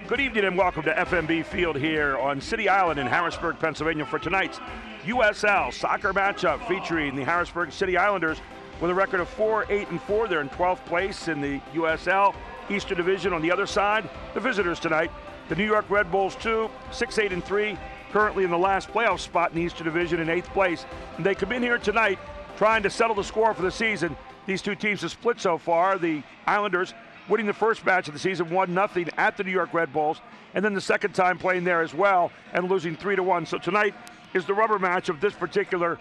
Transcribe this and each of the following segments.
Good evening and welcome to FMB Field here on City Island in Harrisburg, Pennsylvania for tonight's USL soccer matchup featuring the Harrisburg City Islanders with a record of 4-8-4. They're in 12th place in the USL Eastern Division. On the other side, the visitors tonight, the New York Red Bulls 2, 6-8-3, currently in the last playoff spot in the Eastern Division in 8th place. And they come in here tonight trying to settle the score for the season. These two teams have split so far. The Islanders winning the first match of the season 1-0 at the New York Red Bulls, and then the second time playing there as well and losing 3-1. So tonight is the rubber match of this particular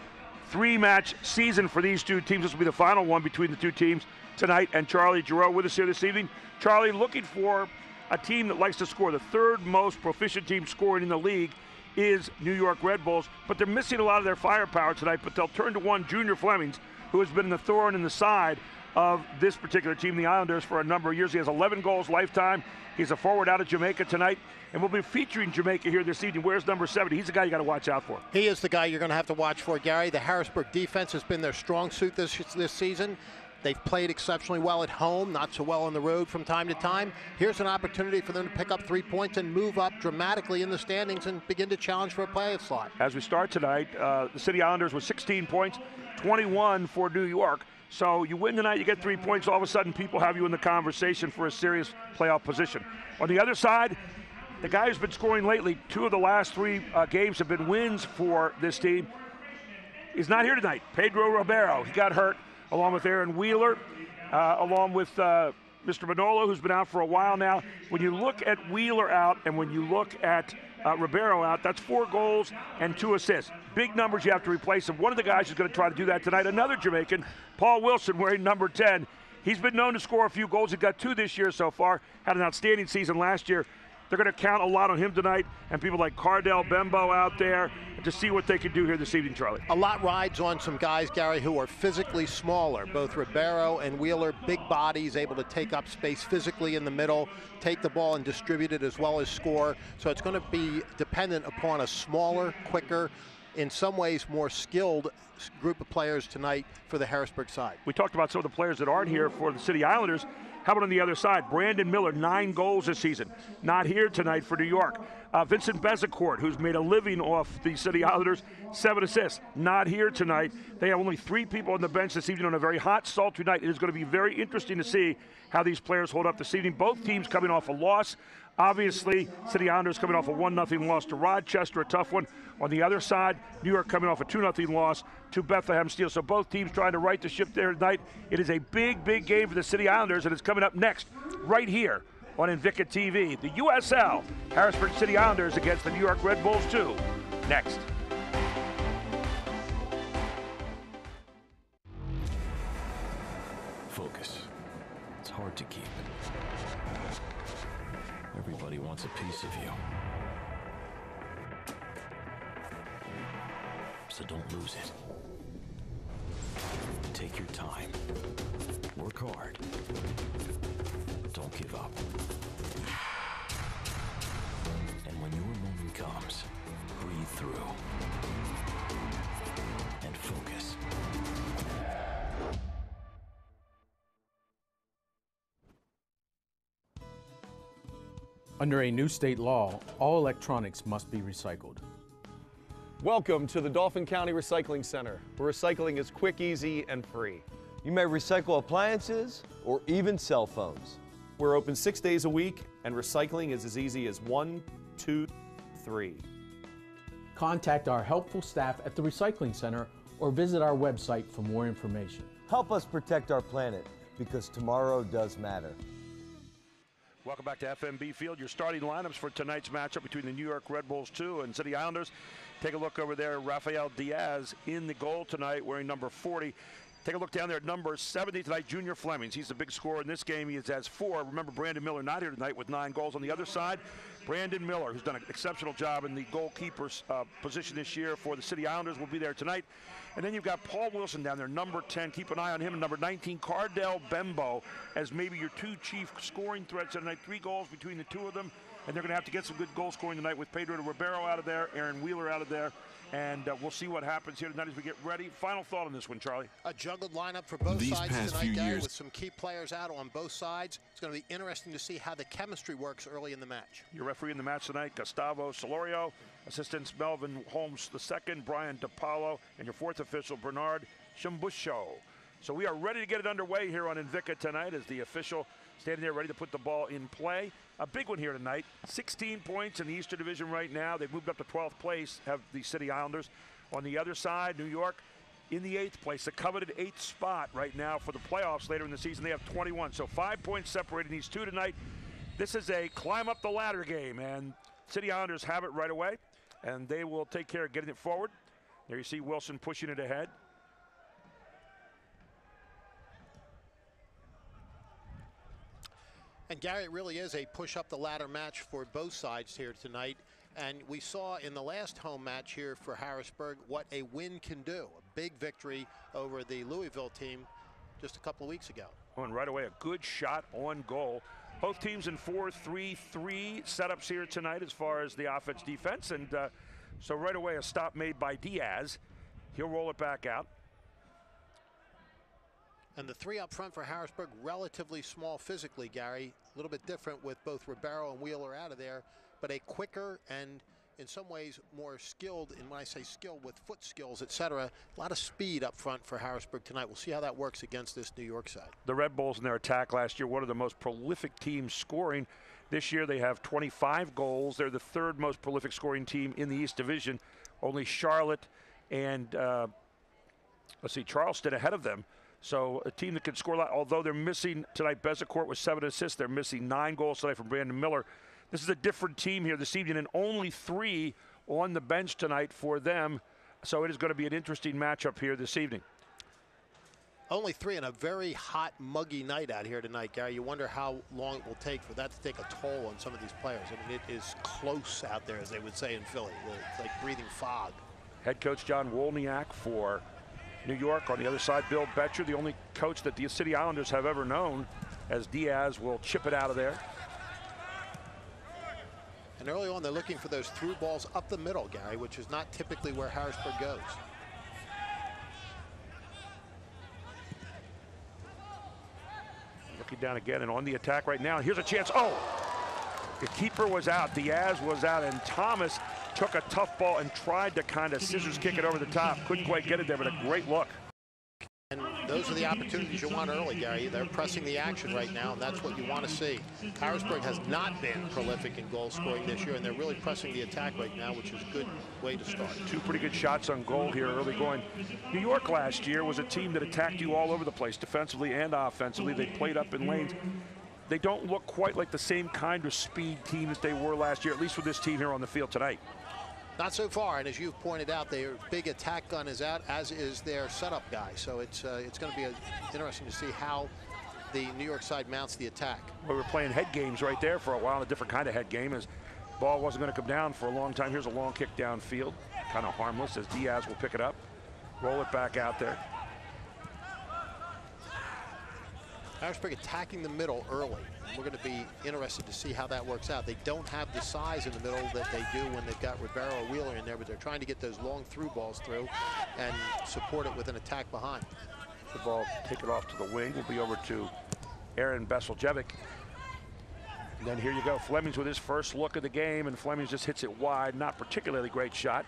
three-match season for these two teams. This will be the final one between the two teams tonight. And Charlie Giroux with us here this evening. Charlie, looking for a team that likes to score. The third most proficient team scoring in the league is New York Red Bulls, but they're missing a lot of their firepower tonight, but they'll turn to one Junior Flemings, who has been the thorn in the side of this particular team, the Islanders, for a number of years. He has 11 goals lifetime. He's a forward out of Jamaica tonight, and we'll be featuring Jamaica here this evening. Where's number 70? He's the guy you got to watch out for. He is the guy you're going to have to watch for, Gary. The Harrisburg defense has been their strong suit this season. They've played exceptionally well at home, not so well on the road from time to time. Here's an opportunity for them to pick up 3 points and move up dramatically in the standings and begin to challenge for a playoff slot. As we start tonight, the City Islanders with 16 points, 21 for New York. So you win tonight, you get 3 points, all of a sudden people have you in the conversation for a serious playoff position. On the other side, the guy who's been scoring lately, 2 of the last 3 games have been wins for this team. He's not here tonight. Pedro Ribeiro, he got hurt, along with Aaron Wheeler, along with Mr. Manolo, who's been out for a while now. When you look at Wheeler out and when you look at Ribeiro out, that's 4 goals and 2 assists. Big numbers you have to replace him. One of the guys who's going to try to do that tonight, another Jamaican, Paul Wilson, wearing number 10. He's been known to score a few goals. He got 2 this year so far, had an outstanding season last year. They're going to count a lot on him tonight, and people like Cardell Bembo out there to see what they can do here this evening, Charlie. A lot rides on some guys, Gary, who are physically smaller. Both Ribeiro and Wheeler, big bodies, able to take up space physically in the middle, take the ball and distribute it as well as score. So it's going to be dependent upon a smaller, quicker, in some ways more skilled group of players tonight for the Harrisburg side. We talked about some of the players that aren't here for the City Islanders. How about on the other side? Brandon Miller, 9 goals this season. Not here tonight for New York. Vincent Bezecourt, who's made a living off the City Islanders, 7 assists. Not here tonight. They have only 3 people on the bench this evening on a very hot, sultry night. It is going to be very interesting to see how these players hold up this evening. Both teams coming off a loss. Obviously, City Islanders coming off a 1-0 loss to Rochester, a tough one. On the other side, New York coming off a 2-0 loss to Bethlehem Steel. So both teams trying to right the ship there tonight. It is a big, big game for the City Islanders, and it's coming up next right here on Invicta TV. The USL, Harrisburg City Islanders against the New York Red Bulls 2. Next. Focus. It's hard to keep. Everybody wants a piece of you. So don't lose it. Take your time. Work hard. Don't give up. And when your moment comes, breathe through. And focus. Under a new state law, all electronics must be recycled. Welcome to the Dauphin County Recycling Center, where recycling is quick, easy, and free. You may recycle appliances or even cell phones. We're open 6 days a week, and recycling is as easy as 1, 2, 3. Contact our helpful staff at the Recycling Center or visit our website for more information. Help us protect our planet, because tomorrow does matter. Welcome back to FMB Field. Your starting lineups for tonight's matchup between the New York Red Bulls 2 and City Islanders. Take a look over there. Rafael Diaz in the goal tonight, wearing number 40. Take a look down there at number 70 tonight, Junior Flemings. He's the big scorer in this game. He has 4. Remember, Brandon Miller not here tonight with 9 goals. On the other side, Brandon Miller, who's done an exceptional job in the goalkeeper's position this year for the City Islanders, will be there tonight. And then you've got Paul Wilson down there, number 10. Keep an eye on him. And number 19, Cardell Bembo, as maybe your 2 chief scoring threats tonight. 3 goals between the 2 of them. And they're going to have to get some good goal scoring tonight with Pedro Ribeiro out of there, Aaron Wheeler out of there, And we'll see what happens here tonight as we get ready. Final thought on this one, Charlie. A juggled lineup for both These sides past tonight, few Gary, years. with some key players out on both sides. It's going to be interesting to see how the chemistry works early in the match. Your referee in the match tonight, Gustavo Solorio. Assistants Melvin Holmes II, Brian DePaulo, and your fourth official, Bernard Chambusho. So we are ready to get it underway here on Invicta tonight as the official standing there ready to put the ball in play. A big one here tonight. 16 points in the Eastern Division right now. They've moved up to 12th place, have the City Islanders. On the other side, New York in the 8th place, the coveted 8th spot right now for the playoffs later in the season. They have 21, so 5 points separating these two tonight. This is a climb up the ladder game, and City Islanders have it right away, and they will take care of getting it forward. There you see Wilson pushing it ahead. And Gary, it really is a push up the ladder match for both sides here tonight. And we saw in the last home match here for Harrisburg what a win can do. A big victory over the Louisville team just a couple of weeks ago. Oh, and right away, a good shot on goal. Both teams in 4-3-3 setups here tonight as far as the offense defense. And so right away, a stop made by Diaz. He'll roll it back out. And the three up front for Harrisburg, relatively small physically, Gary. A little bit different with both Ribeiro and Wheeler out of there, but a quicker and in some ways more skilled, and when I say skilled, with foot skills, etc. A lot of speed up front for Harrisburg tonight. We'll see how that works against this New York side. The Red Bulls in their attack last year, one of the most prolific teams scoring. This year they have 25 goals. They're the third most prolific scoring team in the East Division. Only Charlotte and, Charleston ahead of them. So a team that can score a lot, although they're missing tonight, Bezecourt with 7 assists. They're missing 9 goals tonight from Brandon Miller. This is a different team here this evening, and only 3 on the bench tonight for them. So it is going to be an interesting matchup here this evening. Only 3 in a very hot, muggy night out here tonight, Gary. You wonder how long it will take for that to take a toll on some of these players. I mean, it is close out there, as they would say in Philly. It's like breathing fog. Head coach John Wolniak for New York. On the other side, Bill Betcher, the only coach that the City Islanders have ever known, as Diaz will chip it out of there. And early on, they're looking for those through balls up the middle, Gary, which is not typically where Harrisburg goes. Looking down again and on the attack right now. Here's a chance. Oh, the keeper was out. Diaz was out, and Thomas took a tough ball and tried to kind of scissors kick it over the top. Couldn't quite get it there, but a great look. And those are the opportunities you want early, Gary. They're pressing the action right now, and that's what you want to see. Harrisburg has not been prolific in goal scoring this year, and they're really pressing the attack right now, which is a good way to start. 2 pretty good shots on goal here early going. New York last year was a team that attacked you all over the place, defensively and offensively. They played up in lanes. They don't look quite like the same kind of speed team that they were last year, at least with this team here on the field tonight. Not so far, and as you've pointed out, their big attack gun is out, as is their setup guy. So it's going to be interesting to see how the New York side mounts the attack. We were playing head games right there for a while, a different kind of head game, as ball wasn't going to come down for a long time. Here's a long kick downfield, kind of harmless, as Diaz will pick it up, roll it back out there. Harrisburg attacking the middle early. We're going to be interested to see how that works out. They don't have the size in the middle that they do when they've got Ribeiro or Wheeler in there, but they're trying to get those long through balls through and support it with an attack behind. The ball, take it off to the wing, will be over to Aaron Beseljevic. And then here you go, Flemings with his first look of the game, and Flemings just hits it wide. Not particularly great shot.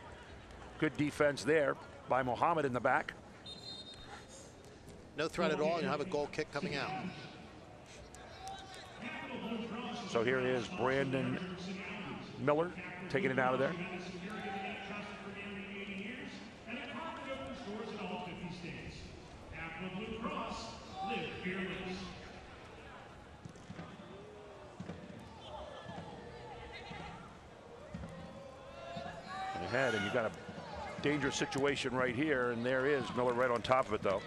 Good defense there by Mohammed in the back. No threat at all, and you have a goal kick coming out. So here is Brandon Miller taking it out of there. And ahead, and you got a dangerous situation right here, and there is Miller right on top of it, though.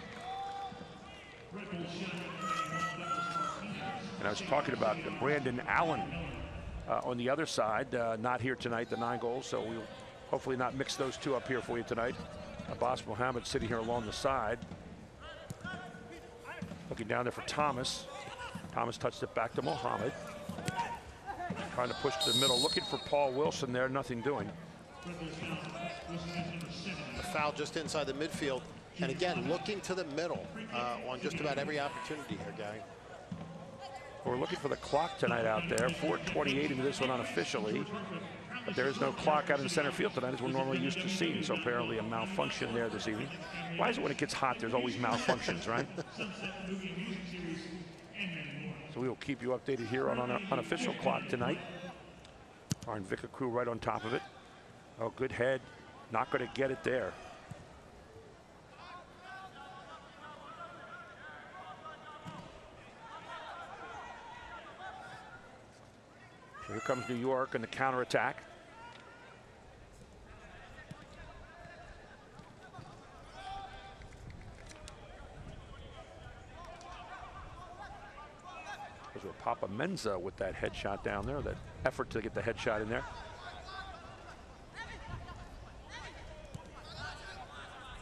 And I was talking about Brandon Allen on the other side, not here tonight, the 9 goals, so we'll hopefully not mix those two up here for you tonight. Abbas Mohammed sitting here along the side. Looking down there for Thomas. Thomas touched it back to Mohammed. Trying to push to the middle, looking for Paul Wilson there, nothing doing. A foul just inside the midfield. And again, looking to the middle on just about every opportunity here, Gary. We're looking for the clock tonight out there. 4:28 into this one unofficially. But there is no clock out in center field tonight as we're normally used to seeing. So apparently a malfunction there this evening. Why is it when it gets hot, there's always malfunctions, right? So we will keep you updated here on an unofficial clock tonight. Our Invicta crew right on top of it. Oh, good head. Not going to get it there. So here comes New York and the counterattack. Those were Papa Menza with that headshot down there, that effort to get the headshot in there.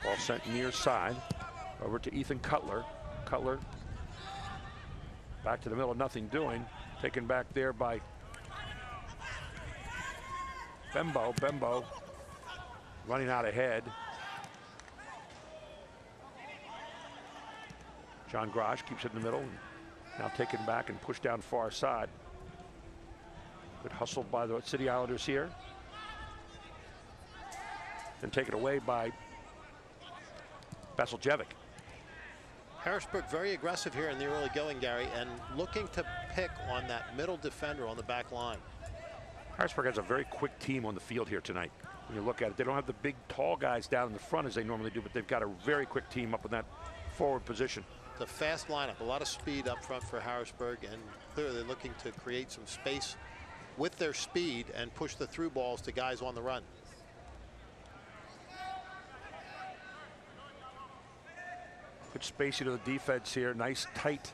Ball sent near side over to Ethan Cutler. Cutler back to the middle, nothing doing. Taken back there by Bembo. Bembo running out ahead. John Grosh keeps it in the middle. Now taken back and pushed down far side. Good hustle by the City Islanders here. Then taken away by Vasiljevic. Harrisburg very aggressive here in the early going, Gary, and looking to pick on that middle defender on the back line. Harrisburg has a very quick team on the field here tonight. When you look at it, they don't have the big, tall guys down in the front as they normally do, but they've got a very quick team up in that forward position. The fast lineup, a lot of speed up front for Harrisburg, and clearly they're looking to create some space with their speed and push the through balls to guys on the run. Good spacing to the defense here. Nice tight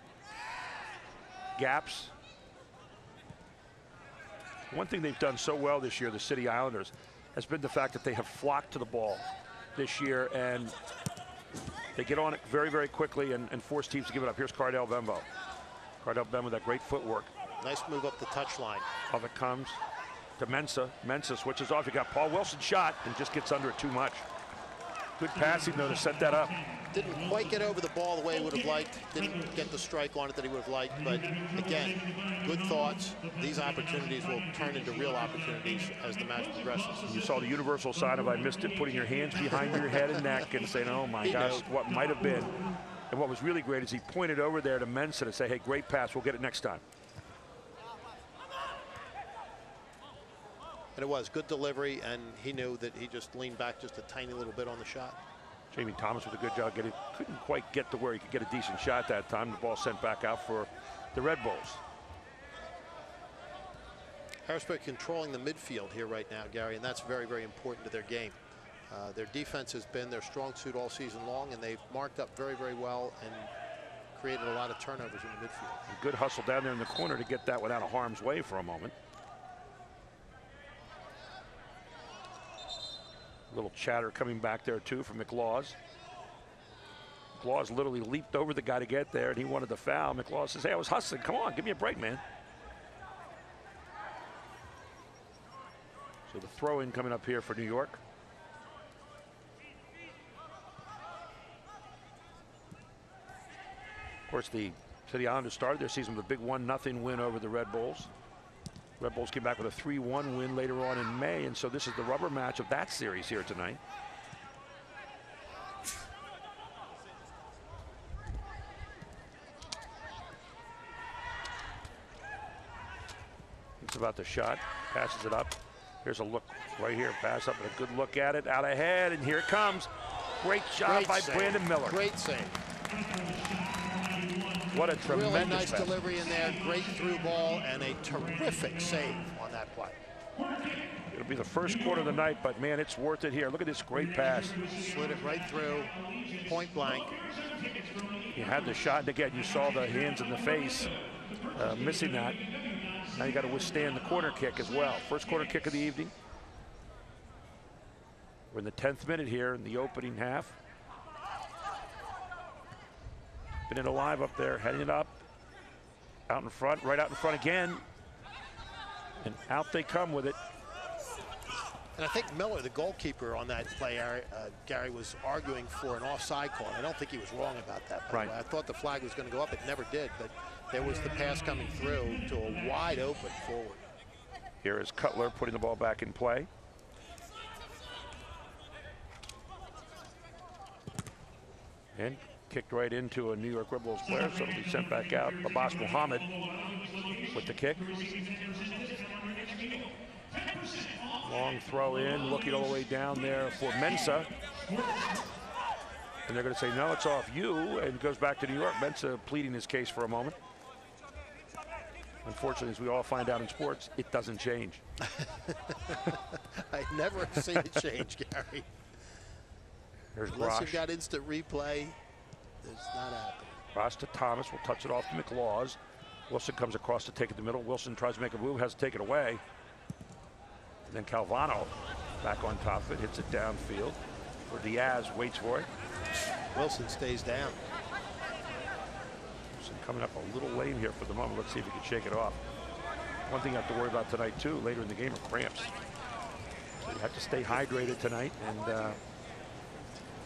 gaps. One thing they've done so well this year, the City Islanders, has been the fact that they have flocked to the ball this year, and they get on it very, very quickly and force teams to give it up. Here's Cardell Bembo. Cardell Bembo with that great footwork. Nice move up the touch line. Off it comes to Mensah. Mensah switches off. You got Paul Wilson shot and just gets under it too much. Good passing, though, to set that up. Didn't quite get over the ball the way he would have liked. Didn't get the strike on it that he would have liked. But again, good thoughts. These opportunities will turn into real opportunities as the match progresses. You saw the universal sign of I missed it, putting your hands behind your head and neck and saying, oh my gosh, what might have been. And what was really great is he pointed over there to Mensah to say, hey, great pass, we'll get it next time. And it was good delivery, and he knew that he just leaned back just a tiny little bit on the shot. Jamie Thomas with a good job getting, couldn't quite get to where he could get a decent shot that time. The ball sent back out for the Red Bulls. Harrisburg controlling the midfield here right now, Gary, and that's very, very important to their game. Their defense has been their strong suit all season long, and they've marked up very, very well and created a lot of turnovers in the midfield. A good hustle down there in the corner to get that one out of harm's way for a moment. A little chatter coming back there too from McLaws. McLaws literally leaped over the guy to get there, and he wanted the foul. McLaws says, hey, I was hustling. Come on, give me a break, man. So the throw-in coming up here for New York. Of course, the City Islanders started their season with a big 1-0 win over the Red Bulls. Red Bulls came back with a 3-1 win later on in May, and so this is the rubber match of that series here tonight. It's about the shot, passes it up. Here's a look right here, pass up and a good look at it, out ahead, and here it comes. Great job by Brandon Miller. Great save. What a tremendous really nice pass. delivery in there, great through ball, and a terrific save on that play. It'll be the first quarter of the night, but man, it's worth it here. Look at this great pass. Slid it right through, point blank. You had the shot, and again, you saw the hands in the face, missing that. Now you got to withstand the corner kick as well. First corner kick of the evening. We're in the 10th minute here in the opening half. Been it alive up there, heading it up. Out in front, right out in front again. And out they come with it. And I think Miller, the goalkeeper on that play, Gary, was arguing for an offside call. I don't think he was wrong about that. By the way. I thought the flag was going to go up. It never did, but there was the pass coming through to a wide open forward. Here is Cutler putting the ball back in play. And kicked right into a New York Red Bulls player, so it'll be sent back out. Abbas Muhammad with the kick. Long throw in, looking all the way down there for Mensah. And they're going to say, no, it's off you, and goes back to New York. Mensah pleading his case for a moment. Unfortunately, as we all find out in sports, it doesn't change. I never have seen it change, Gary. There's Unless Grosh. you've got instant replay, it's not happening. Grosh to Thomas, will touch it off to McLaws. Wilson comes across to take it to the middle. Wilson tries to make a move, has to take it away. And then Calvano back on top of it, hits it downfield. For Diaz, waits for it. Wilson stays down. Wilson coming up a little lame here for the moment. Let's see if he can shake it off. One thing you have to worry about tonight, too, later in the game, are cramps. So you have to stay hydrated tonight. And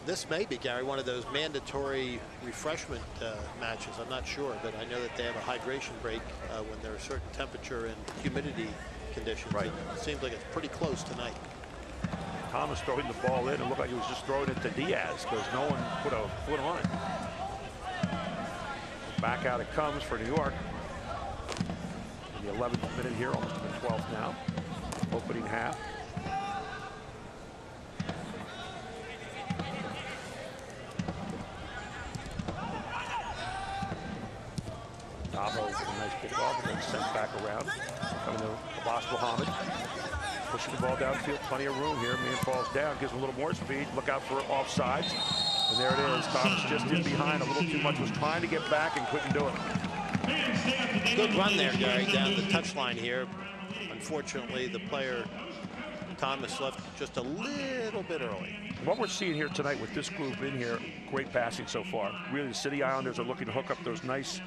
this may be, Gary, one of those mandatory refreshment matches. I'm not sure, but I know that they have a hydration break when there are certain temperature and humidity conditions. Right. It seems like it's pretty close tonight. Thomas throwing the ball in. It looked like he was just throwing it to Diaz because no one put a foot on it. Back out it comes for New York. In the 11th minute here, almost the 12th now. Opening half. Dabo with a nice pick off and then sent back around. Coming to Abbas Muhammad. Pushing the ball downfield, plenty of room here. Man falls down, gives him a little more speed. Look out for offsides. And there it is. Thomas just in behind a little too much. Was trying to get back and couldn't do it. Good run there, Gary, down the touchline here. Unfortunately, the player, Thomas, left just a little bit early. What we're seeing here tonight with this group in here, great passing so far. Really, the City Islanders are looking to hook up those nice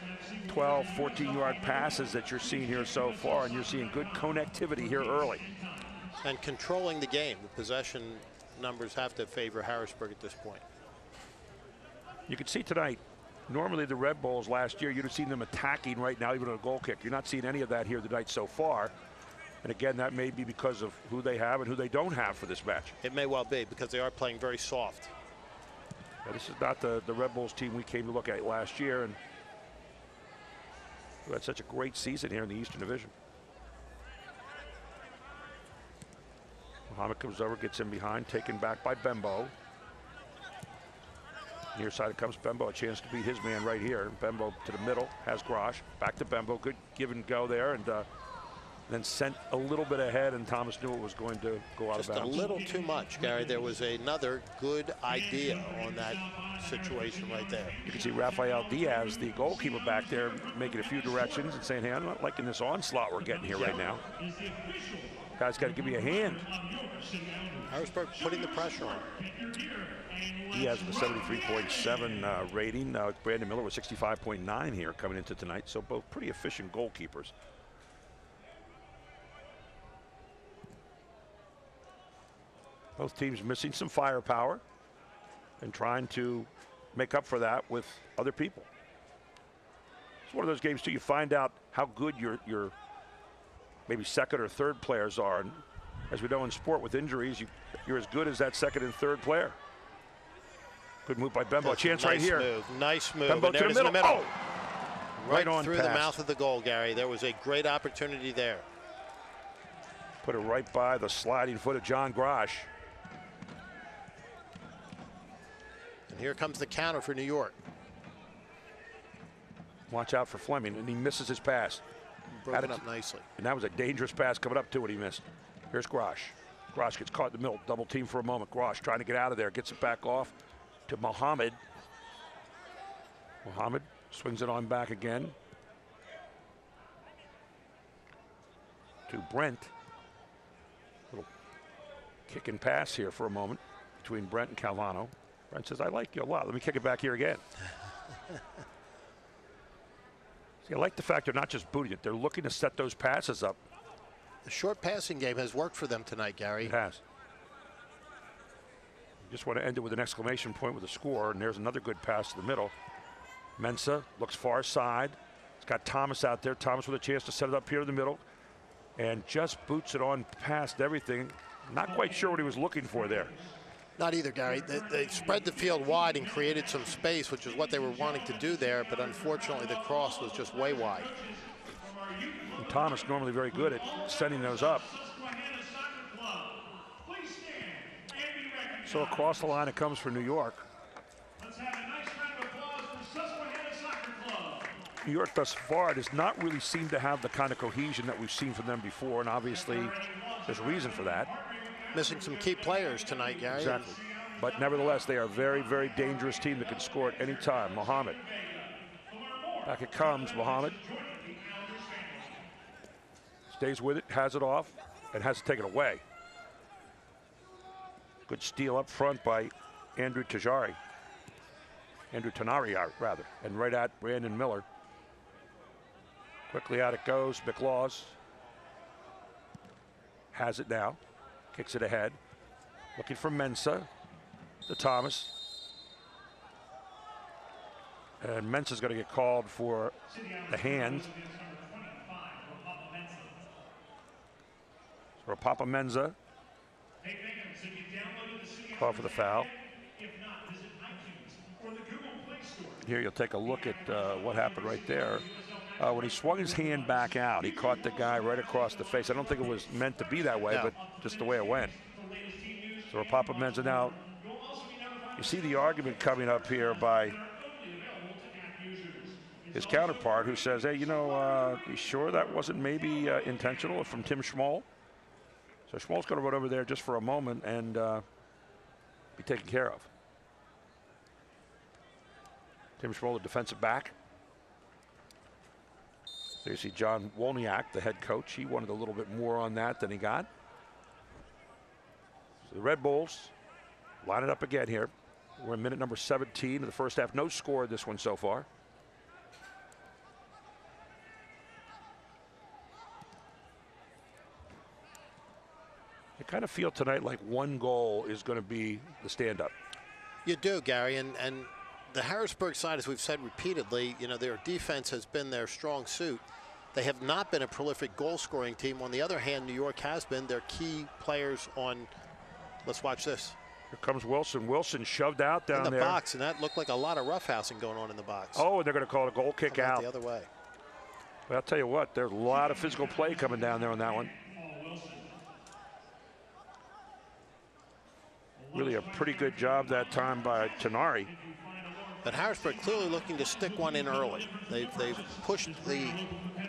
12, 14-yard passes that you're seeing here so far, and you're seeing good connectivity here early. And controlling the game. The possession numbers have to favor Harrisburg at this point. You can see tonight, normally the Red Bulls last year, you'd have seen them attacking right now, even on a goal kick. You're not seeing any of that here tonight so far. And again, that may be because of who they have and who they don't have for this match. It may well be because they are playing very soft. Now, this is not the Red Bulls team we came to look at last year, and who had such a great season here in the Eastern Division. Muhammad comes over, gets in behind, taken back by Bembo. Near side comes Bembo, a chance to beat his man right here. Bembo to the middle, has Grosh, back to Bembo, good give and go there, and then sent a little bit ahead, and Thomas knew it was going to go out of bounds. Just a little too much, Gary. There was another good idea on that situation right there. You can see Rafael Diaz, the goalkeeper back there, making a few directions and saying, hey, I'm not liking this onslaught we're getting here right now. Guys got to give me a hand. Harrisburg putting the pressure on. Diaz with a 73.7 rating. Brandon Miller with 65.9 here coming into tonight. So both pretty efficient goalkeepers. Both teams missing some firepower and trying to make up for that with other people. It's one of those games too, you find out how good your maybe second or third players are. And as we know in sport with injuries, you're as good as that second and third player. Good move by Bembo. That's Chance nice right here. Move. Nice move. Bembo and to the middle. Oh! Right on through pass. the mouth of the goal, Gary. There was a great opportunity there. Put it right by the sliding foot of John Grosh. And here comes the counter for New York. Watch out for Fleming, and he misses his pass. Broken up nicely. And that was a dangerous pass coming up to it. He missed. Here's Grosh. Grosh gets caught in the middle. Double team for a moment. Grosh trying to get out of there. Gets it back off to Muhammad. Muhammad swings it on back again to Brent. Little kick and pass here for a moment between Brent and Calvano. Brent says, I like you a lot. Let me kick it back here again. See, I like the fact they're not just booting it. They're looking to set those passes up. The short passing game has worked for them tonight, Gary. It has. Just want to end it with an exclamation point with a score, and there's another good pass to the middle. Mensah looks far side. He's got Thomas out there. Thomas with a chance to set it up here in the middle, and just boots it on past everything. Not quite sure what he was looking for there. Not either, Gary. They spread the field wide and created some space, which is what they were wanting to do there, but unfortunately the cross was just way wide. And Thomas normally very good at sending those up. So across the line it comes for New York. New York thus far does not really seem to have the kind of cohesion that we've seen from them before, and obviously there's a reason for that. Missing some key players tonight, Gary. Exactly. But nevertheless, they are a very, very dangerous team that can score at any time. Muhammad. Back it comes, Muhammad. Stays with it, has it off, and has to take it away. Good steal up front by Andrew Tajari. Andrew Tanari, rather. And right at Brandon Miller. Quickly out it goes, McLaws. Has it now. Kicks it ahead. Looking for Mensah to Thomas. And Mensah's going to get called for the hand. So Papa Mensah called for the foul. Here you'll take a look at what happened right there. When he swung his hand back out, he caught the guy right across the face. I don't think it was meant to be that way, but just the way it went. So Papa Mensah now, you see the argument coming up here by his counterpart, who says, hey, you know, you sure that wasn't maybe intentional from Tim Schmoll? So Schmoll's going to run over there just for a moment and be taken care of. Tim Schmoll, the defensive back. There you see John Wolniak, the head coach. He wanted a little bit more on that than he got. So the Red Bulls line it up again here. We're in minute number 17 of the first half. No score this one so far. I kind of feel tonight like one goal is going to be the stand-up. You do, Gary, and the Harrisburg side, as we've said repeatedly, you know, their defense has been their strong suit. They have not been a prolific goal-scoring team. On the other hand, New York has been. Their key players on, let's watch this. Here comes Wilson. Wilson shoved out down in the there. box, and that looked like a lot of roughhousing going on in the box. Oh, and they're going to call it a goal kick out. The other way. Well, I'll tell you what, there's a lot of physical play coming down there on that one. Really a pretty good job that time by Tanari. But Harrisburg clearly looking to stick one in early. They've pushed the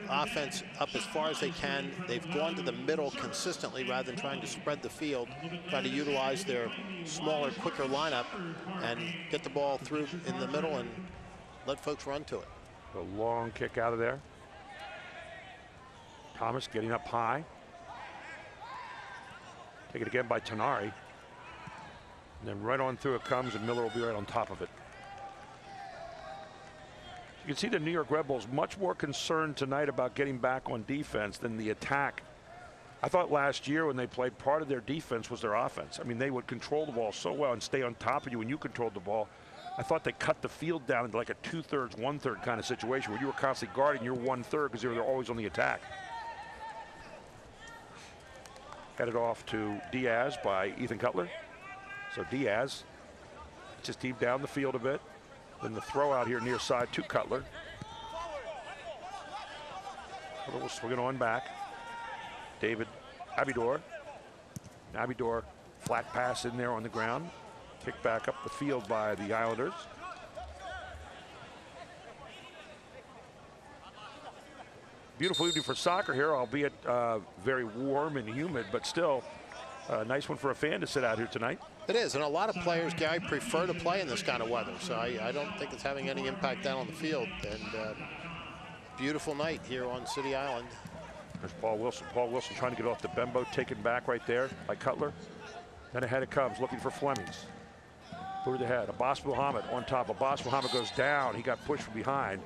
offense up as far as they can. They've gone to the middle consistently rather than trying to spread the field, trying to utilize their smaller, quicker lineup and get the ball through in the middle and let folks run to it. A long kick out of there. Thomas getting up high. Take it again by Tanari. And then right on through it comes, and Miller will be right on top of it. You can see the New York Red Bulls much more concerned tonight about getting back on defense than the attack. I thought last year when they played, part of their defense was their offense. I mean, they would control the ball so well and stay on top of you when you controlled the ball. I thought they cut the field down into like a 2/3, 1/3 kind of situation where you were constantly guarding your 1/3 because they were always on the attack. Headed off to Diaz by Ethan Cutler. So Diaz just deep down the field a bit. Then the throw out here near side to Cutler. A little swinging on back. David Abidor. Abidor, flat pass in there on the ground. Kicked back up the field by the Islanders. Beautiful evening for soccer here, albeit very warm and humid, but still a nice one for a fan to sit out here tonight. It is, and a lot of players, Gary, prefer to play in this kind of weather, so I don't think it's having any impact down on the field. And beautiful night here on City Island. There's Paul Wilson. Paul Wilson trying to get off the Bembo, taken back right there by Cutler. Then ahead it comes, looking for Flemings. Through the head, Abbas Muhammad on top. Abbas Muhammad goes down. He got pushed from behind.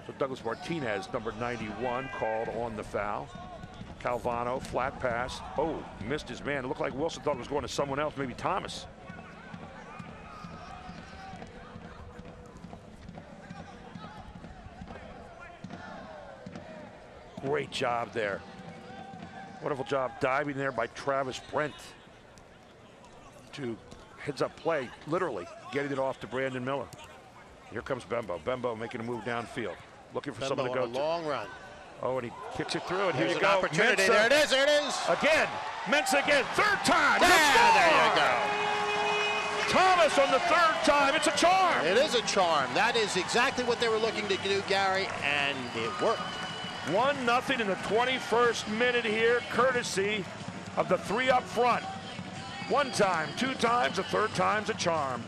So Douglas Martinez, number 91, called on the foul. Calvano, flat pass. Oh, missed his man. It looked like Wilson thought it was going to someone else, maybe Thomas. Great job there. Wonderful job diving there by Travis Brent to heads-up play, literally getting it off to Brandon Miller. Here comes Bembo. Bembo making a move downfield, looking for someone to go on a long run. Oh, and he kicks it through, and here There's you an go. opportunity. Mensah. There it is. There it is. Again. Mensah again. Third time. There you go. Thomas on the third time. It's a charm. It is a charm. That is exactly what they were looking to do, Gary, and it worked. 1-0 in the 21st minute here, courtesy of the three up front. One time, two times, a third time's a charm.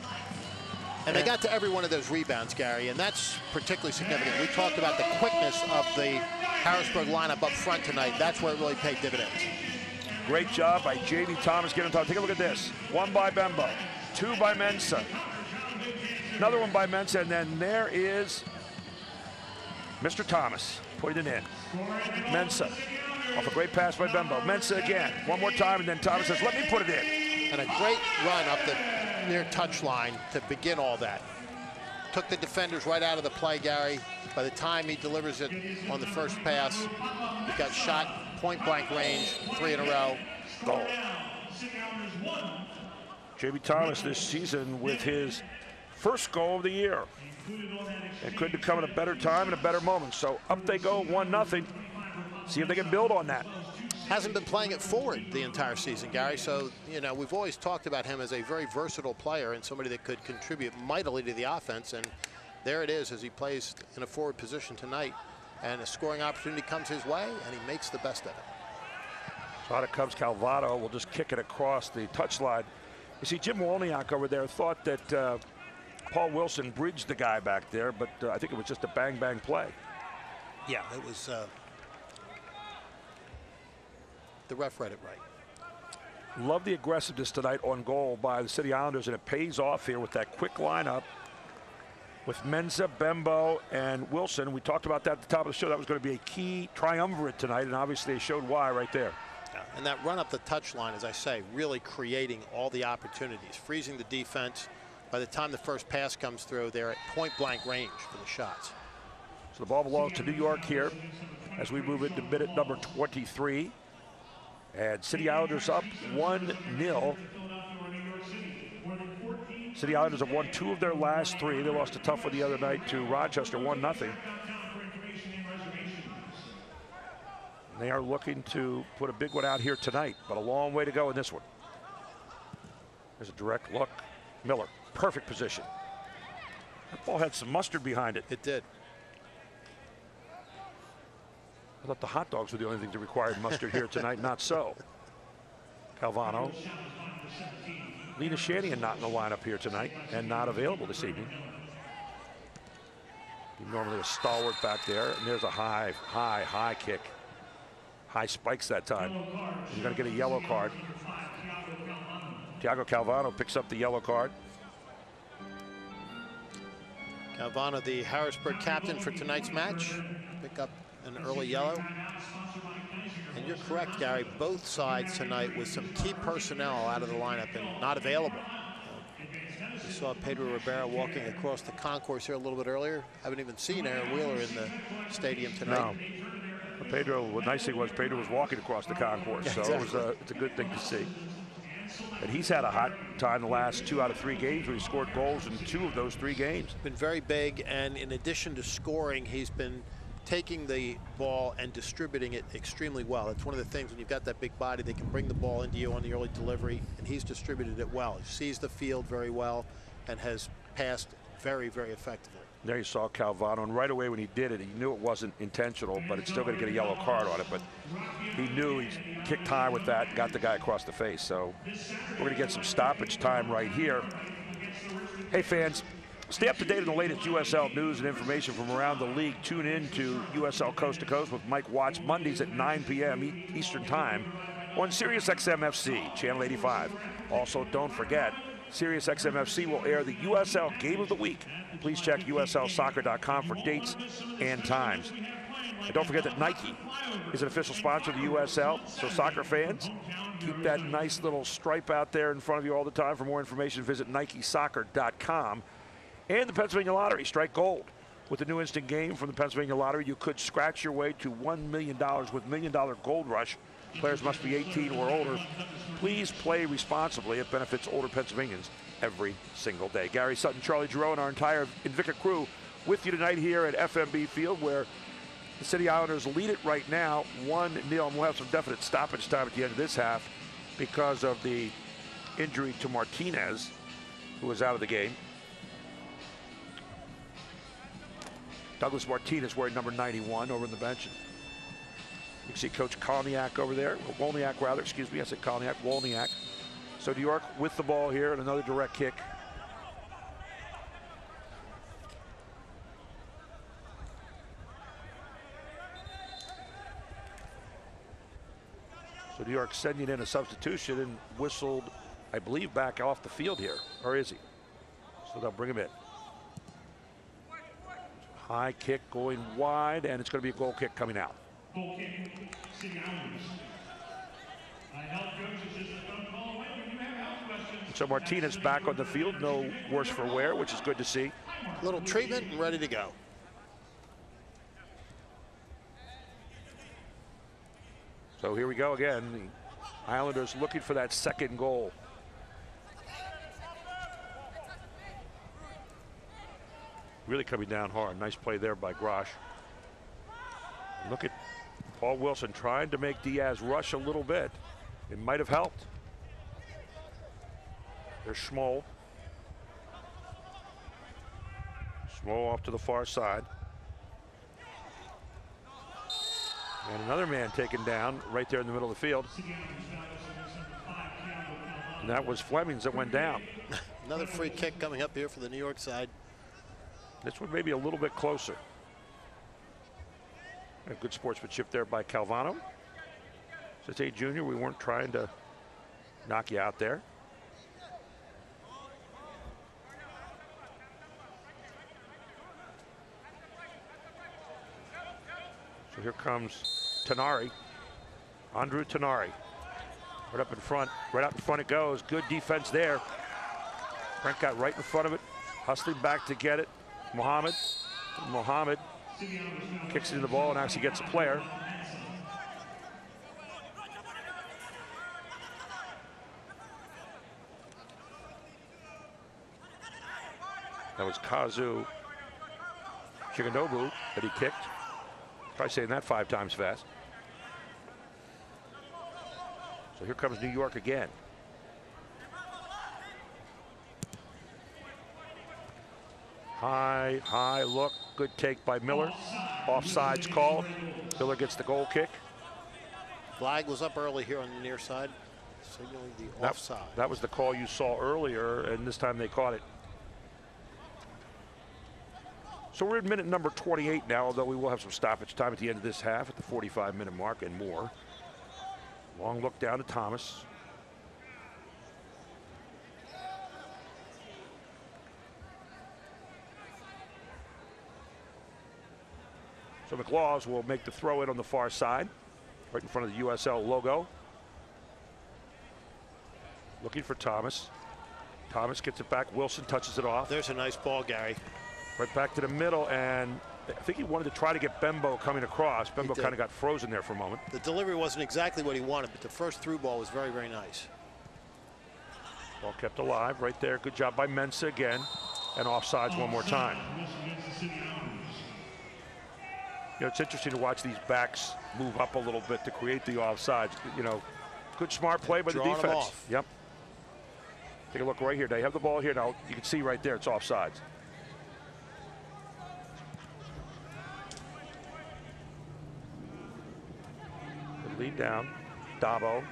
And they got to every one of those rebounds, Gary, and that's particularly significant. We talked about the quickness of the Harrisburg lineup up front tonight. That's where it really paid dividends. Great job by J.D. Thomas getting on top. Take a look at this. One by Bembo, two by Mensah, another one by Mensah, and then there is Mr. Thomas putting it in. Mensah off a great pass by Bembo. Mensah again, one more time, and then Thomas says, let me put it in. And a great run up the near touchline to begin all that. Took the defenders right out of the play, Gary. By the time he delivers it on the first pass, he got shot point-blank range, 3 in a row. Goal. J.B. Thomas this season with his first goal of the year. It couldn't have come at a better time and a better moment. So up they go, 1-0. See if they can build on that. Hasn't been playing it forward the entire season, Gary. So, you know, we've always talked about him as a very versatile player and somebody that could contribute mightily to the offense. And there it is as he plays in a forward position tonight. And a scoring opportunity comes his way, and he makes the best of it. So out it comes Calvano. We'll just kick it across the touchline. You see, Jim Wolniak over there thought that Paul Wilson bridged the guy back there, but I think it was just a bang-bang play. Yeah, it was. The ref read it right. Love the aggressiveness tonight on goal by the City Islanders, and it pays off here with that quick lineup with Mensah, Bembo, and Wilson. We talked about that at the top of the show. That was going to be a key triumvirate tonight, and obviously they showed why right there. Yeah, and that run up the touchline, as I say, really creating all the opportunities, freezing the defense. By the time the first pass comes through, they're at point-blank range for the shots. So the ball belongs to New York here as we move into minute number 23. And City Islanders up 1-0. City Islanders have won 2 of their last 3. They lost a tough one the other night to Rochester, 1-0. They are looking to put a big one out here tonight, but a long way to go in this one. There's a direct look. Miller, perfect position. That ball had some mustard behind it. It did. I thought the hot dogs were the only thing that required mustard here tonight. Not so. Calvano. Lena Shanahan not in the lineup here tonight and not available this evening. Normally a stalwart back there, and there's a high kick. High spikes that time. You're going to get a yellow card. Thiago Calvano picks up the yellow card. Calvano, the Harrisburg captain for tonight's match, pick up an early yellow. And you're correct, Gary, both sides tonight with some key personnel out of the lineup and not available. We saw Pedro Rivera walking across the concourse here a little bit earlier. Haven't even seen Aaron Wheeler in the stadium tonight. No. Pedro, what nice thing was Pedro was walking across the concourse, so exactly. It's a good thing to see. And he's had a hot time the last 2 out of 3 games where he scored goals in 2 of those 3 games. Been very big, and in addition to scoring, he's been taking the ball and distributing it extremely well. It's one of the things when you've got that big body, they can bring the ball into you on the early delivery, and he's distributed it well. He sees the field very well and has passed very, very effectively. There you saw Calvano, and right away when he did it, he knew it wasn't intentional, but it's still going to get a yellow card on it. But he knew he kicked high with that and got the guy across the face. So we're going to get some stoppage time right here. Hey, fans, stay up to date on the latest USL news and information from around the league. Tune in to USL Coast to Coast with Mike Watts Mondays at 9 p.m. Eastern Time on Sirius XM FC, Channel 85. Also, don't forget, Sirius XMFC will air the USL Game of the Week. Please check uslsoccer.com for dates and times. And don't forget that Nike is an official sponsor of the USL, so soccer fans, keep that nice little stripe out there in front of you all the time. For more information, visit nikesoccer.com. And the Pennsylvania Lottery, strike gold. With the new instant game from the Pennsylvania Lottery, you could scratch your way to $1 million with $1 Million Gold Rush. Players must be 18 or older. Please play responsibly. It benefits older Pennsylvanians every single day. Gary Sutton, Charlie Giroux, and our entire Invicta crew with you tonight here at FMB Field, where the City Islanders lead it right now, 1-0. And we'll have some definite stoppage time at the end of this half because of the injury to Martinez, who was out of the game. Douglas Martinez wearing number 91 over in the bench. You can see Coach Kolniak over there, Wolniak rather, excuse me, I said Kolniak, Wolniak. So New York with the ball here and another direct kick. So New York sending in a substitution and whistled, I believe, back off the field here, or is he? So they'll bring him in. High kick going wide, and it's going to be a goal kick coming out. Goal kick, City Islanders. Health coaches just don't call away when you have health questions. So Martinez back on the field, no worse for wear, which is good to see. Little treatment and ready to go. So here we go again. The Islanders looking for that second goal. Really coming down hard. Nice play there by Grosh. Look at Paul Wilson trying to make Diaz rush a little bit. It might have helped. There's Schmoll. Schmoll off to the far side. And another man taken down right there in the middle of the field. And that was Flemings that went down. Another free kick coming up here for the New York side. This one maybe a little bit closer. A good sportsmanship there by Calvano. Cete Jr., we weren't trying to knock you out there. So here comes Tanari, Andrew Tanari. Right up in front, right out in front it goes. Good defense there. Brent got right in front of it, hustling back to get it. Mohammed kicks into the ball and actually gets a player. That was Kazu Chiganobu that he kicked. Try saying that 5 times fast. So here comes New York again. High look, good take by Miller. Offsides called. Miller gets the goal kick. Flag was up early here on the near side, signaling the offside. That was the call you saw earlier, and this time they caught it. So we're in minute number 28 now, although we will have some stoppage time at the end of this half at the 45-minute mark and more. Long look down to Thomas. So McLaws will make the throw in on the far side, right in front of the USL logo. Looking for Thomas. Thomas gets it back. Wilson touches it off. There's a nice ball, Gary. Right back to the middle, and I think he wanted to try to get Bembo coming across. Bembo kind of got frozen there for a moment. The delivery wasn't exactly what he wanted, but the first through ball was very, very nice. Ball kept alive right there. Good job by Mensah again, and offsides one more time. You know, it's interesting to watch these backs move up a little bit to create the offsides. You know, good smart play by the defense. Them off. Yep. Take a look right here. They have the ball here now. You can see right there it's offsides. Lead down. Dabo.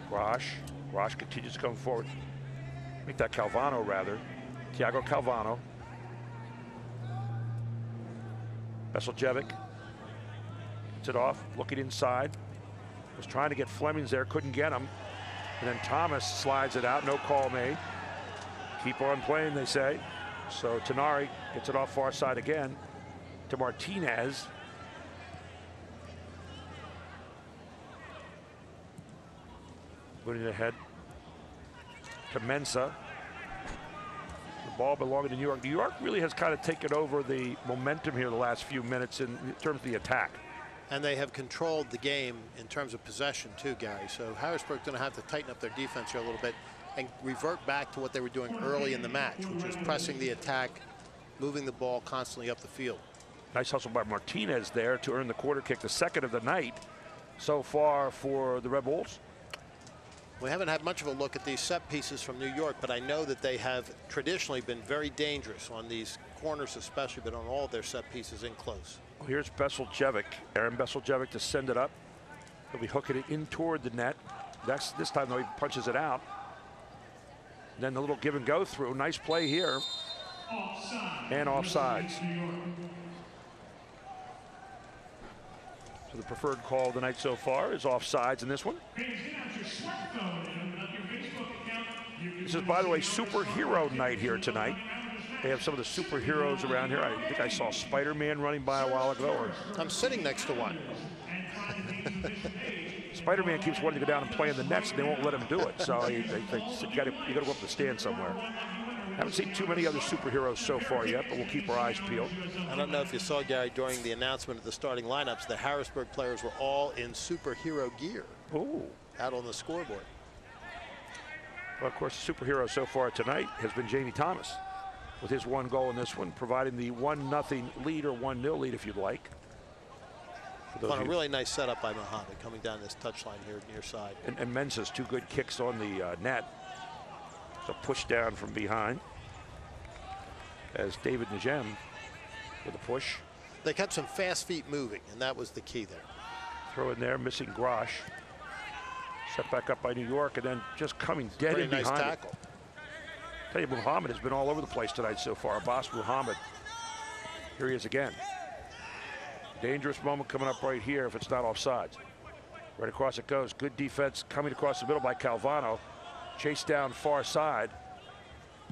Grosh continues to come forward. Make that Calvano rather. Thiago Calvano. Veseljevic gets it off, looking inside. Was trying to get Flemings there, couldn't get him. And then Thomas slides it out, no call made. Keep on playing, they say. So Tenari gets it off far side again to Martinez. Moving ahead to Mensah. The ball belonging to New York. New York really has kind of taken over the momentum here the last few minutes in terms of the attack. And they have controlled the game in terms of possession too, Gary. So Harrisburg's going to have to tighten up their defense here a little bit and revert back to what they were doing early in the match, which was pressing the attack, moving the ball constantly up the field. Nice hustle by Martinez there to earn the quarter kick, the second of the night so far for the Red Bulls. We haven't had much of a look at these set pieces from New York, but I know that they have traditionally been very dangerous on these corners especially, but on all of their set pieces in close. Well, here's Beseljevic, Aaron Beseljevic to send it up. He'll be hooking it in toward the net. This time though he punches it out. Then the little give and go through. Nice play here. And offsides. So the preferred call of the night so far is offsides in this one. This is, by the way, superhero night here tonight. They have some of the superheroes around here. I think I saw Spider-Man running by a while ago. I'm sitting next to one. Spider-Man keeps wanting to go down and play in the nets, and they won't let him do it. So you got to go up the stand somewhere. Haven't seen too many other superheroes so far yet, but we'll keep our eyes peeled. I don't know if you saw, Gary, during the announcement of the starting lineups, the Harrisburg players were all in superhero gear. Ooh. Out on the scoreboard. Well, of course, the superhero so far tonight has been Jamie Thomas with his one goal in this one, providing the 1-0 lead or 1-0 lead if you'd like. On a really nice setup by Mohammed coming down this touchline here near side. And Mensah's two good kicks on the net. So push down from behind as David Najem with a push. They kept some fast feet moving, and that was the key there. Throw in there, missing Grosh. Set back up by New York, and then just coming dead in behind. Nice tackle. Tell you, Muhammad has been all over the place tonight so far. Abbas Muhammad. Here he is again. Dangerous moment coming up right here if it's not offsides. Right across it goes. Good defense coming across the middle by Calvano. Chased down far side.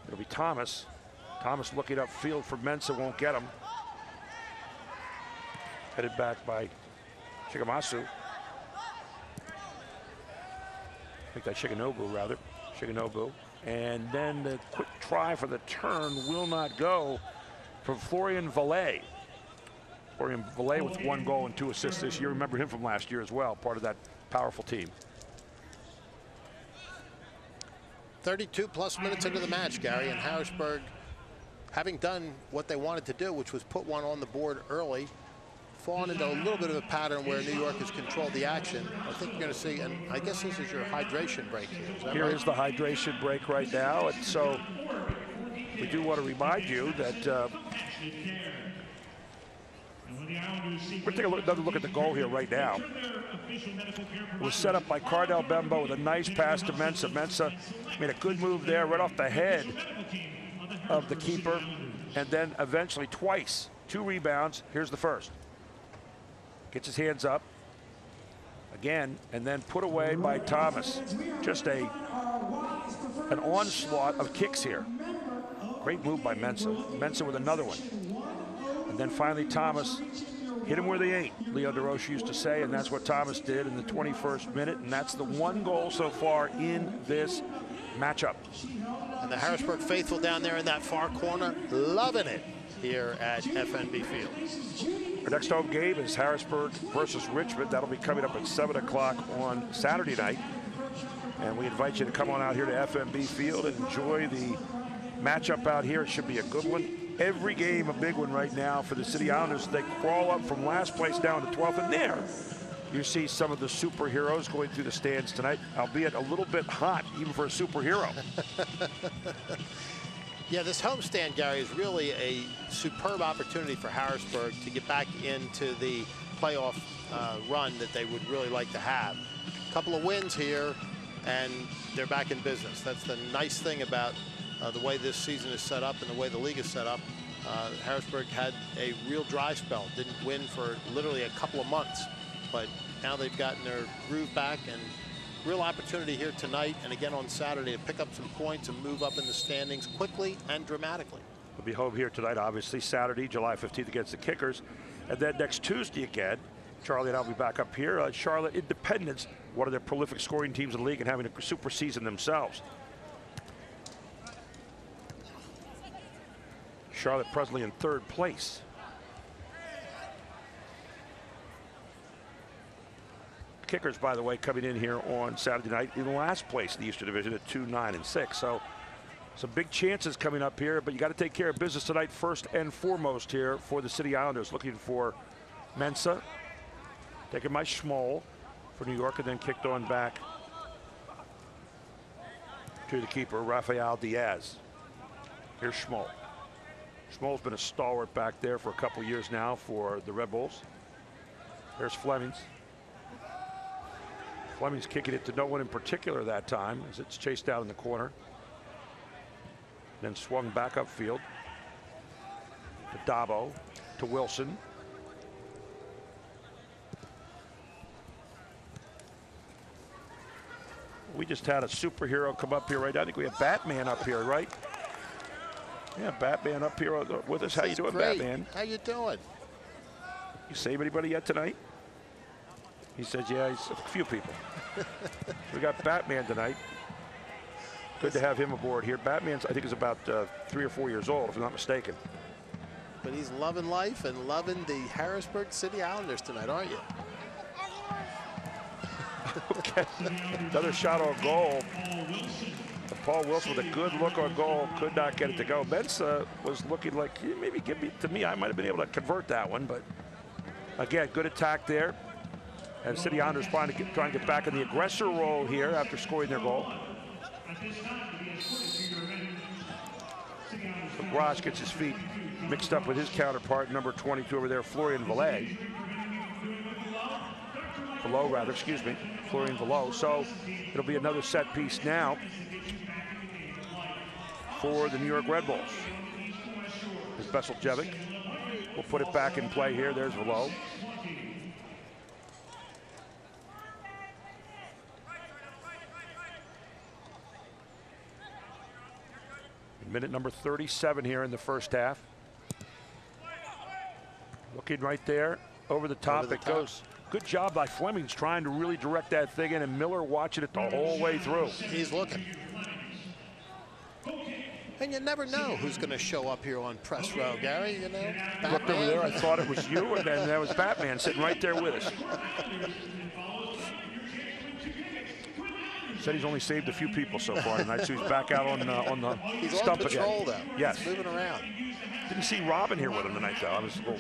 It'll be Thomas. Thomas looking upfield for Mensah, won't get him. Headed back by Shigamasu. I think that's Shigenobu, rather. Shigenobu. And then the quick try for the turn will not go from Florian Valet. Florian Valet with 1 goal and 2 assists this year. Remember him from last year as well, part of that powerful team. 32+ minutes into the match, Gary, and Harrisburg, having done what they wanted to do, which was put one on the board early, fallen into a little bit of a pattern where New York has controlled the action. I think you're going to see, and I guess this is your hydration break here. Is that Here right? is the hydration break right now. And so we do want to remind you that we're taking another look at the goal here right now. It was set up by Cardell Bembo with a nice pass to Mensah. Mensah made a good move there right off the head of the keeper, and then eventually twice, 2 rebounds. Here's the first. Gets his hands up again, and then put away by Thomas. Just an onslaught of kicks here. Great move by Mensah. Mensah with another one. And then finally Thomas hit him where they ain't, Leo DeRoche used to say, and that's what Thomas did in the 21st minute, and that's the 1 goal so far in this matchup. And the Harrisburg faithful down there in that far corner, loving it here at FNB Field. Our next home game is Harrisburg versus Richmond. That'll be coming up at 7 o'clock on Saturday night. And we invite you to come on out here to FNB Field and enjoy the matchup out here. It should be a good one. Every game a big one right now for the City Islanders. They crawl up from last place down to 12th, and there you see some of the superheroes going through the stands tonight, albeit a little bit hot even for a superhero. Yeah, this homestand, Gary, is really a superb opportunity for Harrisburg to get back into the playoff run that they would really like to have. A couple of wins here, and they're back in business. That's the nice thing about the way this season is set up and the way the league is set up. Harrisburg had a real dry spell, didn't win for literally a couple of months, but now they've gotten their groove back, and real opportunity here tonight and again on Saturday to pick up some points and move up in the standings quickly and dramatically. We'll be home here tonight, obviously, Saturday, July 15th against the Kickers. And then next Tuesday again, Charlie and I will be back up here. Charlotte Independence, one of the prolific scoring teams in the league and having a super season themselves. Charlotte presently in 3rd place. Kickers, by the way, coming in here on Saturday night in last place in the Eastern Division at 2-9-6. So some big chances coming up here, but you got to take care of business tonight first and foremost here for the City Islanders. Looking for Mensah, taking by Schmoll for New York, and then kicked on back to the keeper, Rafael Diaz. Here's Schmoll. Schmoll's been a stalwart back there for a couple years now for the Red Bulls. There's Flemings. Fleming's kicking it to no one in particular that time as it's chased out in the corner. Then swung back upfield to Dabo, to Wilson. We just had a superhero come up here right now. I think we have Batman up here, right? Yeah, Batman up here with us. How you doing, Great. Batman? How you doing? You save anybody yet tonight? He says, yeah, he's a few people. We got Batman tonight. Good to have him aboard here. Batman's, I think, is about 3 or 4 years old, if I'm not mistaken. But he's loving life and loving the Harrisburg City Islanders tonight, aren't you? Okay, another shot on goal. Paul Wilson with a good look on goal, could not get it to go. Mensah was looking like, maybe give me to me. I might have been able to convert that one, but again, good attack there. And City Islanders trying to get back in the aggressor role here after scoring their goal. So Grosh gets his feet mixed up with his counterpart, number 22 over there, Florian Vallée. Vallot, rather, excuse me, Florian Vallot. So it'll be another set piece now for the New York Red Bulls. As Beseljevic will put it back in play here. There's Vallot. Minute number 37 here in the first half. Looking right there, over the top it goes. Good job by Flemings trying to really direct that thing in, and Miller watching it the whole way through. He's looking. And you never know who's going to show up here on press row, Gary, you know. Looked over there, I thought it was you, and then there was Batman sitting right there with us. Said he's only saved a few people so far tonight, so he's back out on the he's stump on patrol, again. Though. Yes. He's moving around. Didn't see Robin here with him tonight, though. I was a little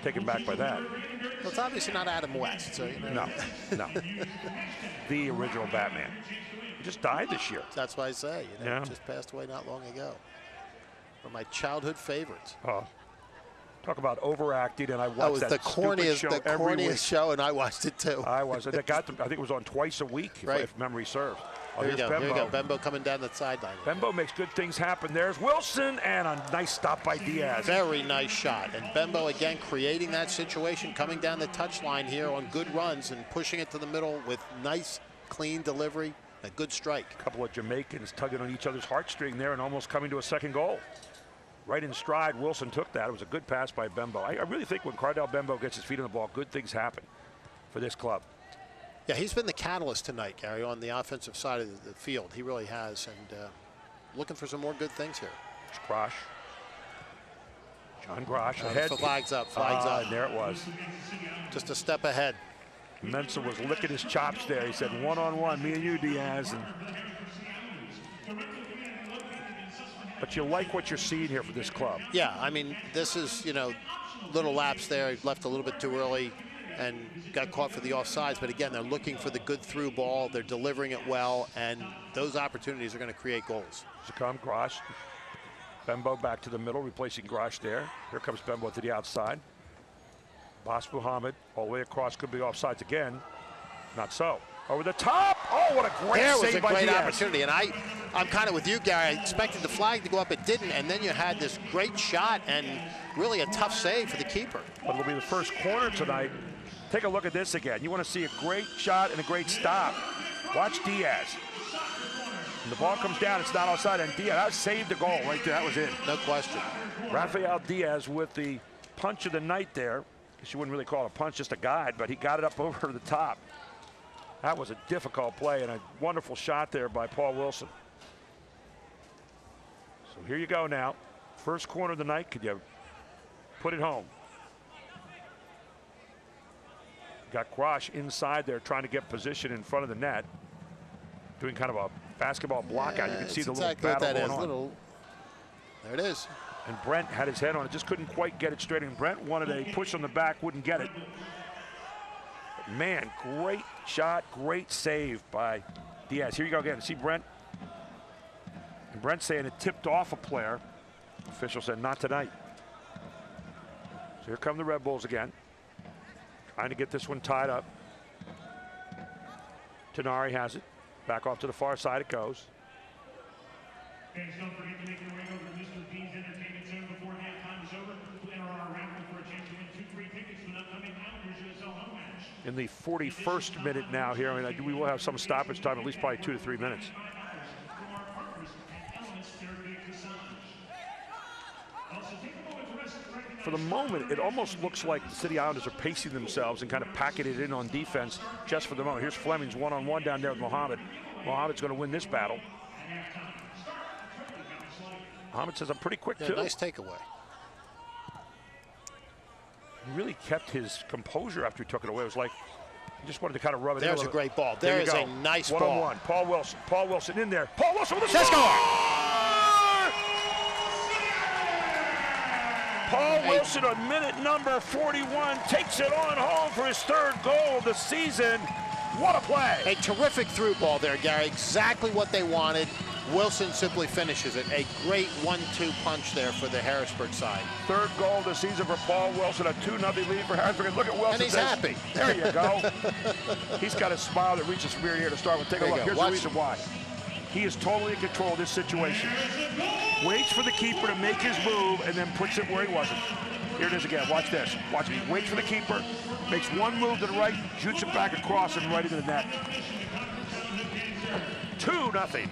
taken back by that. Well, it's obviously not Adam West, so you know. No. The original Batman. He just died this year. That's why I say, you know, Yeah. just passed away not long ago. One of my childhood favorites. Talk about overacting, and I watched That was that the corniest show, and I watched it too. I was. I think it was on twice a week, Right. if memory serves. Here you here's go. Here you go. Bembo. Bembo coming down the sideline. Bembo makes good things happen. There's Wilson, and a nice stop by Diaz. Very nice shot. And Bembo, again, creating that situation, coming down the touchline here on good runs and pushing it to the middle with nice, clean delivery, a good strike. A couple of Jamaicans tugging on each other's heartstring there and almost coming to a second goal. Right in stride, Wilson took that. It was a good pass by Bembo. I really think when Cardell Bembo gets his feet on the ball, good things happen for this club. Yeah, he's been the catalyst tonight, Gary, on the offensive side of the field. He really has, and looking for some more good things here. It's Grosh. John Grosh ahead. Flags up, flags up. And there it was. Just a step ahead. Mensah was licking his chops there. He said, one-on-one, me and you, Diaz. But you like what you're seeing here for this club. Yeah, I mean, this is, you know, little lapse there. He left a little bit too early and got caught for the offsides. But again, they're looking for the good through ball. They're delivering it well, and those opportunities are going to create goals. Here comes Grosh. Bembo back to the middle, replacing Grosh there. Here comes Bembo to the outside. Bas Muhammad all the way across, could be offsides again. Not so. Over the top. Oh, what a great There was save a by great Diaz. opportunity, and I'm kind of with you, Gary. I expected the flag to go up, it didn't, and then you had this great shot and really a tough save for the keeper. But it'll be the first corner tonight. Take a look at this again. You want to see a great shot and a great stop. Watch Diaz. When the ball comes down, it's not outside, and Diaz, that saved the goal right there. That was it. No question. Rafael Diaz with the punch of the night there. You wouldn't really call it a punch, just a guide, but he got it up over the top. That was a difficult play and a wonderful shot there by Paul Wilson. So here you go now. First corner of the night. Could you put it home? Got Grosh inside there trying to get position in front of the net. Doing kind of a basketball block out. You can see the little battle going on. There it is. And Brent had his head on it, just couldn't quite get it straight. And Brent wanted a push on the back, wouldn't get it. But man, great shot, great save by Diaz. Here you go again. See Brent? And Brent saying it tipped off a player. Official said not tonight. So here come the Red Bulls again. Trying to get this one tied up. Tenari has it. Back off to the far side it goes. Fans, don't forget to make your way over to Mr. B's Entertainment Zone before halftime is over to enter our raffle for a chance to win 2 free tickets to an upcoming Islanders USL home match. In the 41st minute now here. I mean, we will have some stoppage time, at least probably 2 to 3 minutes. For the moment, it almost looks like the City Islanders are pacing themselves and kind of packing it in on defense just for the moment. Here's Fleming's one-on-one down there with Mohammed. Mohammed's going to win this battle. Mohammed says, I'm pretty quick, too. Nice takeaway. He really kept his composure after he took it away. It was like he just wanted to kind of rub it in. There's a great ball. There is a nice ball. One-on-one. Paul Wilson. Paul Wilson in there. Paul Wilson with a score! Paul Wilson on minute number 41 takes it on home for his 3rd goal of the season. What a play. A terrific through ball there, Gary. Exactly what they wanted. Wilson simply finishes it. A great 1-2 punch there for the Harrisburg side. 3rd goal of the season for Paul Wilson. A 2-0 lead for Harrisburg. And look at Wilson. And he's happy. There you go. He's got a smile that reaches from ear to ear to start with. Take a look. Here's the reason why. He is totally in control of this situation. Waits for the keeper to make his move and then puts it where he wasn't. Here it is again. Watch this. Watch me. Waits for the keeper, makes one move to the right, shoots it back across and right into the net. 2-0.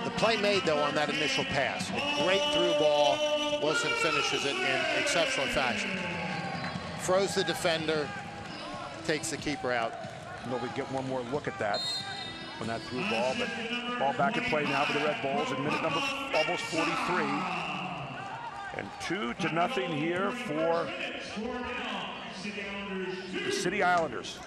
The play made, though, on that initial pass. A great through ball. Wilson finishes it in exceptional fashion. Froze the defender, takes the keeper out. Nobody get one more look at that on that through ball, but ball back in play now for the Red Bulls in minute number almost 43. And 2-0 here for the City Islanders.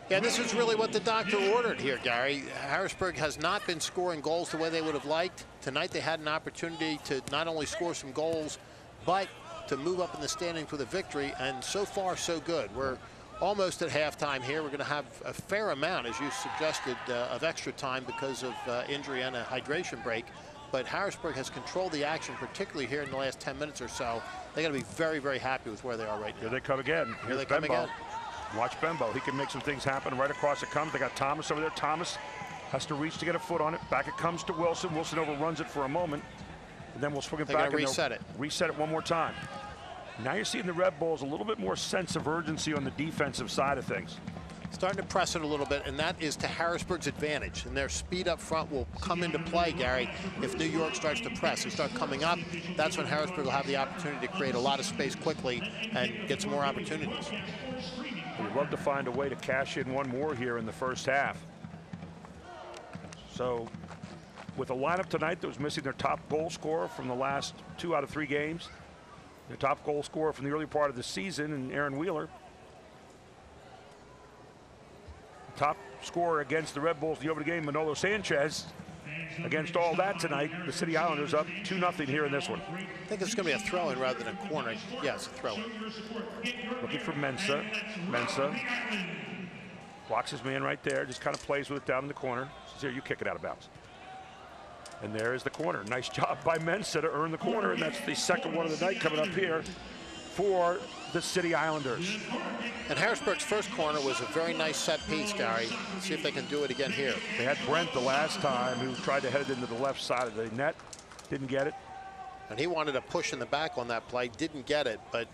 Yeah, this is really what the doctor ordered here, Gary. Harrisburg has not been scoring goals the way they would have liked. Tonight they had an opportunity to not only score some goals, but to move up in the standings with a victory, and so far so good. We're almost at halftime here. We're going to have a fair amount, as you suggested, of extra time because of injury and a hydration break. But Harrisburg has controlled the action, particularly here in the last 10 minutes or so. They got to be very, very happy with where they are right now. Here they come again. Here they come again. Watch Bembo. He can make some things happen. Right across it comes. They got Thomas over there. Thomas has to reach to get a foot on it. Back it comes to Wilson. Wilson overruns it for a moment. And then we'll swing it back and reset it. Reset it one more time. Now you're seeing the Red Bulls a little bit more sense of urgency on the defensive side of things. Starting to press it a little bit, and that is to Harrisburg's advantage. And their speed up front will come into play, Gary, if New York starts to press and start coming up. That's when Harrisburg will have the opportunity to create a lot of space quickly and get some more opportunities. We'd love to find a way to cash in one more here in the first half. So with a lineup tonight that was missing their top goal scorer from the last 2 out of 3 games, their top goal scorer from the early part of the season, and Aaron Wheeler. Top scorer against the Red Bulls the over the game, Manolo Sanchez. Against all that tonight, the City Islanders up 2-0 here in this one. I think it's going to be a throw-in rather than a corner. Yes, a throw-in. Looking for Mensah. Mensah blocks his man right there, just kind of plays with it down in the corner. Says, here, you kick it out of bounds. And there is the corner. Nice job by Mensah to earn the corner, and that's the second one of the night coming up here for the City Islanders. And Harrisburg's first corner was a very nice set piece, Gary. Let's see if they can do it again here. They had Brent the last time, who tried to head it into the left side of the net. Didn't get it. And he wanted a push in the back on that play. Didn't get it, but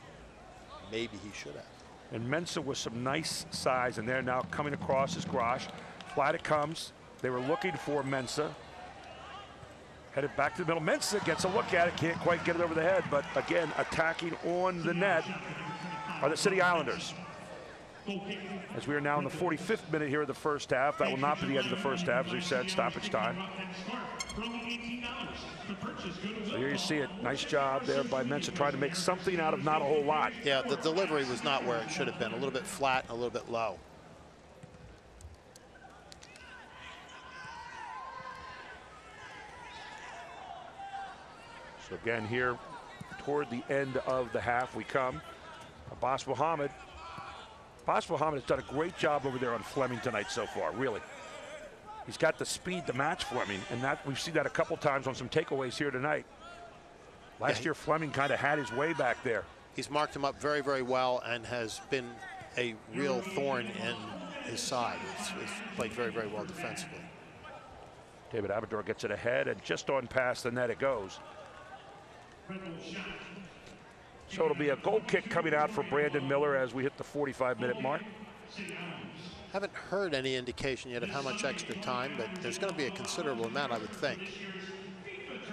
maybe he should have. And Mensah with some nice size, and they're now coming across as Grosh. Flat it comes. They were looking for Mensah. Headed back to the middle. Mensah gets a look at it. Can't quite get it over the head. But again, attacking on the net are the City Islanders. As we are now in the 45th minute here of the first half. That will not be the end of the first half, as we said, stoppage time. So here you see it. Nice job there by Mensah trying to make something out of not a whole lot. Yeah, the delivery was not where it should have been. A little bit flat and a little bit low. So again here, toward the end of the half we come. Abbas Mohammed. Abbas Mohammed has done a great job over there on Fleming tonight so far, really. He's got the speed to match Fleming, and that we've seen that a couple times on some takeaways here tonight. Last year, Fleming kind of had his way back there. He's marked him up very, very well and has been a real thorn in his side. He's played very, very well defensively. David Abador gets it ahead, and just on past the net it goes. So it'll be a goal kick coming out for Brandon Miller as we hit the 45-minute mark. Haven't heard any indication yet of how much extra time, but there's going to be a considerable amount, I would think.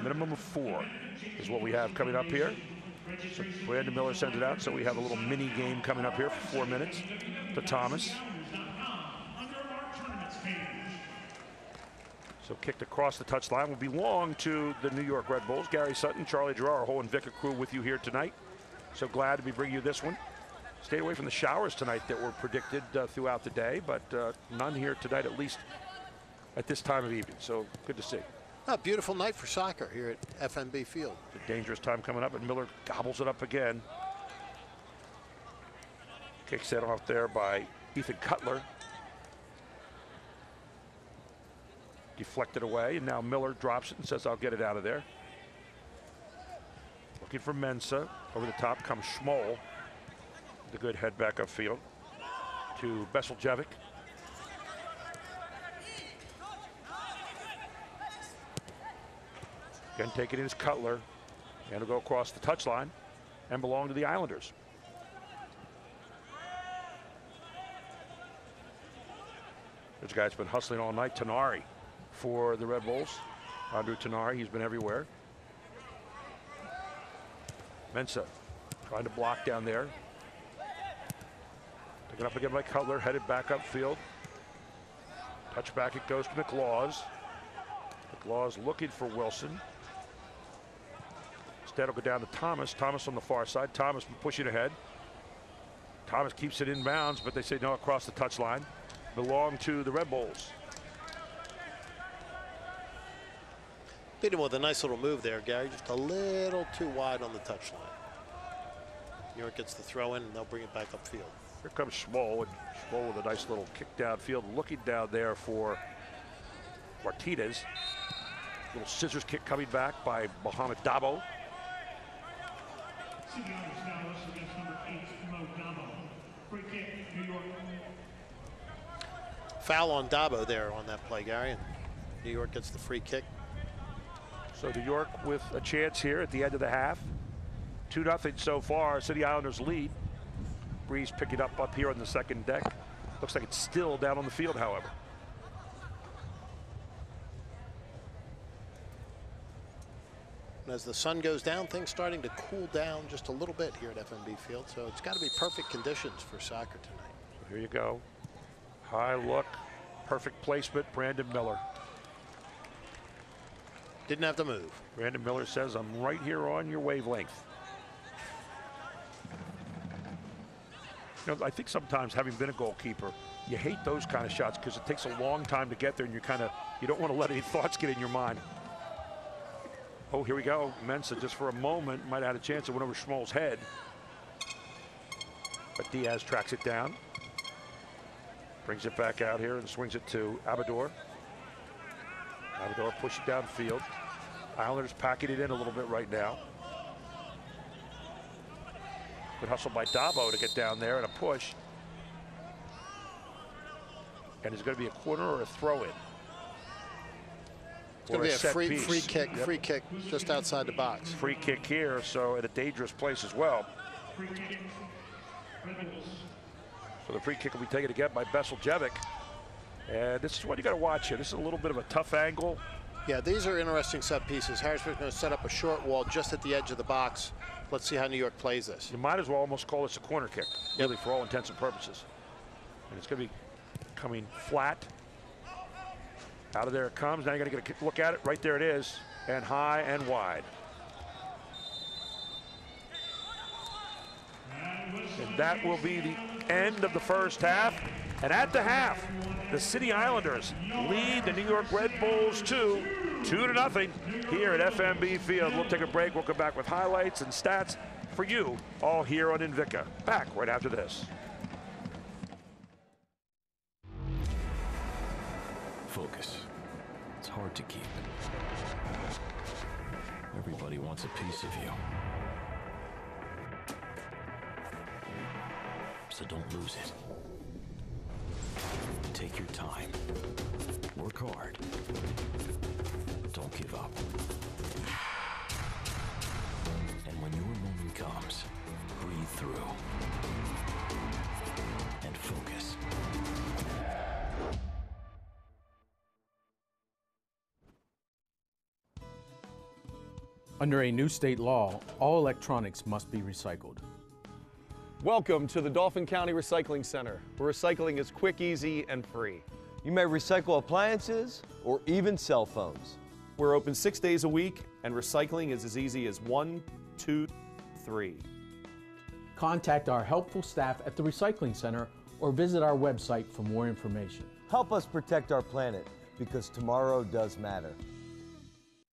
Minimum of 4 is what we have coming up here. So Brandon Miller sends it out, so we have a little mini game coming up here for 4 minutes to Thomas. So kicked across the touchline will belong to the New York Red Bulls. Gary Sutton, Charlie Gerard, our whole Invicta crew with you here tonight. So glad to be bringing you this one. Stayed away from the showers tonight that were predicted throughout the day, but none here tonight, at least at this time of evening. So good to see. A beautiful night for soccer here at FNB Field. It's a dangerous time coming up, and Miller gobbles it up again. Kicks it off there by Ethan Cutler. Deflected away, and now Miller drops it and says, I'll get it out of there. Looking for Mensah. Over the top comes Schmoll. The good head back upfield to Beseljevic. Again, taking it is Cutler. And will go across the touchline and belong to the Islanders. There's a guy that's been hustling all night, Tanari, for the Red Bulls. Andrew Tanari, he's been everywhere. Mensah trying to block down there. Taken up again by Cutler, headed back upfield. Touchback, it goes to McLaws. McLaws looking for Wilson. Instead, will go down to Thomas. Thomas on the far side. Thomas pushing ahead. Thomas keeps it inbounds, but they say no across the touchline. Belong to the Red Bulls. Beat him with a nice little move there, Gary. Just a little too wide on the touchline. New York gets the throw in, and they'll bring it back upfield. Here comes Schmoll, and Schmoll with a nice little kick downfield, looking down there for Martinez. Little scissors kick coming back by Mohamed Dabo. Foul on Dabo there on that play, Gary, and New York gets the free kick. So New York with a chance here at the end of the half. 2-0 so far. City Islanders lead. Breeze picking up here on the second deck. Looks like it's still down on the field, however. And as the sun goes down, things starting to cool down just a little bit here at FNB Field. So it's got to be perfect conditions for soccer tonight. So here you go. High look, perfect placement, Brandon Miller. Didn't have to move. Brandon Miller says, I'm right here on your wavelength. You know, I think sometimes, having been a goalkeeper, you hate those kind of shots because it takes a long time to get there, and you don't want to let any thoughts get in your mind. Oh, here we go. Mensah just for a moment might have had a chance. It went over Schmoll's head. But Diaz tracks it down. Brings it back out here and swings it to Abador. Abador pushes it downfield. Islanders packing it in a little bit right now. Good hustle by Dabo to get down there and a push. And it's going to be a corner or a throw-in. It's going to be a free kick, yep. Free kick just outside the box. Free kick here, so at a dangerous place as well. So the free kick will be taken again by Beseljevic. And this is what you got to watch here. This is a little bit of a tough angle. Yeah, these are interesting set pieces. Harrisburg's going to set up a short wall just at the edge of the box. Let's see how New York plays this. You might as well almost call this a corner kick, really, for all intents and purposes. And it's going to be coming flat. Out of there it comes. Now you got to get a look at it. Right there it is, and high and wide. And that will be the end of the first half. And at the half, the City Islanders lead the New York Red Bulls 2-0 here at FMB Field. We'll take a break. We'll come back with highlights and stats for you all here on Invicta. Back right after this. Focus. It's hard to keep. Everybody wants a piece of you. So don't lose it. Take your time. Work hard. Don't give up. And when your moment comes, breathe through. And focus. Under a new state law, all electronics must be recycled. Welcome to the Dauphin County Recycling Center, where recycling is quick, easy, and free. You may recycle appliances or even cell phones. We're open 6 days a week, and recycling is as easy as 1, 2, 3. Contact our helpful staff at the Recycling Center or visit our website for more information. Help us protect our planet, because tomorrow does matter.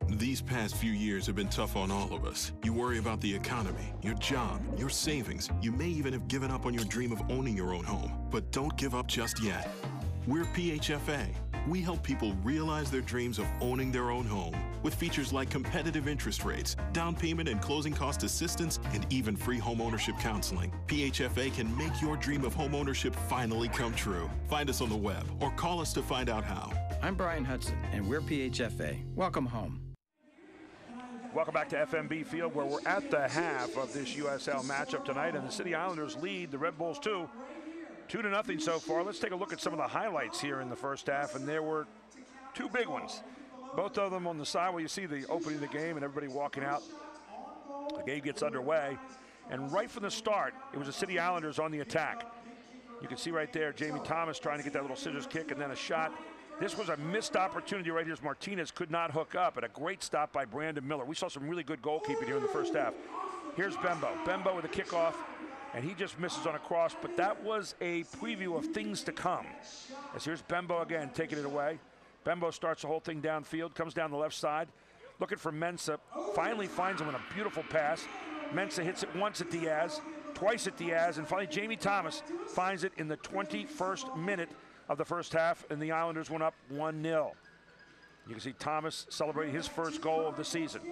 These past few years have been tough on all of us. You worry about the economy, your job, your savings. You may even have given up on your dream of owning your own home. But don't give up just yet. We're PHFA. We help people realize their dreams of owning their own home with features like competitive interest rates, down payment and closing cost assistance, and even free home ownership counseling. PHFA can make your dream of home ownership finally come true. Find us on the web or call us to find out how. I'm Brian Hudson, and we're PHFA. Welcome home. Welcome back to FMB Field, where we're at the half of this USL matchup tonight, and the City Islanders lead the Red Bulls 2-0 so far. Let's take a look at some of the highlights here in the first half, and there were two big ones. Both of them on the side where you see the opening of the game and everybody walking out. The game gets underway, and right from the start, it was the City Islanders on the attack. You can see right there, Jamie Thomas trying to get that little scissors kick and then a shot. This was a missed opportunity right here as Martinez could not hook up, and a great stop by Brandon Miller. We saw some really good goalkeeping here in the first half. Here's Bembo. Bembo with a kickoff, and he just misses on a cross, but that was a preview of things to come. As here's Bembo again, taking it away. Bembo starts the whole thing downfield, comes down the left side, looking for Mensah, finally finds him in a beautiful pass. Mensah hits it once at Diaz, twice at Diaz, and finally Jamie Thomas finds it in the 21st minute of the first half, and the Islanders went up 1-0. You can see Thomas celebrating his first goal of the season.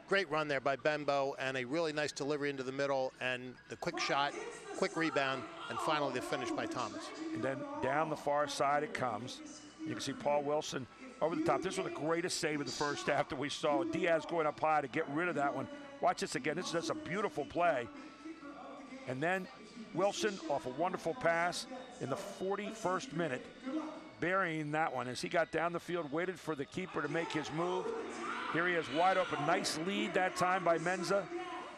Great run there by Bembo, and a really nice delivery into the middle, and the quick shot, quick rebound, and finally the finish by Thomas. And then down the far side it comes. You can see Paul Wilson over the top. This was the greatest save of the first half that we saw. Diaz going up high to get rid of that one. Watch this again. This is just a beautiful play. And then Wilson off a wonderful pass in the 41st minute, burying that one as he got down the field, waited for the keeper to make his move. Here he is wide open, nice lead that time by Mensah,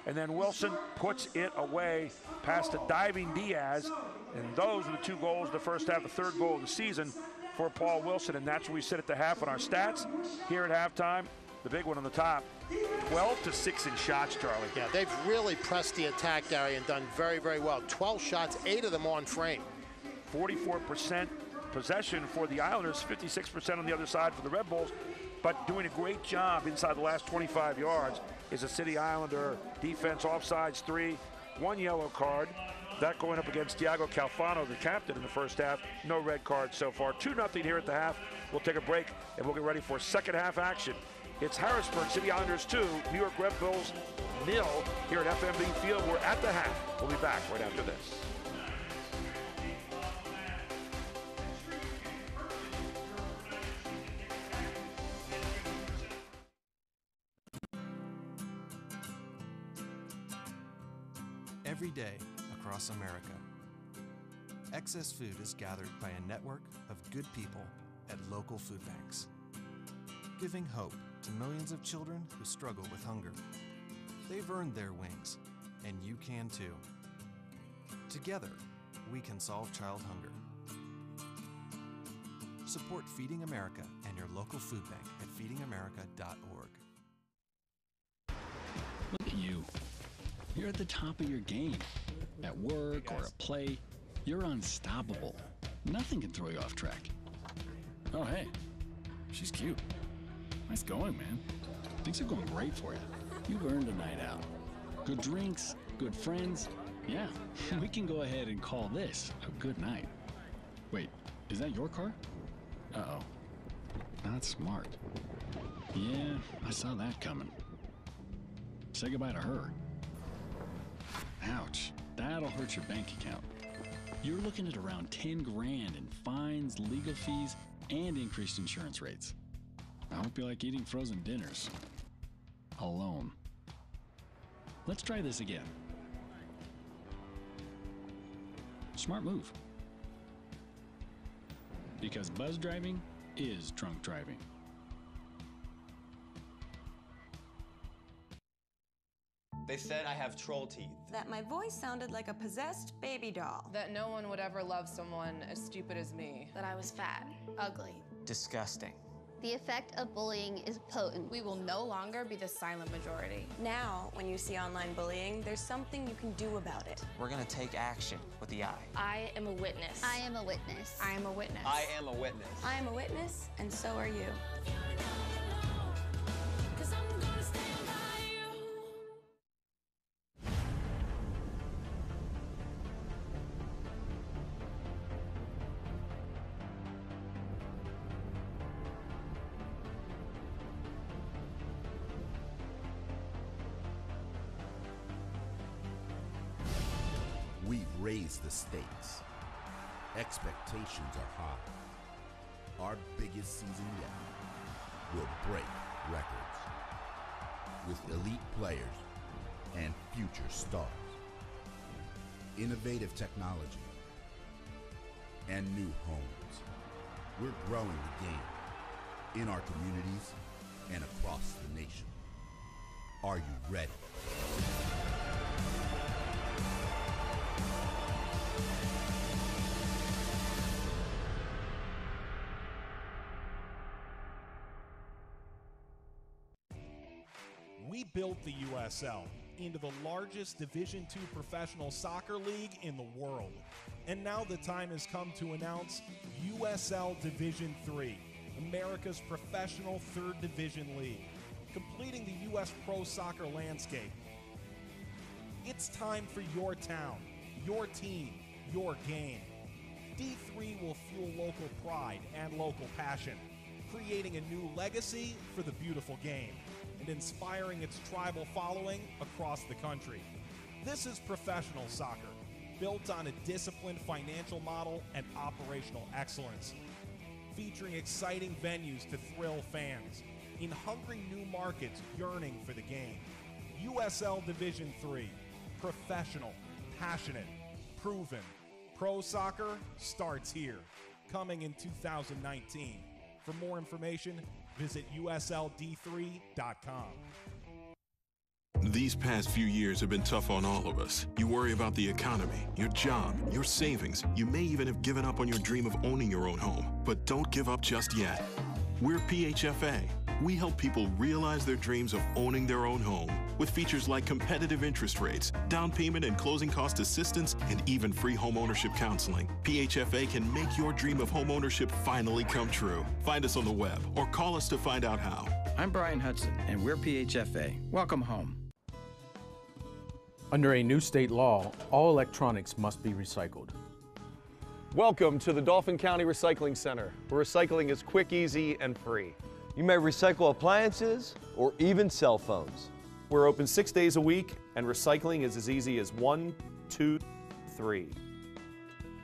and then Wilson puts it away past a diving Diaz, and those are the two goals of the first half, the third goal of the season for Paul Wilson, and that's where we sit at the half on our stats. Here at halftime, the big one on the top, 12-6 in shots, Charlie. Yeah, they've really pressed the attack, Gary, and done very, very well. 12 shots, 8 of them on frame. 44% possession for the Islanders, 56% on the other side for the Red Bulls, but doing a great job inside the last 25 yards is a City Islander defense. Offsides 3, 1 yellow card. That going up against Thiago Calfano, the captain in the first half. No red cards so far. 2-0 here at the half. We'll take a break and we'll get ready for second half action. It's Harrisburg City Islanders 2, New York Red Bulls 0 here at FMB Field. We're at the half. We'll be back right after this. Every day across America, excess food is gathered by a network of good people at local food banks, giving hope to millions of children who struggle with hunger. They've earned their wings, and you can too. Together, we can solve child hunger. Support Feeding America and your local food bank at feedingamerica.org. Look at you. You're at the top of your game. At work or at play, you're unstoppable. Nothing can throw you off track. Oh, hey, she's cute. Nice going, man. Things are going great for you. You've earned a night out. Good drinks, good friends. Yeah, we can go ahead and call this a good night. Wait, is that your car? Uh-oh. Not smart. Yeah, I saw that coming. Say goodbye to her. Ouch, that'll hurt your bank account. You're looking at around 10 grand in fines, legal fees, and increased insurance rates. I hope you like eating frozen dinners. Alone. Let's try this again. Smart move. Because buzz driving is drunk driving. They said I have troll teeth. That my voice sounded like a possessed baby doll. That no one would ever love someone as stupid as me. That I was fat, ugly. Disgusting. The effect of bullying is potent. We will no longer be the silent majority. Now, when you see online bullying, there's something you can do about it. We're gonna take action with the I. I am a witness. I am a witness. I am a witness. I am a witness. I am a witness, and so are you. We've raised the stakes. Expectations are high. Our biggest season yet will break records with elite players and future stars. Innovative technology and new homes. We're growing the game in our communities and across the nation. Are you ready? We built the USL into the largest Division II professional soccer league in the world. And now the time has come to announce USL Division III, America's professional third division league, completing the U.S. pro soccer landscape. It's time for your town, your team, your game. D3 will fuel local pride and local passion, creating a new legacy for the beautiful game and inspiring its tribal following across the country. This is professional soccer, built on a disciplined financial model and operational excellence, featuring exciting venues to thrill fans, in hungry new markets yearning for the game. USL Division III, professional, passionate, proven. Pro soccer starts here, coming in 2019. For more information, visit USLD3.com. These past few years have been tough on all of us. You worry about the economy, your job, your savings. You may even have given up on your dream of owning your own home. But don't give up just yet. We're PHFA. We help people realize their dreams of owning their own home with features like competitive interest rates, down payment and closing cost assistance, and even free home ownership counseling. PHFA can make your dream of home ownership finally come true. Find us on the web or call us to find out how. I'm Brian Hudson, and we're PHFA. Welcome home. Under a new state law, all electronics must be recycled. Welcome to the Dauphin County Recycling Center, where recycling is quick, easy, and free. You may recycle appliances or even cell phones. We're open 6 days a week, and recycling is as easy as 1, 2, 3.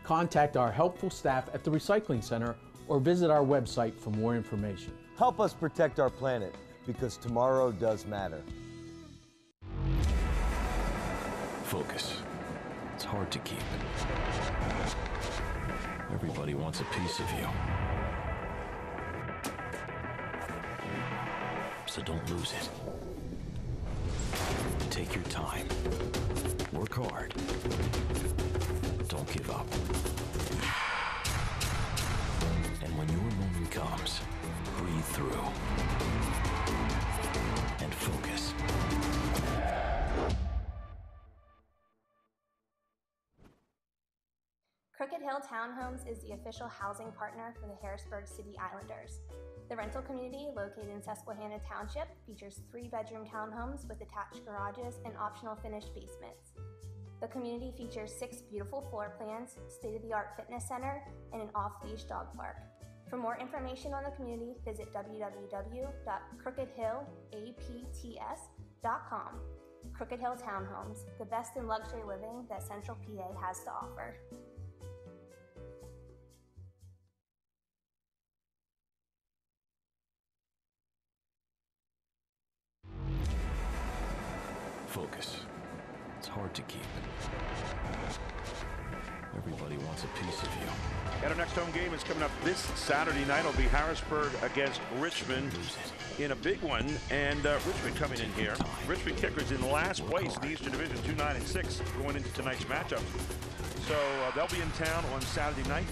Contact our helpful staff at the Recycling Center or visit our website for more information. Help us protect our planet, because tomorrow does matter. Focus. It's hard to keep. Everybody wants a piece of you. So don't lose it. Take your time. Work hard. Don't give up. And when your moment comes, breathe through and focus. Crooked Hill Townhomes is the official housing partner for the Harrisburg City Islanders. The rental community, located in Susquehanna Township, features 3-bedroom townhomes with attached garages and optional finished basements. The community features 6 beautiful floor plans, state-of-the-art fitness center, and an off-leash dog park. For more information on the community, visit www.crookedhillapts.com. Crooked Hill Townhomes, the best in luxury living that Central PA has to offer. Focus. It's hard to keep. Everybody wants a piece of you. And our next home game is coming up this Saturday night. It'll be Harrisburg against Richmond in a big one. And Richmond coming in here. Richmond Kickers in last place in the Eastern Division, 2-9-6, going into tonight's matchup. So they'll be in town on Saturday night.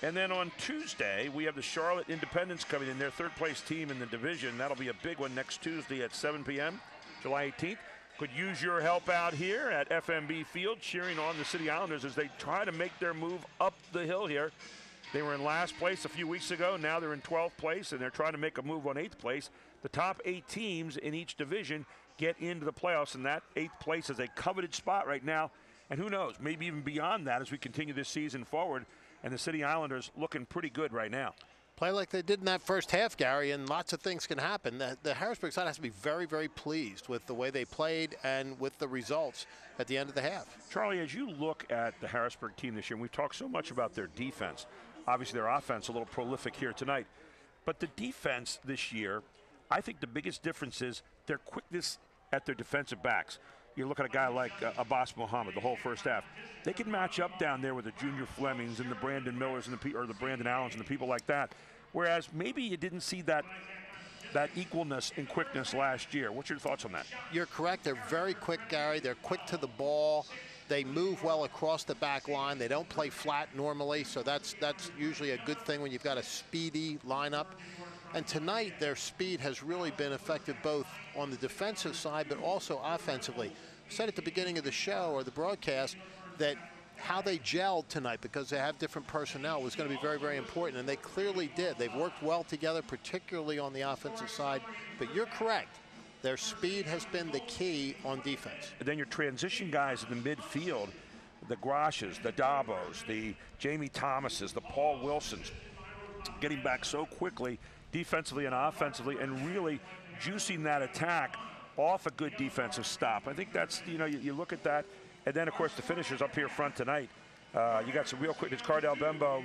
And then on Tuesday, we have the Charlotte Independents coming in, their third-place team in the division. That'll be a big one next Tuesday at 7 p.m., July 18th. Could use your help out here at FMB Field, cheering on the City Islanders as they try to make their move up the hill here. They were in last place a few weeks ago. Now they're in 12th place, and they're trying to make a move on 8th place. The top 8 teams in each division get into the playoffs, and that 8th place is a coveted spot right now. And who knows, maybe even beyond that as we continue this season forward. And the City Islanders looking pretty good right now. Play like they did in that first half, Gary, and lots of things can happen. The Harrisburg side has to be very, very pleased with the way they played and with the results at the end of the half. Charlie, as you look at the Harrisburg team this year, and we've talked so much about their defense. Obviously, their offense a little prolific here tonight. But the defense this year, I think the biggest difference is their quickness at their defensive backs. You look at a guy like Abbas Muhammad, the whole first half. They can match up down there with the Junior Flemings and the Brandon Millers and the Brandon Allens and the people like that. Whereas maybe you didn't see that equalness and quickness last year. What's your thoughts on that? You're correct. They're very quick, Gary. They're quick to the ball. They move well across the back line. They don't play flat normally, so that's usually a good thing when you've got a speedy lineup. And tonight, their speed has really been effective both on the defensive side but also offensively. I said at the beginning of the show or the broadcast that how they gelled tonight, because they have different personnel, was going to be very, very important, and they clearly did. They've worked well together, particularly on the offensive side. But you're correct. Their speed has been the key on defense. And then your transition guys in the midfield, the Groshes, the Dabos, the Jamie Thomases, the Paul Wilsons, getting back so quickly defensively and offensively and really juicing that attack off a good defensive stop. I think that's, you look at that. And then, of course, the finishers up here front tonight. You got some real quick. It's Cardell Bembo,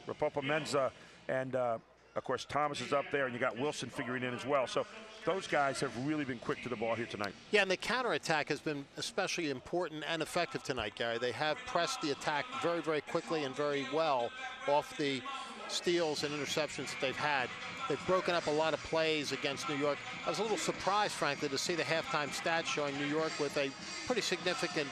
Rapopo Menza, and, of course, Thomas is up there, and you got Wilson figuring in as well. So those guys have really been quick to the ball here tonight. Yeah, and the counterattack has been especially important and effective tonight, Gary. They have pressed the attack very, very quickly and very well off the steals and interceptions that they've had. They've broken up a lot of plays against New York. I was a little surprised, frankly, to see the halftime stats showing New York with a pretty significant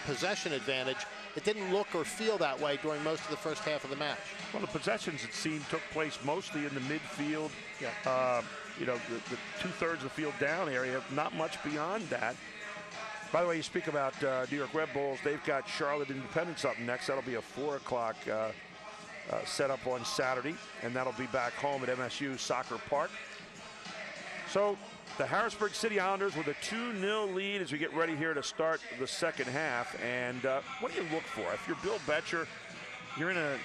possession advantage. It didn't look or feel that way during most of the first half of the match. Well, the possessions, it seemed, took place mostly in the midfield. Yeah. The two-thirds of the field down area, not much beyond that. By the way, you speak about New York Red Bulls. They've got Charlotte Independence up next. That'll be a 4 o'clock set up on Saturday, and that'll be back home at MSU Soccer Park. So the Harrisburg City Islanders with a 2-0 lead as we get ready here to start the second half. And what do you look for? If you're Bill Betcher, you're in a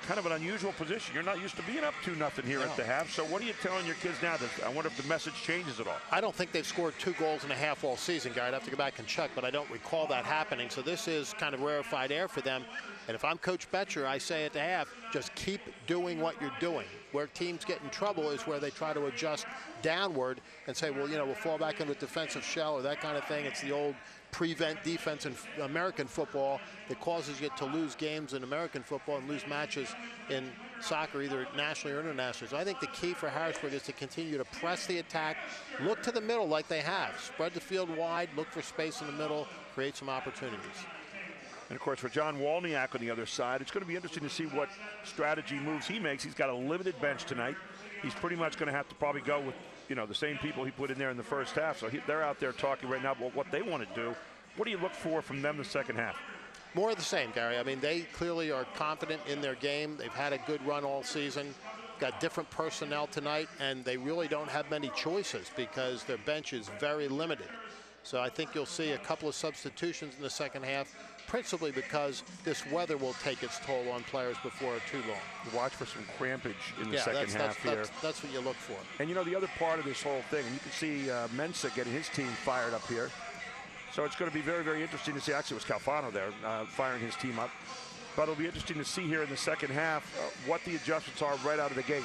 kind of an unusual position. You're not used to being up 2-0 here at the half. So what are you telling your kids now? I wonder if the message changes at all. I don't think they've scored 2 goals and a half all season, Gary. I'd have to go back and check, but I don't recall that happening. So this is kind of rarefied air for them. And if I'm Coach Betcher, I say at the half, just keep doing what you're doing. Where teams get in trouble is where they try to adjust downward and say, well, we'll fall back into a defensive shell or that kind of thing. It's the old prevent defense in American football that causes you to lose games in American football and lose matches in soccer, either nationally or internationally. So I think the key for Harrisburg is to continue to press the attack, look to the middle like they have, spread the field wide, look for space in the middle, create some opportunities. And of course, for John Walniak on the other side, it's going to be interesting to see what strategy moves he makes. He's got a limited bench tonight. He's pretty much going to have to probably go with the same people he put in there in the first half. So they're out there talking right now about what they want to do. What do you look for from them the second half? More of the same, Gary. I mean, they clearly are confident in their game. They've had a good run all season. Got different personnel tonight, and they really don't have many choices because their bench is very limited. So I think you'll see a couple of substitutions in the second half, principally because this weather will take its toll on players before too long. Watch for some crampage in the second half here. That's what you look for. And the other part of this whole thing, and you can see Mensa getting his team fired up here. So it's going to be very, very interesting to see. Actually, it was Calfano there firing his team up. But it'll be interesting to see here in the second half what the adjustments are right out of the gate.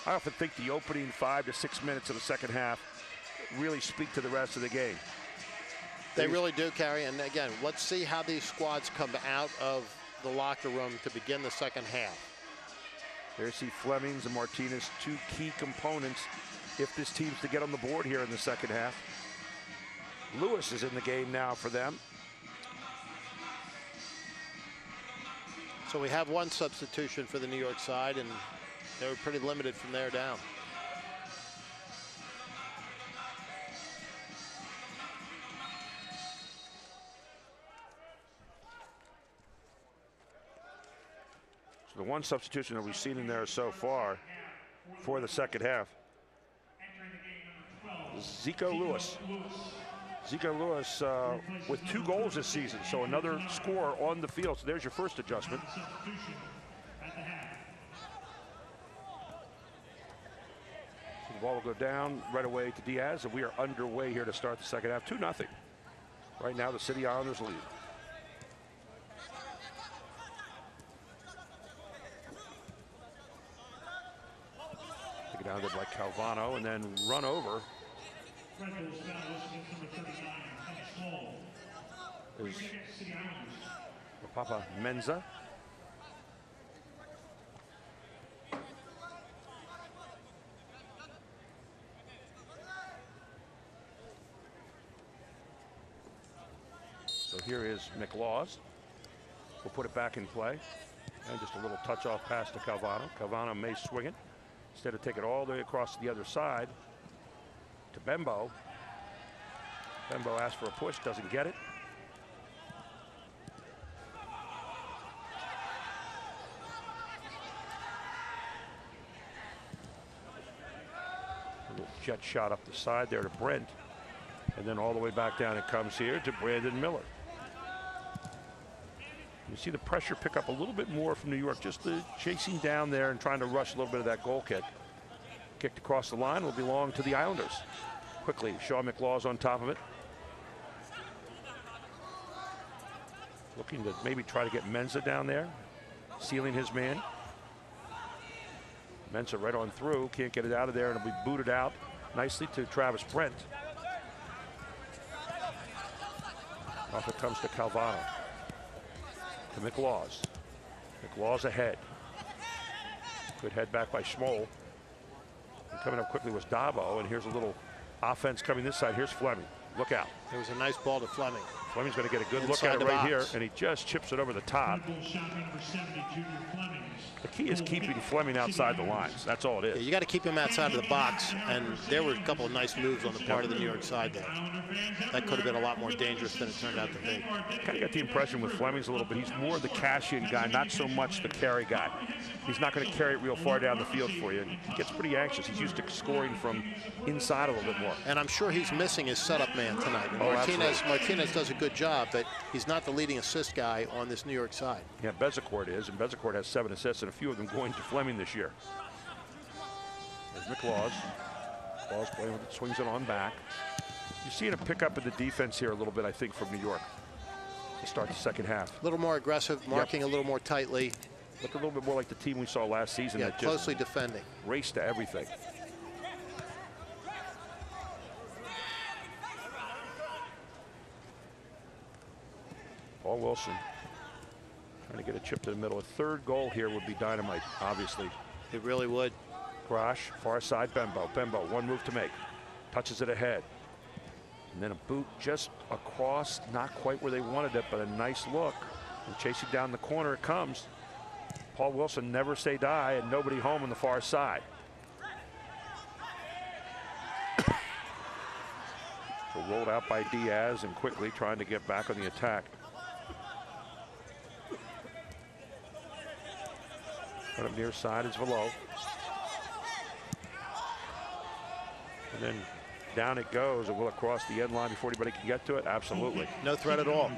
I often think the opening 5 to 6 minutes of the second half really speak to the rest of the game. They really do, Kerry. And again, let's see how these squads come out of the locker room to begin the second half. There you see Flemings and Martinez, two key components if this team's to get on the board here in the second half. Lewis is in the game now for them. So we have one substitution for the New York side, and they were pretty limited from there down. So the one substitution that we've seen in there so far for the second half is Zico Lewis. Zico Lewis with 2 goals this season, so another scorer on the field. So there's your first adjustment. So the ball will go down right away to Diaz, and we are underway here to start the second half. 2-0. Right now, the City Islanders lead. Take it down there by Calvano and then run over. Is Papa Mensa. So here is McLaws. We'll put it back in play. And just a little touch-off pass to Calvano. Calvano may swing it. Instead of taking it all the way across to the other side to Bembo. Bembo asks for a push, doesn't get it. A little jet shot up the side there to Brent. And then all the way back down it comes here to Brandon Miller. You see the pressure pick up a little bit more from New York, just the chasing down there and trying to rush a little bit of that goal kick. Kicked across the line will belong to the Islanders. Quickly, Sean McLaws on top of it. Looking to maybe try to get Mensa down there, sealing his man. Mensa right on through, can't get it out of there, and it'll be booted out nicely to Travis Brent. Off it comes to Calvano. To McLaws. McLaws ahead. Good head back by Schmoll. And coming up quickly was Dabo, and here's a little offense coming this side. Here's Fleming. Look out. It was a nice ball to Fleming. Fleming's going to get a good look at it right here, and he just chips it over the top. The key is keeping Fleming outside the lines. That's all it is. Yeah, you got to keep him outside of the box, and there were a couple of nice moves on the part of the New York side there. That could have been a lot more dangerous than it turned out to be. Kind of got the impression with Fleming's a little bit, he's more the cash-in guy, not so much the carry guy. He's not going to carry it real far down the field for you. And he gets pretty anxious. He's used to scoring from inside a little bit more. And I'm sure he's missing his setup man tonight. Oh, Martinez does a good job, but he's not the leading assist guy on this New York side. Yeah, Bezecourt is, and Bezecourt has 7 assists, and a few of them going to Fleming this year. There's McLaws. Ball's playing with it, swings it on back. You're seeing a pickup in the defense here a little bit, I think, from New York. to start the second half. A little more aggressive, marking a little more tightly. Look a little bit more like the team we saw last season. Yeah, that closely just defending. Raced to everything. Paul Wilson trying to get a chip to the middle. A third goal here would be dynamite, obviously. It really would. Grosh, far side, Bembo. Bembo, one move to make. Touches it ahead. And then a boot just across, not quite where they wanted it, but a nice look. And chasing down the corner it comes. Paul Wilson, never say die, and nobody home on the far side. So rolled out by Diaz and quickly trying to get back on the attack. Right up near side is Velo. And then down it goes, and will it cross the end line before anybody can get to it? Absolutely. No threat at all.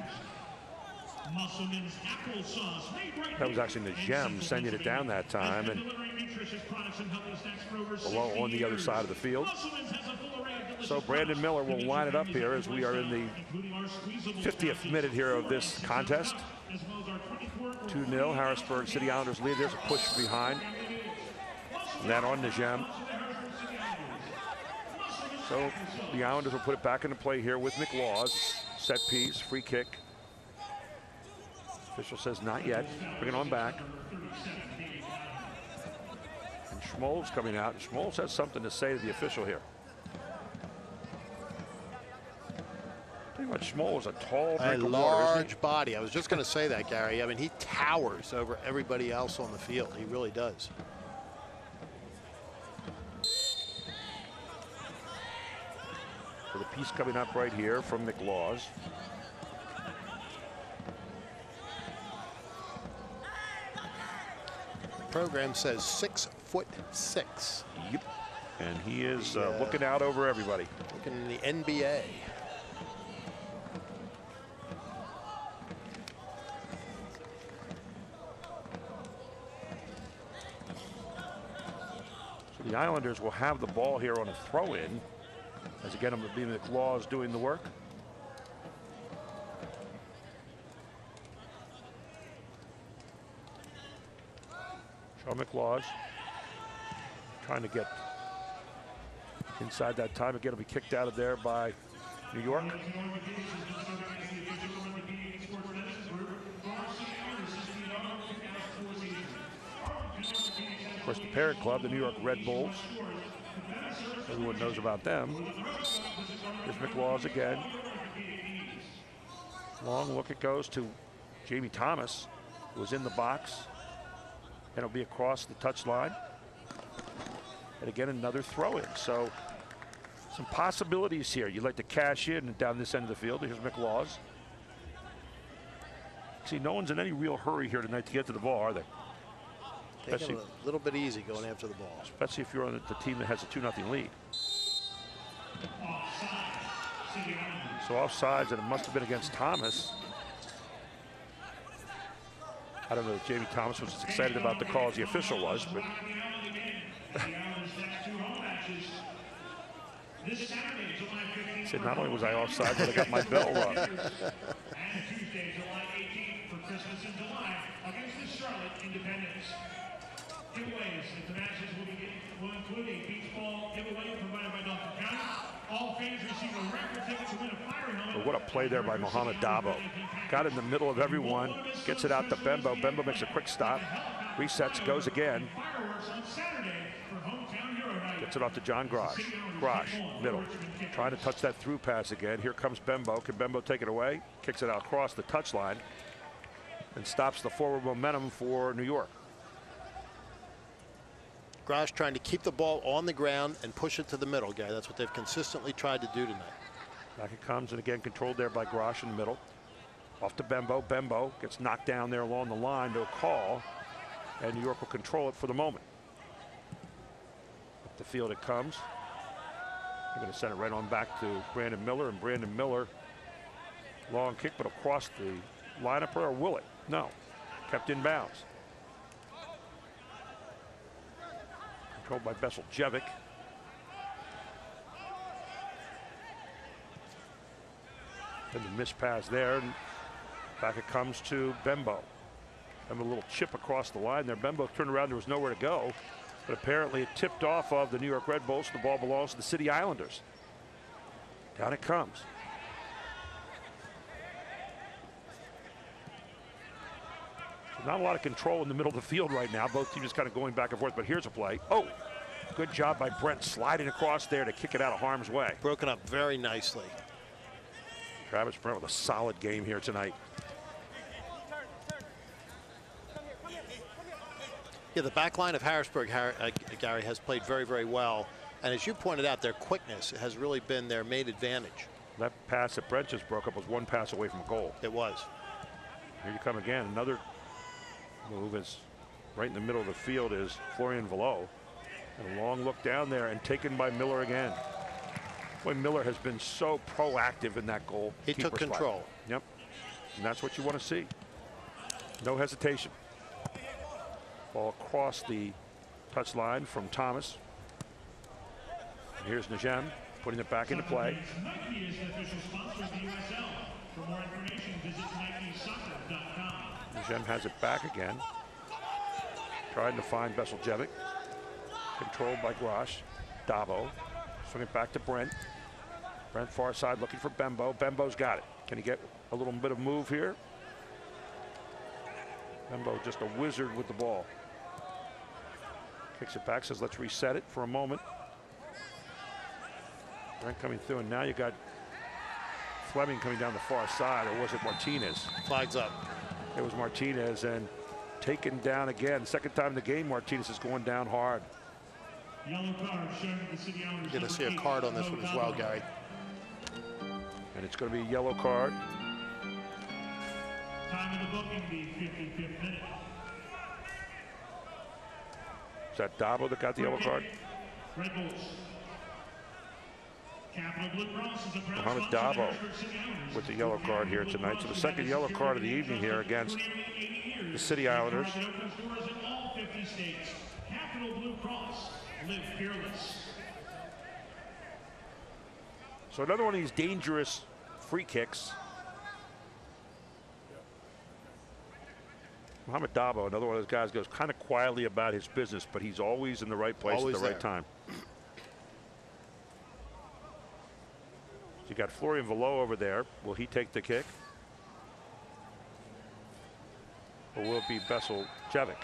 That was actually Najem sending it down that time, and Velo on the other side of the field. So Brandon Miller will line it up here as we are in the 50th minute here of this contest. 2-0, Harrisburg City Islanders lead. There's a push from behind. And that on Najem. So the Islanders will put it back into play here with McLaws. Set piece, free kick. Official says not yet. Bring it on back. And Schmoll's coming out. And Schmoll's has something to say to the official here. Tell you what, Schmoll is a tall drink of water, large body. I was just going to say that, Gary. I mean, he towers over everybody else on the field. He really does. So the piece coming up right here from McLaws. Program says 6'6". Yep. And he is looking out over everybody. Looking in the NBA. So the Islanders will have the ball here on a throw-in. As again, it will be McLaws doing the work. Sean McLaws trying to get inside that time. Again, it'll be kicked out of there by New York. Of course, the parent club, the New York Red Bulls. Everyone knows about them. Here's McLaws again. Long look, it goes to Jamie Thomas, who was in the box. And it'll be across the touchline. And again, another throw-in. So some possibilities here. You'd like to cash in down this end of the field. Here's McLaws. See, no one's in any real hurry here tonight to get to the ball, are they? Taking it a little bit easy going after the ball. Especially if you're on the team that has a 2-0 lead. So offsides, and it must have been against Thomas. I don't know if Jamie Thomas was as excited about the call as the official was, but he said not only was I offside, but I got my bell rung. Tuesday, July 18th for Christmas in July against the Charlotte Independents. Giveaways at the matches will include a beach ball giveaway provided by Dauphin County. All fans receive a record ticket to win a fire helmet. But what a play there by Mohamed Dabo. Got in the middle of everyone, gets it out to Bembo. Bembo makes a quick stop, resets, goes again. Gets it off to John Grosh. Grosh, middle, trying to touch that through pass again. Here comes Bembo. Can Bembo take it away? Kicks it out across the touchline and stops the forward momentum for New York. Grosh trying to keep the ball on the ground and push it to the middle, Gary. That's what they've consistently tried to do tonight. Back it comes, and again controlled there by Grosh in the middle. Off to Bembo. Bembo gets knocked down there along the line to a call, and New York will control it for the moment. Up the field it comes. They're going to send it right on back to Brandon Miller, and Brandon Miller, long kick, but across the lineup, or will it? No, kept in bounds. Controlled by Beseljevic. And the missed pass there. And Back it comes to Bembo. And a little chip across the line there. Bembo turned around, there was nowhere to go. But apparently it tipped off of the New York Red Bulls. The ball belongs to the City Islanders. Down it comes. So not a lot of control in the middle of the field right now. Both teams kind of going back and forth, but here's a play. Oh, good job by Brent sliding across there to kick it out of harm's way. Broken up very nicely. Travis Brent with a solid game here tonight. Yeah, the back line of Harrisburg, Gary, has played very, very well. And as you pointed out, their quickness has really been their main advantage. That pass that Brent just broke up was one pass away from a goal. It was. Here you come again. Another move is right in the middle of the field is Florian Velo. And a long look down there and taken by Miller again. Boy, Miller has been so proactive in that goal. He took control. Yep. And that's what you want to see. No hesitation. Ball across the touch line from Thomas. And here's Najem putting it back into play. Nike is the official sponsor of the USL. For more information, visit NikeSoccer.com. Najem has it back again. Trying to find Beseljevic. Controlled by Grosh. Dabo. Swing it back to Brent. Brent far side looking for Bembo. Bembo's got it. Can he get a little bit of move here? Bembo just a wizard with the ball. Kicks it back, says let's reset it for a moment. Brent coming through, and now you got Fleming coming down the far side, or was it Martinez? Flags up. It was Martinez, and taken down again. Second time in the game, Martinez is going down hard. Yellow card showing the City Islanders. You're going to see a card on this one as well, Gary. And it's going to be a yellow card. Time of the booking, the 55th minute. Is that Dabo that got the yellow card? Red Bulls. Capital Blue Cross is a proud Mohamed sponsor of the Dabo Harrisburg City Islanders. with the yellow card here tonight. So the second yellow card of the evening here against the City Islanders. It opens doors in all 50 states. Capital Blue Cross. Live fearless. So another one of these dangerous free kicks. Mohamed Dabo, another one of those guys, goes kind of quietly about his business, but he's always in the right place Always at the there. right time. You got Florian Velo over there. Will he take the kick? Or will it be Beseljevic?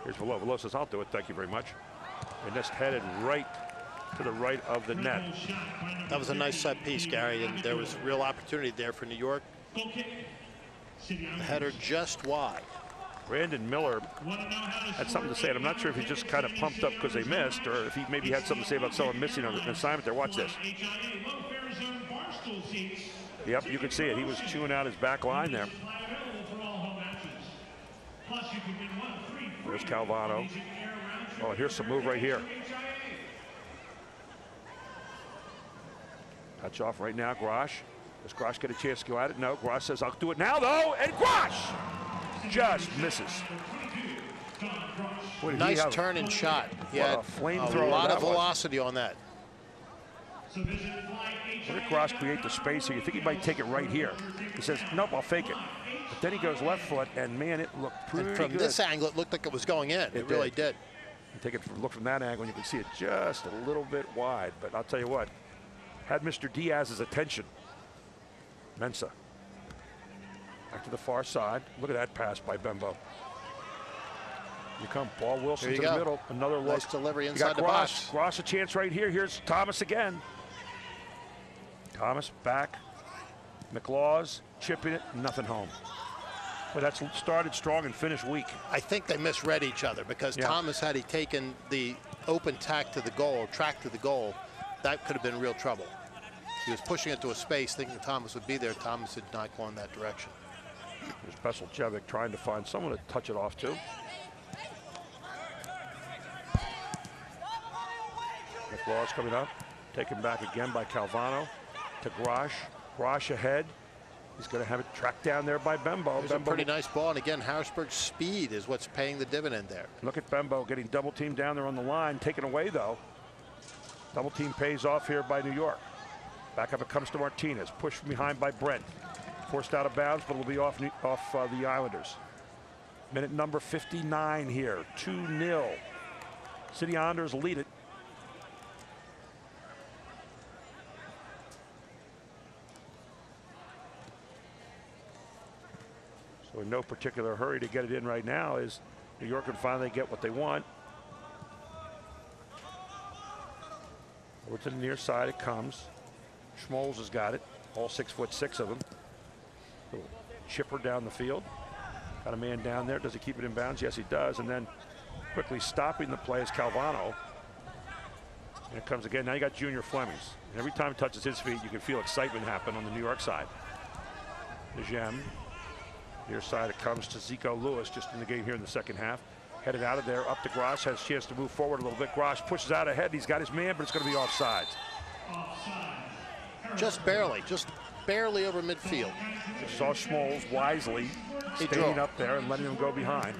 Here's Velo. Velo says, I'll do it. Thank you very much. And just headed right to the right of the net. That was a nice set piece, Gary, and there was real opportunity there for New York. The header just wide. Brandon Miller had something to say, and I'm not sure if he just kind of pumped up because they missed, or if he maybe had something to say about someone missing on an assignment there. Watch this. Yep, you can see it. He was chewing out his back line there. There's Calvano. Oh, here's some move right here. Touch off right now, Grosh. Does Grosh get a chance to go at it? No, Grosh says, I'll do it now, though, and Grosh just misses. Nice turn and shot. He had a lot of velocity on that. What did Grosh create the space here? You think he might take it right here. He says, nope, I'll fake it. But then he goes left foot, and man, it looked pretty good. And from this angle, it looked like it was going in. It really did. You take it from, look from that angle, and you can see it just a little bit wide. But I'll tell you what, had Mr. Diaz's attention. Mensah. Back to the far side. Look at that pass by Bembo. You come, Paul Wilson to the middle. Another look. Nice delivery inside the box. Grosh a chance right here. Here's Thomas again. Thomas back. McLaws chipping it. Nothing home. Well, that's started strong and finished weak. I think they misread each other because Thomas, had he taken the open track to the goal, that could have been real trouble. He was pushing it to a space thinking Thomas would be there. Thomas did not go in that direction. There's Beseljevic trying to find someone to touch it off to. McLaws coming up. Taken back again by Calvano to Grosh. Grosh ahead. He's going to have it tracked down there by Bembo. It's a pretty nice ball, and again, Harrisburg's speed is what's paying the dividend there. Look at Bembo getting double teamed down there on the line, taken away though. Double team pays off here by New York. Back up it comes to Martinez, pushed from behind by Brent. Forced out of bounds, but it'll be off the Islanders. Minute number 59 here, 2-0. City Islanders lead it. So in no particular hurry to get it in right now, as New York can finally get what they want. Over to the near side it comes. Schmoles has got it, all 6'6" of them. Little chipper down the field. Got a man down there. Does he keep it in bounds? Yes, he does. And then quickly stopping the play is Calvano. And it comes again. Now you got Junior Flemings. And every time he touches his feet, you can feel excitement happen on the New York side. Najem. Near side it comes to Zico Lewis, just in the game here in the second half. Headed out of there, up to Grosh, has a chance to move forward a little bit. Grosh pushes out ahead. He's got his man, but it's going to be offside. Just barely over midfield. Just saw Schmoles wisely staying up there and letting him go behind.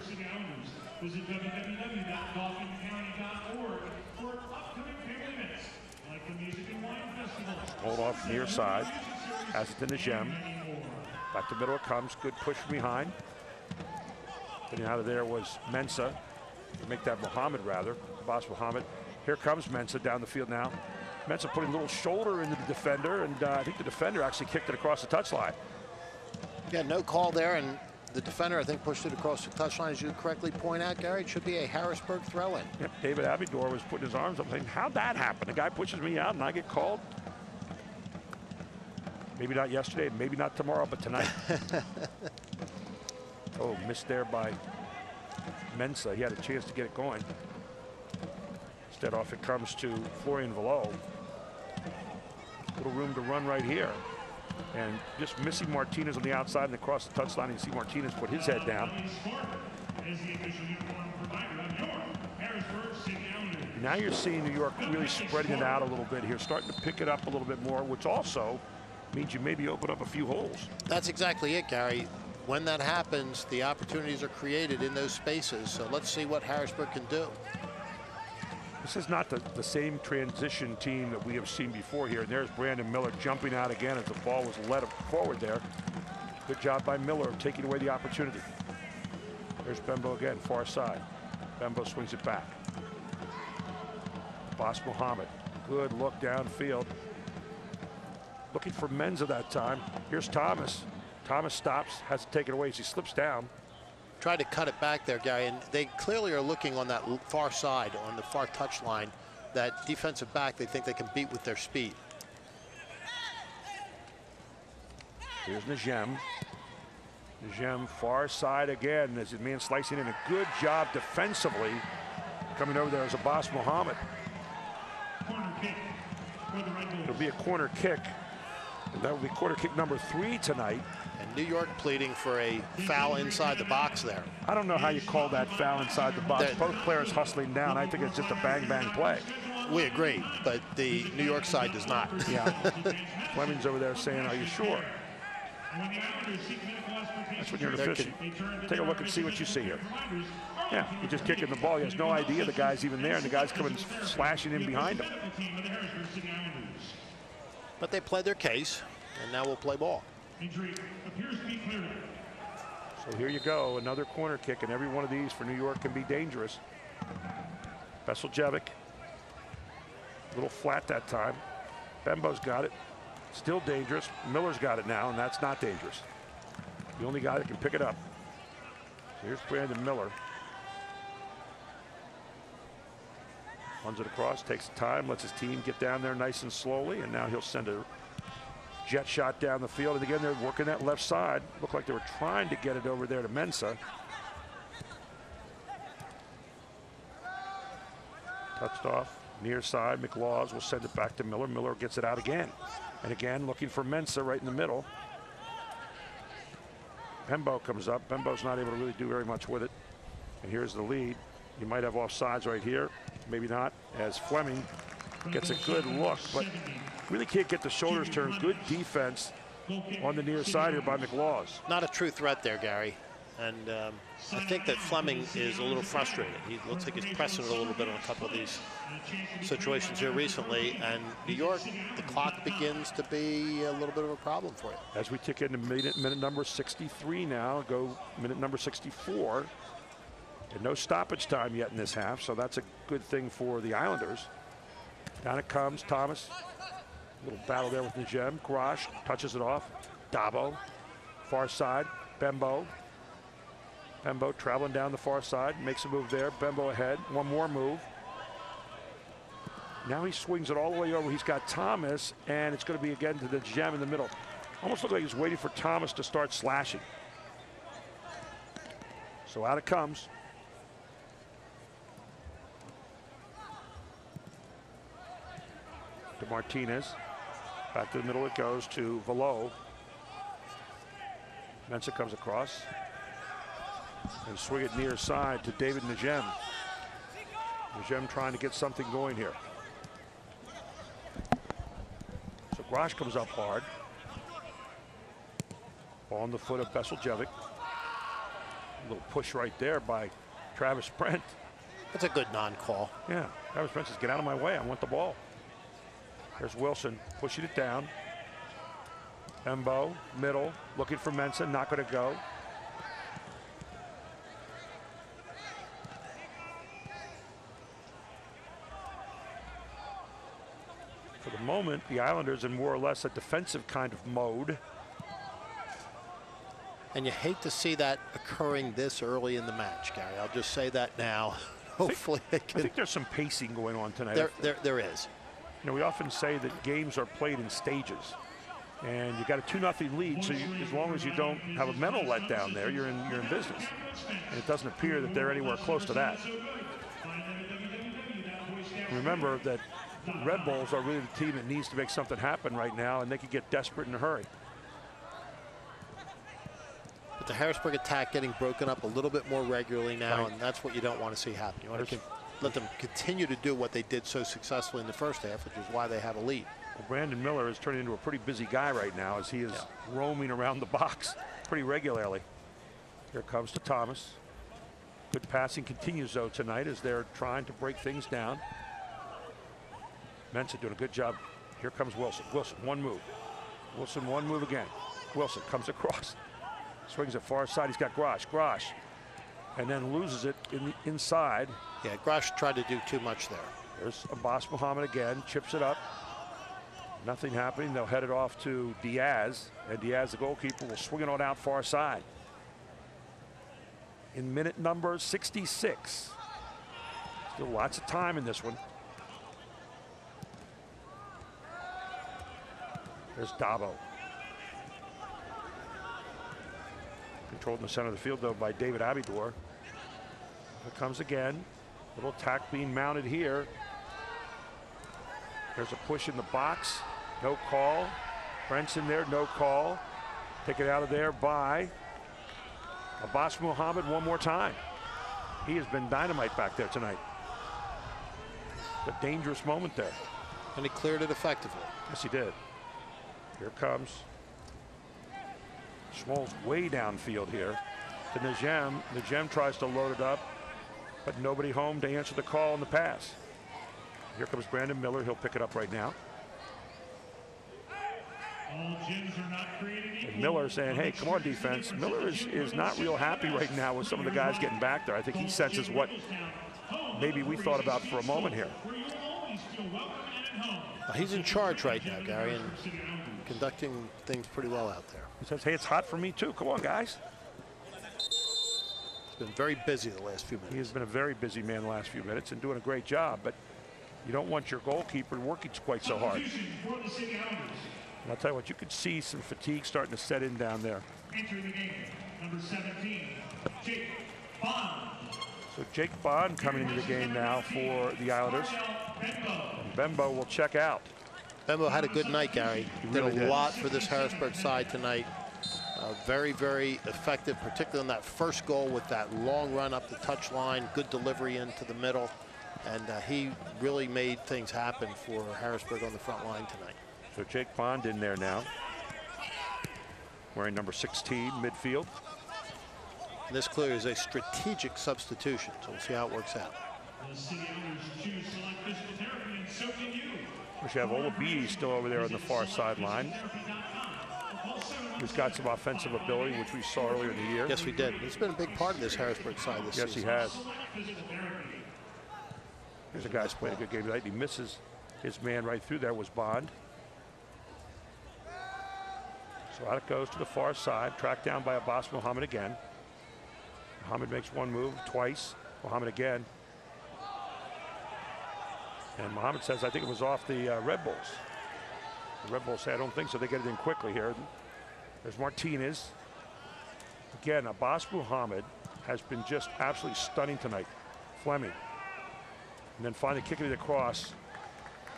Visit www.dolphincounty.org for upcoming family events like the Music and Wine Festival. Hold off near side, has it to Najem. Back to middle it comes, good push from behind. Getting out of there was Mensah, to make that Muhammad rather, Abbas Muhammad. Here comes Mensah down the field now. Mensah putting a little shoulder into the defender, and I think the defender actually kicked it across the touchline. Yeah, no call there, and the defender, I think, pushed it across the touchline. As you correctly point out, Gary, it should be a Harrisburg throw-in. Yep, David Abidor was putting his arms up saying, how'd that happen? The guy pushes me out and I get called? Maybe not yesterday, maybe not tomorrow, but tonight. Oh, missed there by Mensah. He had a chance to get it going. Instead off it comes to Florian Valot. Little room to run right here. And just missing Martinez on the outside and across the touchline. You see Martinez put his head down. Now you're seeing New York really spreading it out a little bit here, starting to pick it up a little bit more, which also means you maybe open up a few holes. That's exactly it, Gary. When that happens, the opportunities are created in those spaces. So let's see what Harrisburg can do. This is not the same transition team that we have seen before here. And there's Brandon Miller jumping out again as the ball was led forward there. Good job by Miller of taking away the opportunity. There's Bembo again, far side. Bembo swings it back. Abbas Muhammad, good look downfield. Looking for Mensah that time. Here's Thomas. Thomas stops, has to take it away as he slips down. Tried to cut it back there, Gary, and they clearly are looking on that far side, on the far touch line. That defensive back they think they can beat with their speed. Here's Najem. Najem far side again as his man slicing in. A good job defensively. Coming over there is Abbas Muhammad. It'll be a corner kick. And that will be quarter kick number 3 tonight. And New York pleading for a foul inside the box there. I don't know how you call that foul inside the box. Both players hustling down. I think it's just a bang-bang play. We agree, but the New York side does not. Yeah. Fleming's over there saying, are you sure? That's when you're an official. Take a look and see what you see here. Yeah, he's just kicking the ball. He has no idea the guy's even there, and the guy's coming slashing in behind him. But they played their case, and now we'll play ball. So here you go, another corner kick, and every one of these for New York can be dangerous. Veseljevic, a little flat that time. Bembo's got it, still dangerous. Miller's got it now, and that's not dangerous. The only guy that can pick it up. So here's Brandon Miller. Runs it across, takes time, lets his team get down there nice and slowly, and now he'll send a jet shot down the field. And again, they're working that left side. Looked like they were trying to get it over there to Mensah. Touched off, near side. McLaws will send it back to Miller. Miller gets it out again. And again, looking for Mensah right in the middle. Bembo comes up. Bembo's not able to really do very much with it. And here's the lead. You might have offsides right here. Maybe not, as Fleming gets a good look, but really can't get the shoulders turned. Good defense on the near side here by McLaws. Not a true threat there, Gary. And I think that Fleming is a little frustrated. He looks like he's pressing it a little bit on a couple of these situations here recently. And New York, the clock begins to be a little bit of a problem for you. As we tick into minute number 63 now, go minute number 64. And no stoppage time yet in this half, so that's a good thing for the Islanders. Down it comes, Thomas. Little battle there with Najem. Garage touches it off. Dabo, far side. Bembo. Bembo traveling down the far side, makes a move there. Bembo ahead, one more move. Now he swings it all the way over. He's got Thomas, and it's going to be again to the Najem in the middle. Almost looked like he's waiting for Thomas to start slashing. So out it comes. To Martinez. Back to the middle it goes to Velo. Mensah comes across. And swing it near side to David Najem. Najem trying to get something going here. So Grosh comes up hard. Ball on the foot of Veseljevic. A little push right there by Travis Brent. That's a good non-call. Yeah, Travis Brent says, get out of my way, I want the ball. There's Wilson pushing it down. Bembo, middle, looking for Mensah, not going to go. For the moment, the Islanders in more or less a defensive kind of mode. And you hate to see that occurring this early in the match, Gary. I'll just say that now. Hopefully they can. I think there's some pacing going on tonight. There is. You know, we often say that games are played in stages. And you got a 2-0 lead, so as long as you don't have a mental letdown there, you're in business. And it doesn't appear that they're anywhere close to that. Remember that Red Bulls are really the team that needs to make something happen right now, and they could get desperate in a hurry. But the Harrisburg attack getting broken up a little bit more regularly now, and that's what you don't want to see happen. You want to let them continue to do what they did so successfully in the first half, which is why they have a lead. Well, Brandon Miller is turning into a pretty busy guy right now as he is roaming around the box pretty regularly. Here comes to Thomas. Good passing continues, though, tonight as they're trying to break things down. Mensah doing a good job. Here comes Wilson. Wilson, one move. Wilson, one move again. Wilson comes across. Swings it far side. He's got Grosh. Grosh. And then loses it in the inside. Yeah, Grosh tried to do too much there. There's Abbas Muhammad again. Chips it up. Nothing happening. They'll head it off to Diaz. And Diaz, the goalkeeper, will swing it on out far side. In minute number 66. Still lots of time in this one. There's Dabo. Controlled in the center of the field, though, by David Abidor. Here comes again. Little attack being mounted here. There's a push in the box. No call. Brent's in there, no call. Take it out of there by Abbas Muhammad one more time. He has been dynamite back there tonight. A dangerous moment there. And he cleared it effectively. Yes, he did. Here comes Schmoll's way downfield here to Najem. Najem tries to load it up, but nobody home to answer the call on the pass. Here comes Brandon Miller. He'll pick it up right now. And Miller saying, hey, come on, defense. Miller is not real happy right now with some of the guys getting back there. I think he senses what maybe we thought about for a moment here. He's in charge right now, Gary, and conducting things pretty well out there. He says, hey, it's hot for me too. Come on, guys. He's been very busy the last few minutes. He has been a very busy man the last few minutes and doing a great job, but you don't want your goalkeeper working quite so hard. And I'll tell you what, you could see some fatigue starting to set in down there. Entering the game, number 17, Jake Bond. So Jake Bond coming into the game now for the Islanders. And Bembo will check out. Bembo had a good night, Gary. He really did a lot for this Harrisburg side tonight. Very, very effective, particularly on that first goal with that long run up the touch line, good delivery into the middle. And he really made things happen for Harrisburg on the front line tonight. So Jake Bond in there now, wearing number 16, midfield. And this clearly is a strategic substitution, so we'll see how it works out. The City Islanders choose select physical therapy, and so can you. We should have Olabidi still over there on the far sideline. He's got some offensive ability, which we saw earlier in the year. Yes, we did. It's been a big part of this Harrisburg side this season. Yes, he has. There's a guy who's played a good game tonight. He misses his man right through there was Bond. So out it goes to the far side, tracked down by Abbas Muhammad again. Muhammad makes one move, twice. Muhammad again. And Muhammad says, I think it was off the Red Bulls. The Red Bulls say, I don't think so. They get it in quickly here. There's Martinez. Again, Abbas Muhammad has been just absolutely stunning tonight. Fleming. And then finally kicking it across.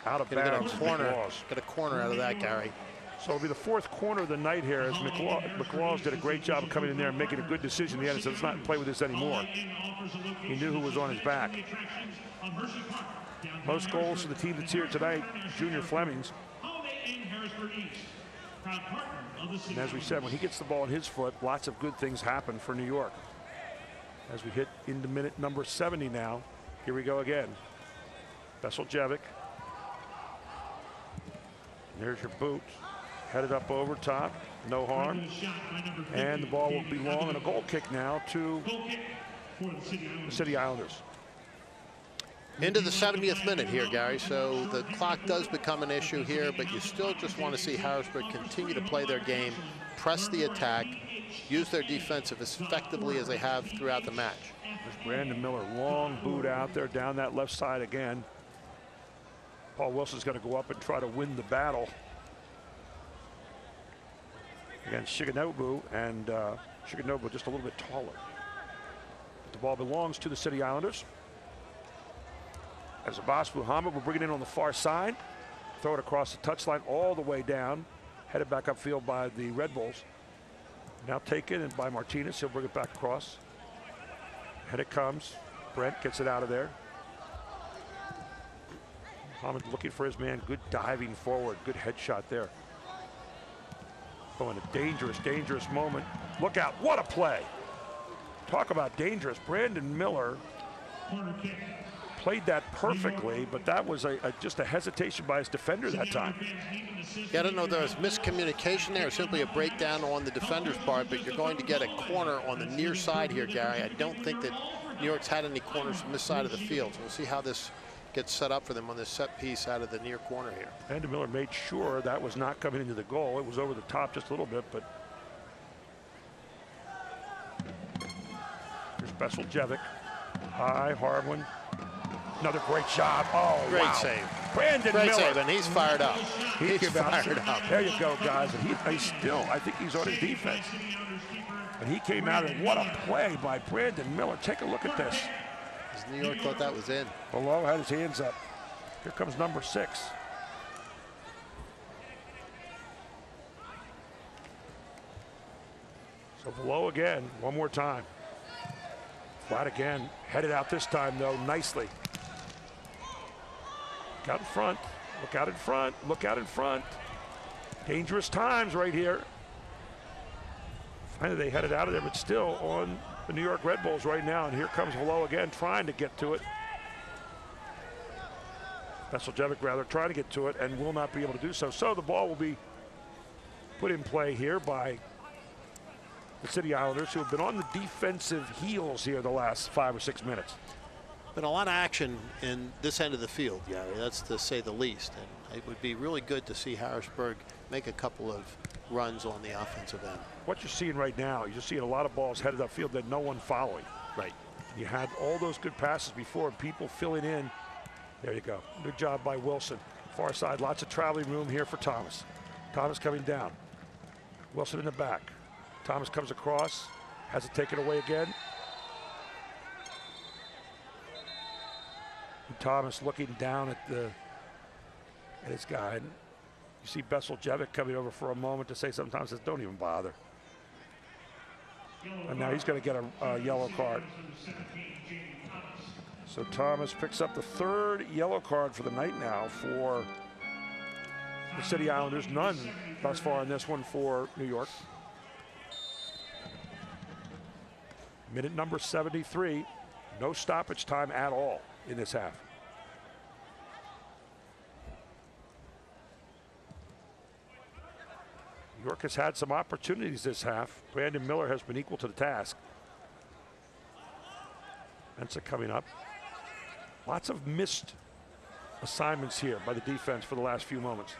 Out of bounds. Get a corner out of that, Gary. So it'll be the fourth corner of the night here as McLaws did a great job of coming in there and making a good decision. The end said, let's not play with this anymore. He knew who was on his back. Most goals for the team that's here tonight, Junior Fleming's. And as we said, when he gets the ball in his foot, lots of good things happen for New York. As we hit into minute number 70 now, here we go again. Veseljevic. There's your boot. Headed up over top, no harm. And the ball will be long, and a goal kick now to the City Islanders. Into the 70th minute here, Gary, so the clock does become an issue here, but you still just want to see Harrisburg continue to play their game, press the attack, use their defense as effectively as they have throughout the match. There's Brandon Miller, long boot out there down that left side again. Paul Wilson's going to go up and try to win the battle against Shigenobu, and Shigenobu just a little bit taller. The ball belongs to the City Islanders. As Abbas Muhammad will bring it in on the far side, throw it across the touchline all the way down, headed back upfield by the Red Bulls. Now taken and by Martinez, he'll bring it back across. And it comes. Brent gets it out of there. Muhammad looking for his man, good diving forward, good headshot there. Oh, in a dangerous, dangerous moment. Look out, what a play. Talk about dangerous. Brandon Miller played that perfectly, but that was just a hesitation by his defender that time. Yeah, I don't know if there was miscommunication there or simply a breakdown on the defender's part, but you're going to get a corner on the near side here, Gary. I don't think that New York's had any corners from this side of the field, so we'll see how this gets set up for them on this set piece out of the near corner here. Brandon Miller made sure that was not coming into the goal. It was over the top just a little bit, but here's Veseljevic. High, Harwin. Another great shot. Oh, great wow. save. Brandon Miller. Great save, and he's fired up. He's fired up. There you go, guys. And he still, I think he's on his defense. And he came out, and what a play by Brandon Miller. Take a look at this. New York thought that was in. Below had his hands up. Here comes number 6. So below again, one more time. Flat again, headed out this time though, nicely. Look out in front, look out in front, look out in front. Dangerous times right here. Finally they headed out of there, but still on the New York Red Bulls right now, and here comes Hello again, trying to get to it. Veseljevic rather trying to get to it and will not be able to do so. So the ball will be put in play here by the City Islanders, who have been on the defensive heels here the last 5 or 6 minutes. Been a lot of action in this end of the field, Gary, that's to say the least. And it would be really good to see Harrisburg make a couple of runs on the offensive end. What you're seeing right now, you're just seeing a lot of balls headed upfield that no one following. Right. You had all those good passes before, people filling in. There you go. Good job by Wilson. Far side, lots of traveling room here for Thomas. Thomas coming down. Wilson in the back. Thomas comes across, has it taken away again. And Thomas looking down at his guy. And you see Veseljevic coming over for a moment to say sometimes, says, don't even bother. And now he's going to get a yellow card. So Thomas picks up the 3rd yellow card for the night now for the City Islanders. None thus far in this one for New York. Minute number 73. No stoppage time at all in this half. New York has had some opportunities this half. Brandon Miller has been equal to the task. Mensah coming up. Lots of missed assignments here by the defense for the last few moments.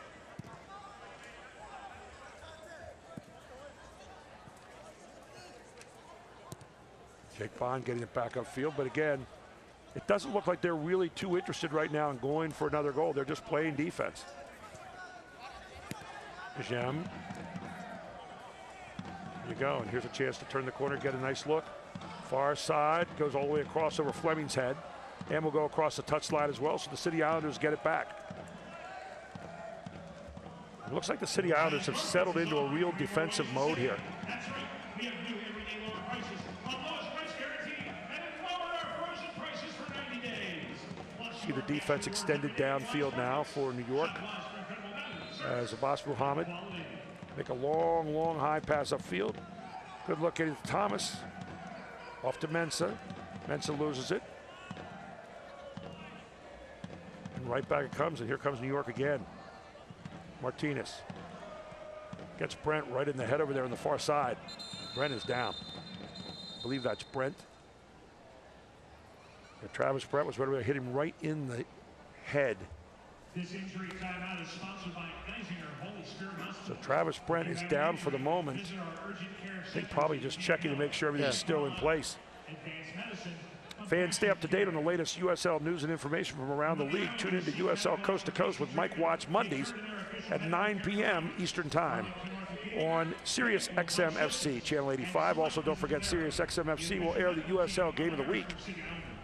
Jake Bond getting it back upfield, but again, it doesn't look like they're really too interested right now in going for another goal. They're just playing defense. Jem. Here you go, and here's a chance to turn the corner, get a nice look. Far side, goes all the way across over Fleming's head, and will go across the touchline as well, so the City Islanders get it back. It looks like the City Islanders have settled into a real defensive mode here. See the defense extended downfield now for New York as Abbas Muhammad make a long, long high pass upfield. Good look at Thomas. Off to Mensah. Mensah loses it. And right back it comes, and here comes New York again. Martinez gets Brent right in the head over there on the far side. Brent is down. I believe that's Brent. And Travis Brent was right over there, hit him right in the head. This injury timeout is sponsored by Geisinger Holy Spirit Hospital. So Travis Brent is down for the moment. I think probably just checking to make sure everything's still in place. Fans, stay up to date on the latest USL news and information from around the league. Tune in to USL Coast to Coast with Mike Watts Mondays at 9 p.m. Eastern Time on Sirius XM FC, Channel 85. Also, don't forget Sirius XM FC will air the USL Game of the Week.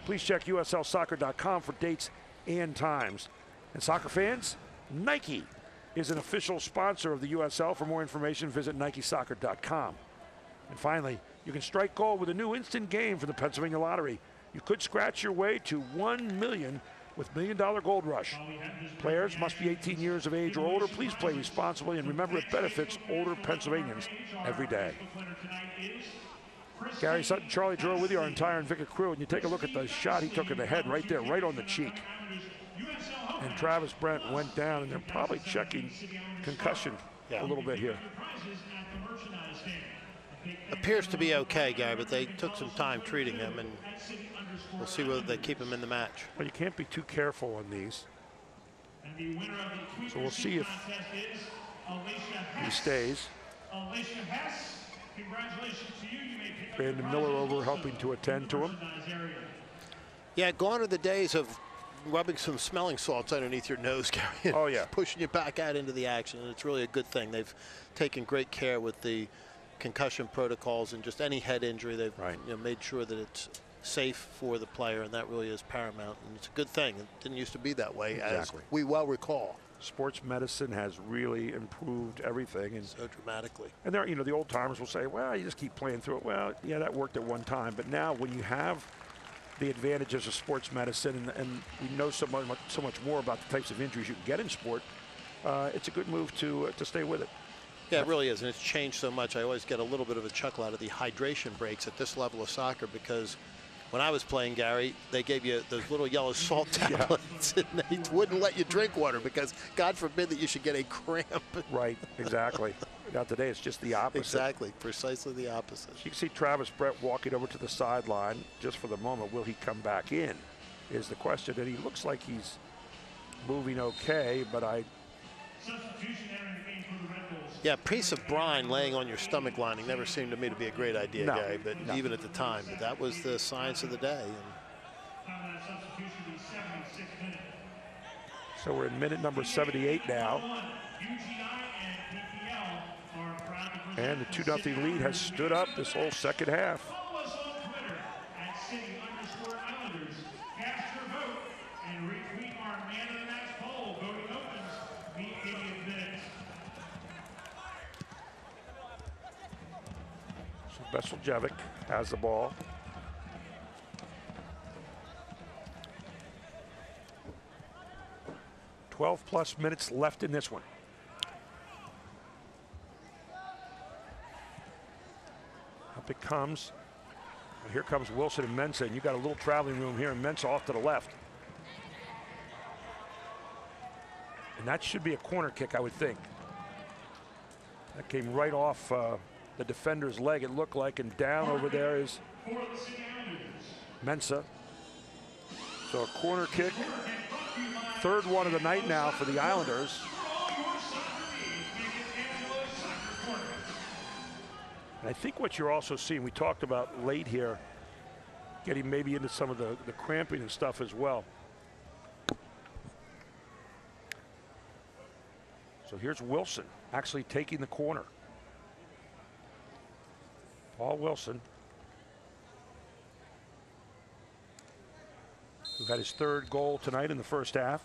Please check USLsoccer.com for dates and times. And soccer fans, Nike is an official sponsor of the USL. For more information, visit NikeSoccer.com. And finally, you can strike gold with a new instant game for the Pennsylvania Lottery. You could scratch your way to $1 million with $1 Million Gold Rush. Players must be 18 years of age or older. Please play responsibly, and remember, it benefits older Pennsylvanians every day. Gary Sutton, Charlie Drew with you, our entire Invicta crew, and you take a look at the shot he took in the head right there, right on the cheek. And Travis Brent went down, and they're probably checking concussion a little bit here. Appears to be okay, Gary, but they took some time treating him, and we'll see whether they keep him in the match. Well, you can't be too careful on these. So we'll see if he stays. Brandon Miller over helping to attend to him. Yeah, gone are the days of rubbing some smelling salts underneath your nose, Gary. Oh, yeah. Pushing you back out into the action, and it's really a good thing. They've taken great care with the concussion protocols, and just any head injury, they've made sure that it's safe for the player, and that really is paramount, and it's a good thing. It didn't used to be that way, as we well recall. Sports medicine has really improved everything, and so dramatically. And there, the old timers will say, "Well, you just keep playing through it." Well, yeah, that worked at one time, but now when you have the advantages of sports medicine, and we know so much more about the types of injuries you can get in sport, it's a good move to stay with it. Yeah, it really is, and it's changed so much. I always get a little bit of a chuckle out of the hydration breaks at this level of soccer, because when I was playing, Gary, they gave you those little yellow salt tablets, and they wouldn't let you drink water because God forbid that you should get a cramp. Right, exactly. Now today it's just the opposite. Exactly, precisely the opposite. You can see Travis Brent walking over to the sideline just for the moment. Will he come back in is the question, and he looks like he's moving okay, but yeah, piece of brine laying on your stomach lining never seemed to me to be a great idea, Gary, but even at the time. But that was the science of the day. So we're in minute number 78 now. And the 2-0 lead has stood up this whole second half. Veseljevic has the ball. +12 minutes left in this one. Up it comes. Here comes Wilson and Mensah, and you got a little traveling room here, and Mensah off to the left. And that should be a corner kick, I would think. That came right off the defender's leg, it looked like, and down over there is Mensah. So a corner kick, third one of the night now for the Islanders. And I think what you're also seeing, we talked about late here, getting maybe into some of the cramping and stuff as well. So here's Wilson actually taking the corner. Paul Wilson, who had his third goal tonight in the first half.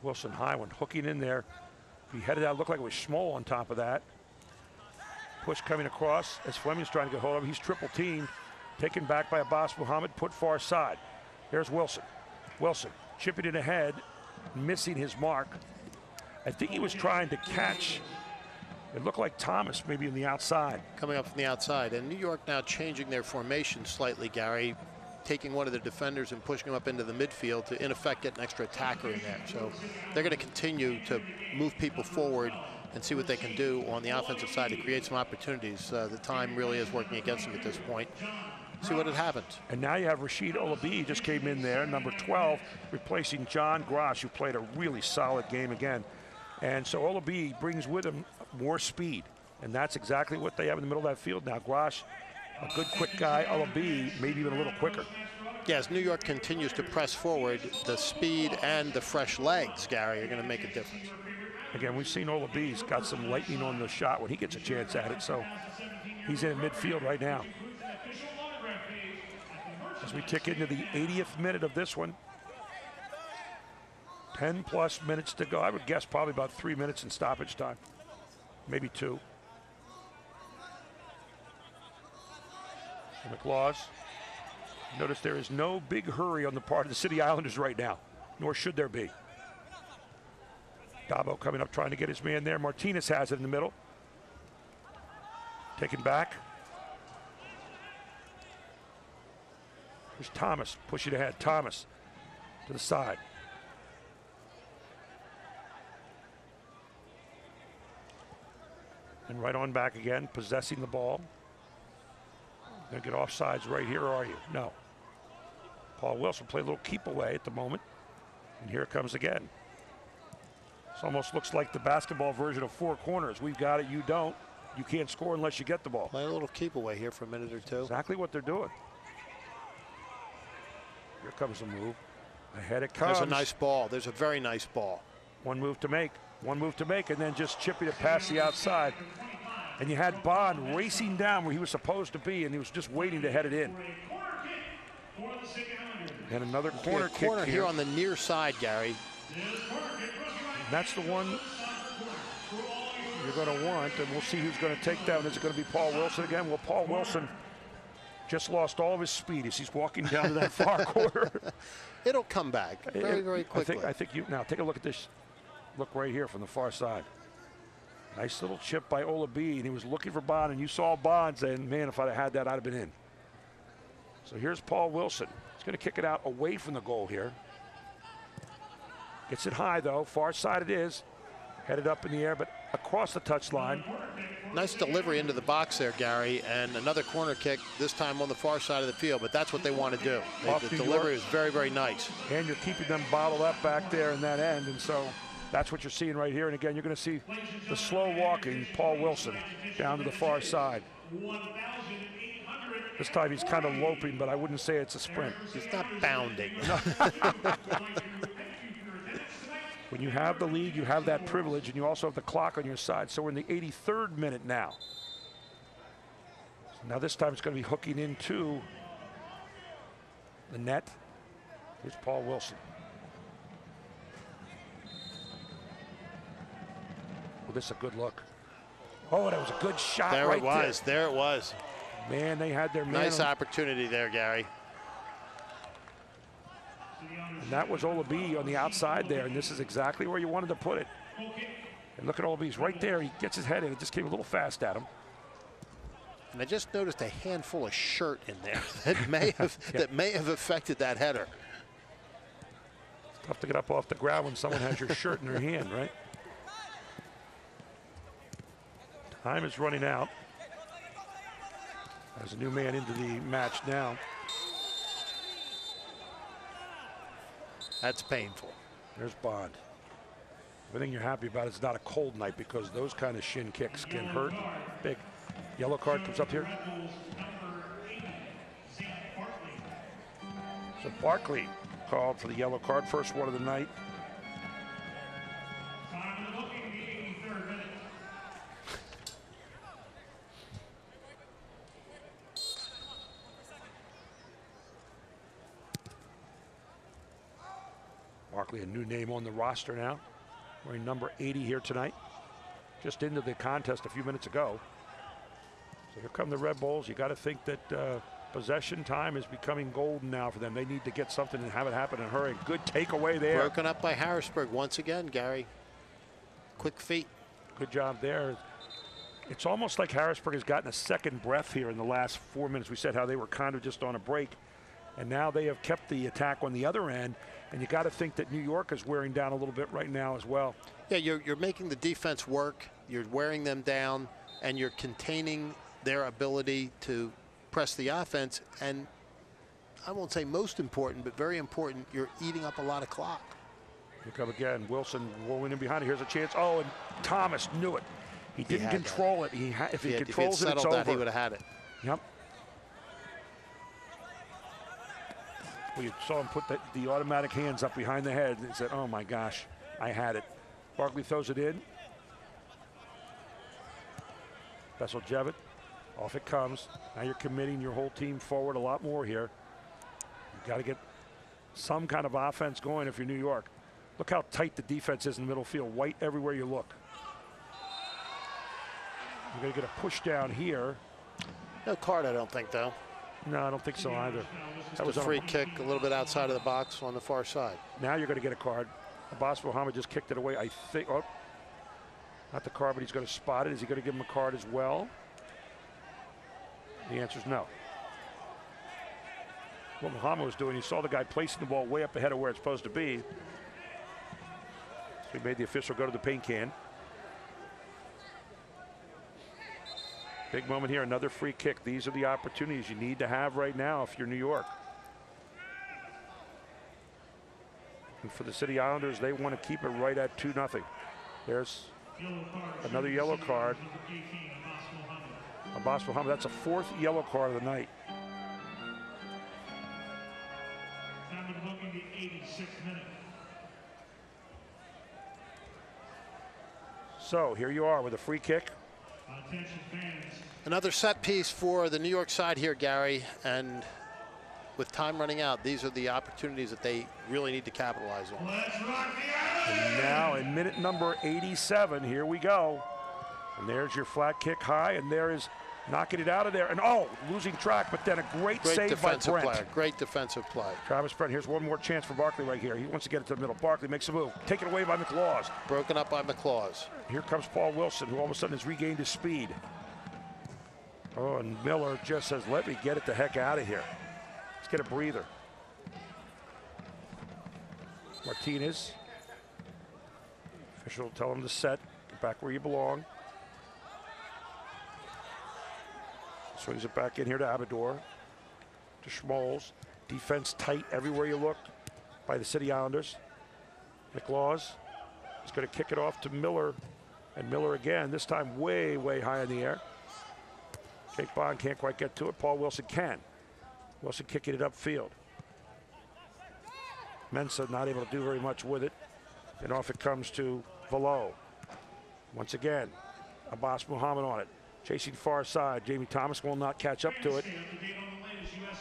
Wilson high one, hooking in there. He headed out, looked like it was Schmoll on top of that. Push coming across as Fleming's trying to get hold of him. He's triple teamed, taken back by Abbas Muhammad, put far side. There's Wilson. Wilson chipping it ahead, missing his mark. I think he was trying to catch, it looked like Thomas maybe on the outside. Coming up from the outside, and New York now changing their formation slightly, Gary, taking one of the defenders and pushing him up into the midfield to in effect get an extra attacker in there. So they're going to continue to move people forward and see what they can do on the offensive side to create some opportunities. The time really is working against them at this point. See what had happened. And now you have Rashid Olabi just came in there, number 12, replacing John Grosh, who played a really solid game again. And so Olabi brings with him more speed, and that's exactly what they have in the middle of that field now. Grosh, a good quick guy. Olabi maybe even a little quicker. Yes, New York continues to press forward. The speed and the fresh legs, Gary, are going to make a difference. Again, we've seen Olabi's got some lightning on the shot when he gets a chance at it, so he's in midfield right now. As we tick into the 80th minute of this one, 10+ minutes to go. I would guess probably about 3 minutes in stoppage time, maybe 2. McLaws. Notice there is no big hurry on the part of the City Islanders right now, nor should there be. Dabo coming up trying to get his man there. Martinez has it in the middle. Taken back. There's Thomas pushing ahead. Thomas to the side. And right on back again, possessing the ball. Gonna get offsides right here, or are you? No. Paul Wilson played a little keep away at the moment. And here it comes again. This almost looks like the basketball version of four corners. We've got it, you don't. You can't score unless you get the ball. Play a little keep away here for a minute or two. Exactly what they're doing. Here comes the move. Ahead it comes. There's a nice ball. There's a very nice ball. One move to make. One move to make, and then just chipping it past the outside. And you had Bond racing down where he was supposed to be, and he was just waiting to head it in. And another corner kick here on the near side, Gary. And that's the one you're going to want, and we'll see who's going to take down. Is it going to be Paul Wilson again? Well, Paul Wilson just lost all of his speed as he's walking down to that far corner. It'll come back very, very quickly. I think you now take a look at this. Look right here from the far side. Nice little chip by Olabi, and he was looking for Bond, and you saw Bond saying, man, if I'd have had that, I'd have been in. So here's Paul Wilson. He's going to kick it out away from the goal here. Gets it high, though. Far side it is. Headed up in the air, but across the touchline. Nice delivery into the box there, Gary, and another corner kick, this time on the far side of the field, but that's what they want to do. The delivery is very, very nice. And you're keeping them bottled up back there in that end, and so that's what you're seeing right here. And again, you're going to see the slow walking Paul Wilson down to the far side. This time he's kind of loping, but I wouldn't say it's a sprint. He's not bounding. When you have the lead, you have that privilege, and you also have the clock on your side. So we're in the 83rd minute now. So now this time it's going to be hooking into the net. Here's Paul Wilson. Well, this is a good look. Oh, that was a good shot there right it was. There it was. Man, they had their man. Nice opportunity there, Gary. And that was Olabi on the outside there, and this is exactly where you wanted to put it. And look at Olabi's right there. He gets his head in. It just came a little fast at him. And I just noticed a handful of shirt in there that may have affected that header. It's tough to get up off the ground when someone has your shirt in their hand, right? Time is running out. There's a new man into the match now. That's painful. There's Bond. Everything you're happy about is not a cold night, because those kind of shin kicks can hurt big. Yellow card comes up here. So Barkley called for the yellow card, first one of the night. Barkley, a new name on the roster now, wearing number 80 here tonight. Just into the contest a few minutes ago. So here come the Red Bulls. You got to think that possession time is becoming golden now for them. They need to get something and have it happen in a hurry. Good takeaway there. Broken up by Harrisburg once again, Gary. Quick feet. Good job there. It's almost like Harrisburg has gotten a second breath here in the last 4 minutes. We said how they were kind of just on a break, and now they have kept the attack on the other end. And you got to think that New York is wearing down a little bit right now as well. Yeah, you're making the defense work. You're wearing them down, and you're containing their ability to press the offense. And I won't say most important, but very important, you're eating up a lot of clock. Here come again. Wilson rolling in behind it. Here's a chance. Oh, and Thomas knew it. He didn't control it. If he controls it, it's over. He would have had it. Yep. Well, you saw him put the automatic hands up behind the head and said, oh my gosh, I had it. Barkley throws it in. Besseljevic, off it comes. Now you're committing your whole team forward a lot more here. You've got to get some kind of offense going if you're New York. Look how tight the defense is in the middle field. White everywhere you look. You're going to get a push down here. No card, I don't think, though. No, I don't think so either. That was a free kick a little bit outside of the box on the far side. Now you're going to get a card. Abbas Muhammad just kicked it away. I think, oh, not the card, but he's going to spot it. Is he going to give him a card as well? The answer is no. What Muhammad was doing, he saw the guy placing the ball way up ahead of where it's supposed to be. So he made the official go to the paint can. Big moment here, another free kick. These are the opportunities you need to have right now if you're New York. And for the City Islanders, they want to keep it right at 2-0. There's another yellow card. Abbas Muhammad, that's a fourth yellow card of the night. So here you are with a free kick. Another set piece for the New York side here, Gary, and with time running out, these are the opportunities that they really need to capitalize on. And now in minute number 87, here we go. And there's your flat kick high, and there is knocking it out of there. And oh, losing track, but then a great save by Brent. Player. Great defensive play. Travis Brent, here's one more chance for Barkley right here. He wants to get it to the middle. Barkley makes a move. Taken away by McLaws. Broken up by McLaws. Here comes Paul Wilson, who all of a sudden has regained his speed. Oh, and Miller just says, let me get it the heck out of here. Let's get a breather. Martinez. Official will tell him to set. Get back where you belong. Swings it back in here to Abador. To Schmoles. Defense tight everywhere you look by the City Islanders. McLaws is going to kick it off to Miller. And Miller again, this time way, way high in the air. Jake Bond can't quite get to it. Paul Wilson can. Wilson kicking it upfield. Mensah not able to do very much with it. And off it comes to Velo. Once again, Abbas Muhammad on it. Chasing far side. Jamie Thomas will not catch up to it.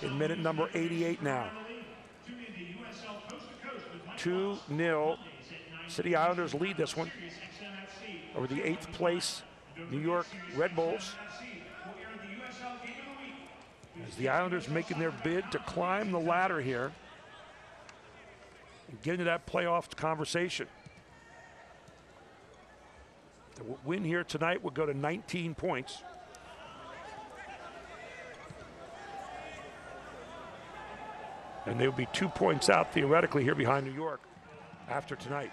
In minute number 88 now. 2-0. City Islanders lead this one over the 8th place New York Red Bulls. As the Islanders making their bid to climb the ladder here and get into that playoff conversation. The win here tonight would go to 19 points. And they would be 2 points out theoretically here behind New York after tonight.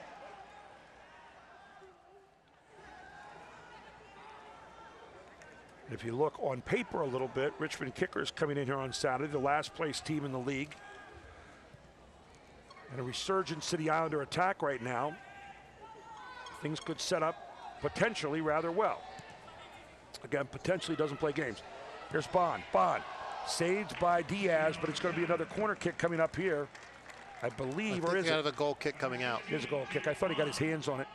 And if you look on paper a little bit, Richmond Kickers coming in here on Saturday, the last place team in the league. And a resurgent City Islander attack right now. Things could set up potentially rather well. Again, potentially doesn't play games. Here's Bond. Bond saved by Diaz, but it's going to be another corner kick coming up here, I believe, or is it? A goal kick coming out. Here's a goal kick. I thought he got his hands on it.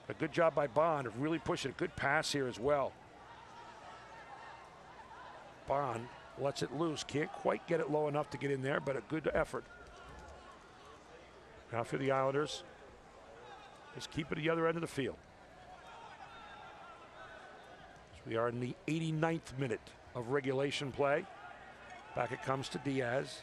A good job by Bond of really pushing a good pass here as well. Bond lets it loose. Can't quite get it low enough to get in there, but a good effort. Now for the Islanders, just keep it at the other end of the field. So we are in the 89th minute of regulation play. Back it comes to Diaz.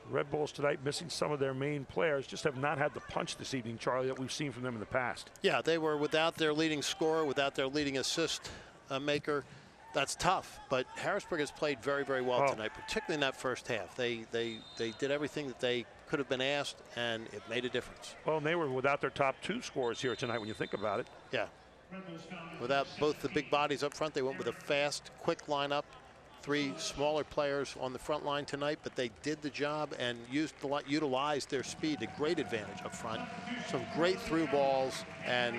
Red Bulls tonight missing some of their main players, just have not had the punch this evening, Charlie, that we've seen from them in the past. Yeah, they were without their leading scorer, without their leading assist maker. That's tough, but Harrisburg has played very, very well tonight, particularly in that first half. They did everything that they could have been asked, and it made a difference. Well, and they were without their top 2 scorers here tonight when you think about it. Yeah. Without both the big bodies up front, they went with a fast, quick lineup. 3 smaller players on the front line tonight, but they did the job and utilized their speed to great advantage up front. Some great through balls and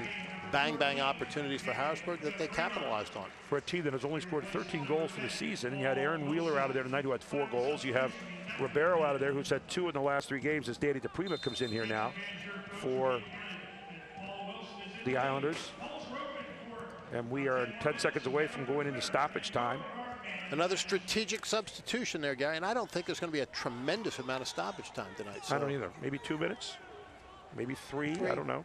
bang opportunities for Harrisburg that they capitalized on. For a team that has only scored 13 goals for the season, and you had Aaron Wheeler out of there tonight who had 4 goals. You have Ribeiro out of there who's had 2 in the last 3 games as Danny DePrima comes in here now for the Islanders. And we are 10 seconds away from going into stoppage time. Another strategic substitution there, Gary, and I don't think there's going to be a tremendous amount of stoppage time tonight. So. I don't either. Maybe 2 minutes, maybe 3. I don't know.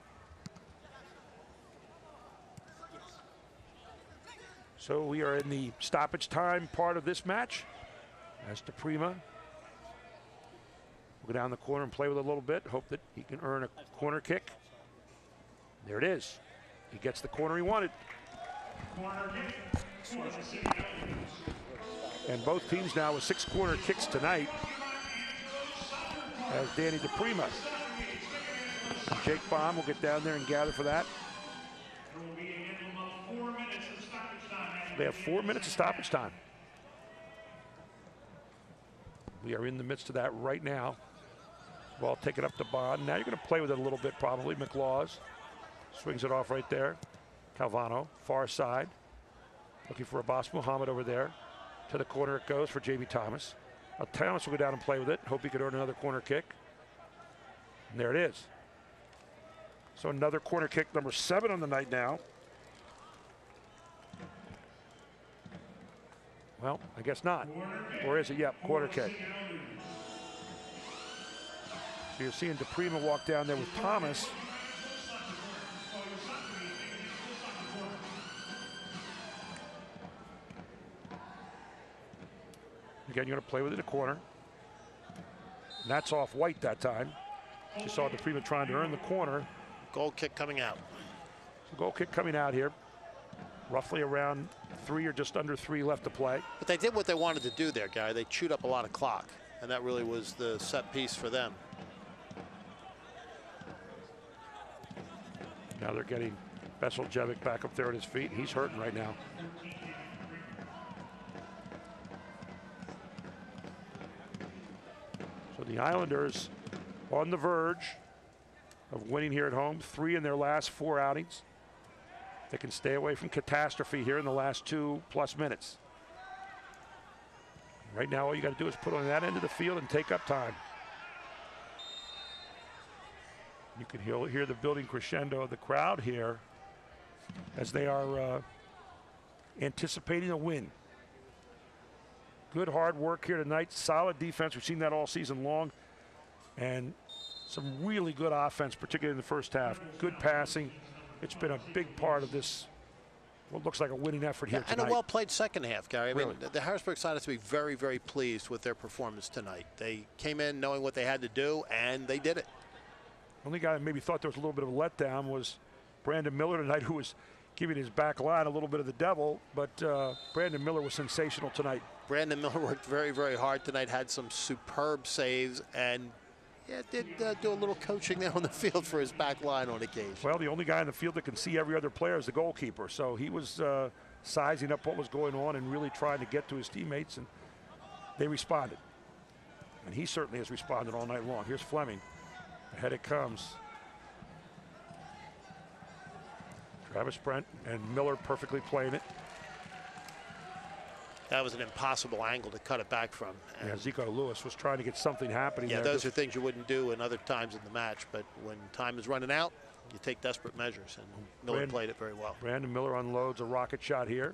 So we are in the stoppage time part of this match. As DePrima will go down the corner and play with it a little bit. Hope that he can earn a corner kick. There it is. He gets the corner he wanted. And both teams now with 6 corner kicks tonight. As Danny DePrima. Jake Baum will get down there and gather for that. They have 4 minutes of stoppage time. We are in the midst of that right now. Ball taken up to Bond. Now you're going to play with it a little bit probably. McLaws swings it off right there. Calvano, far side. Looking for Abbas Muhammad over there. To the corner it goes for Jamie Thomas. Now Thomas will go down and play with it. Hope he could earn another corner kick. And there it is. So another corner kick, number 7 on the night now. Well, I guess not. Or is it? Yep, corner kick. So you're seeing DePrima walk down there with Thomas. Again, you're going to play with it in the corner. And that's off White that time. You saw DePrima trying to earn the corner. Goal kick coming out. So goal kick coming out here. Roughly around 3 or just under 3 left to play. But they did what they wanted to do there, Guy. They chewed up a lot of clock, and that really was the set piece for them. Now they're getting Veseljevic back up there at his feet. He's hurting right now. So the Islanders on the verge of winning here at home. 3 in their last 4 outings. They can stay away from catastrophe here in the last 2+ minutes. Right now, all you got to do is put on that end of the field and take up time. You can hear the building crescendo of the crowd here as they are anticipating a win. Good hard work here tonight. Solid defense. We've seen that all season long. And some really good offense, particularly in the first half. Good passing. It's been a big part of this, what looks like a winning effort here tonight. And a well-played second half, Gary. I Really? mean, the Harrisburg side has to be very, very pleased with their performance tonight. They came in knowing what they had to do, and they did it. Only guy that maybe thought there was a little bit of a letdown was Brandon Miller tonight, who was giving his back line a little bit of the devil, but Brandon Miller was sensational tonight. Brandon Miller worked very, very hard tonight, had some superb saves, and did do a little coaching there on the field for his back line on occasion. Well, the only guy in the field that can see every other player is the goalkeeper, so he was sizing up what was going on and really trying to get to his teammates, and they responded. And he certainly has responded all night long. Here's Fleming. Ahead it comes. Travis Brent and Miller perfectly playing it. That was an impossible angle to cut it back from. Yeah, Zico Lewis was trying to get something happening. Yeah, there. those are things you wouldn't do in other times in the match, but when time is running out, you take desperate measures, and Miller played it very well. Brandon Miller unloads a rocket shot here.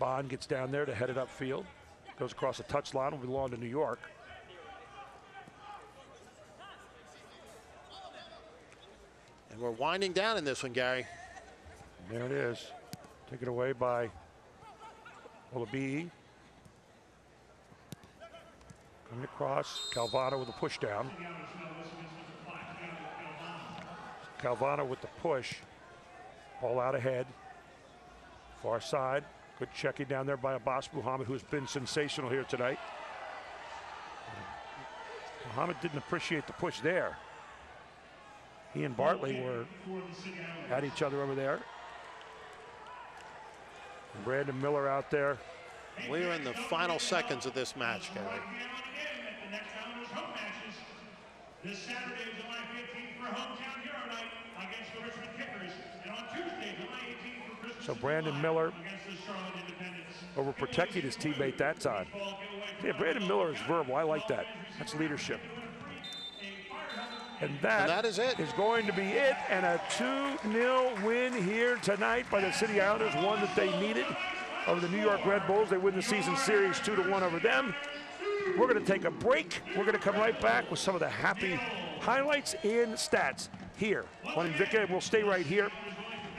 Bond gets down there to head it upfield. Goes across the touchline, will belong to New York. And we're winding down in this one, Gary. There it is. Taken away by Olabi. Coming across, Calvano with a push down. Calvano with the push. Ball out ahead. Far side. Good checking down there by Abbas Muhammad, who's been sensational here tonight. Muhammad didn't appreciate the push there. He and Bartley were at each other over there. And Brandon Miller out there. We're in the final seconds of this match, Gary. This Saturday, July 15th for hometown hero night against the Richmond Kickers, and on Tuesday, July 18th for Christmas. So Brandon Miller overprotected his teammate that time. Yeah, Brandon Miller is verbal. I like that. That's leadership. And that is it. Is going to be it. And a 2-0 win here tonight by the City Islanders, one that they needed over the New York Red Bulls. They win the season series 2-1 over them. We're going to take a break. We're going to come right back with some of the happy highlights and stats here on Invicta. We'll stay right here.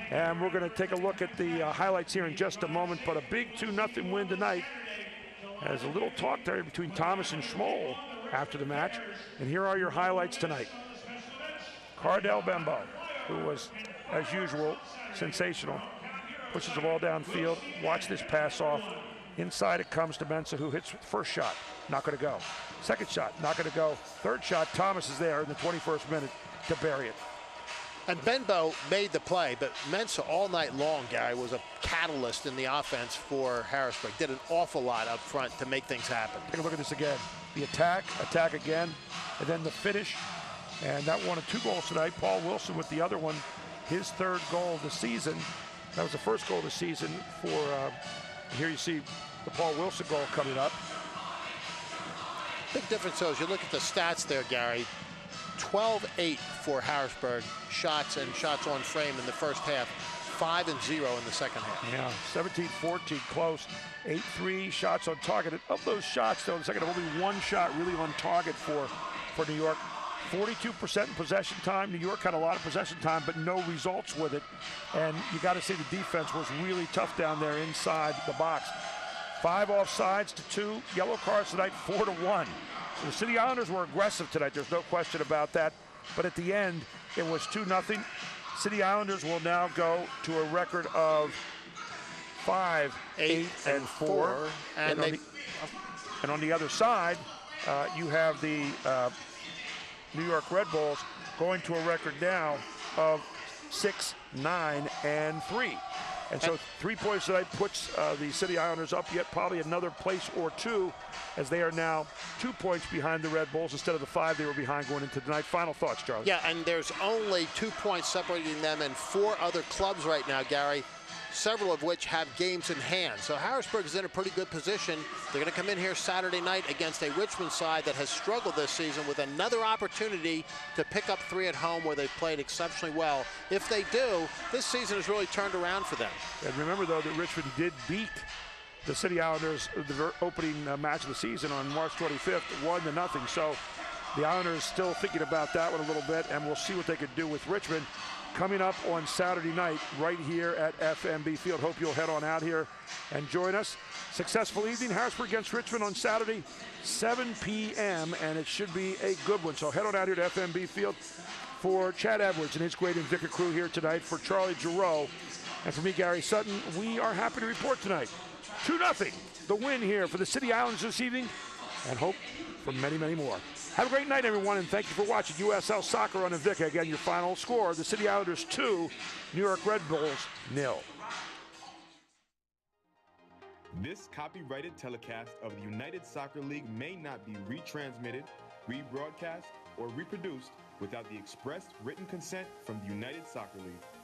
And we're going to take a look at the highlights here in just a moment. But a big 2-0 win tonight. There's a little talk there between Thomas and Schmoll after the match. And here are your highlights tonight. Cardell Bembo, who was, as usual, sensational. Pushes the ball downfield. Watch this pass off. Inside it comes to Mensah, who hits first shot. Not going to go. Second shot, not going to go. Third shot, Thomas is there in the 21st minute to bury it. And Benbow made the play, but Mensah all night long, Gary, was a catalyst in the offense for Harrisburg. Did an awful lot up front to make things happen. Take a look at this again. The attack again, and then the finish. And that one of 2 goals tonight. Paul Wilson with the other one, his 3rd goal of the season. That was the 1st goal of the season for, here you see the Paul Wilson goal coming up. Big difference, though, as you look at the stats there, Gary. 12-8 for Harrisburg, shots and shots on frame in the first half. 5-0 in the second half. Yeah, 17-14 close. 8-3 shots on target. And of those shots, though, in the second half, only 1 shot really on target for New York. 42% in possession time. New York had a lot of possession time, but no results with it. And you got to say the defense was really tough down there inside the box. 5 offsides to 2. Yellow cards tonight, 4-1. So the City Islanders were aggressive tonight. There's no question about that. But at the end, it was 2-0. City Islanders will now go to a record of 5-8-4. And on the other side, you have the New York Red Bulls going to a record now of 6-9-3. And so 3 points tonight puts the City Islanders up yet probably another place or 2, as they are now 2 points behind the Red Bulls instead of the 5 they were behind going into tonight. Final thoughts, Charlie. Yeah, and there's only 2 points separating them and 4 other clubs right now, Gary, several of which have games in hand. So Harrisburg is in a pretty good position. They're going to come in here Saturday night against a Richmond side that has struggled this season with another opportunity to pick up 3 at home where they've played exceptionally well. If they do, this season has really turned around for them. And remember, though, that Richmond did beat the City Islanders the opening match of the season on March 25th, 1-0. So the Islanders still thinking about that one a little bit, and we'll see what they could do with Richmond coming up on Saturday night right here at FMB Field. Hope you'll head on out here and join us. Successful evening. Harrisburg against Richmond on Saturday, 7 p.m., and it should be a good one. So head on out here to FMB Field. For Chad Edwards and his great Invicta crew here tonight, for Charlie Giroux, and for me, Gary Sutton, we are happy to report tonight 2-0, the win here for the City Islanders this evening, and hope for many, many more. Have a great night, everyone, and thank you for watching USL Soccer on Invicta. Again, your final score, the City Islanders 2, New York Red Bulls 0. This copyrighted telecast of the United Soccer League may not be retransmitted, rebroadcast, or reproduced without the express written consent from the United Soccer League.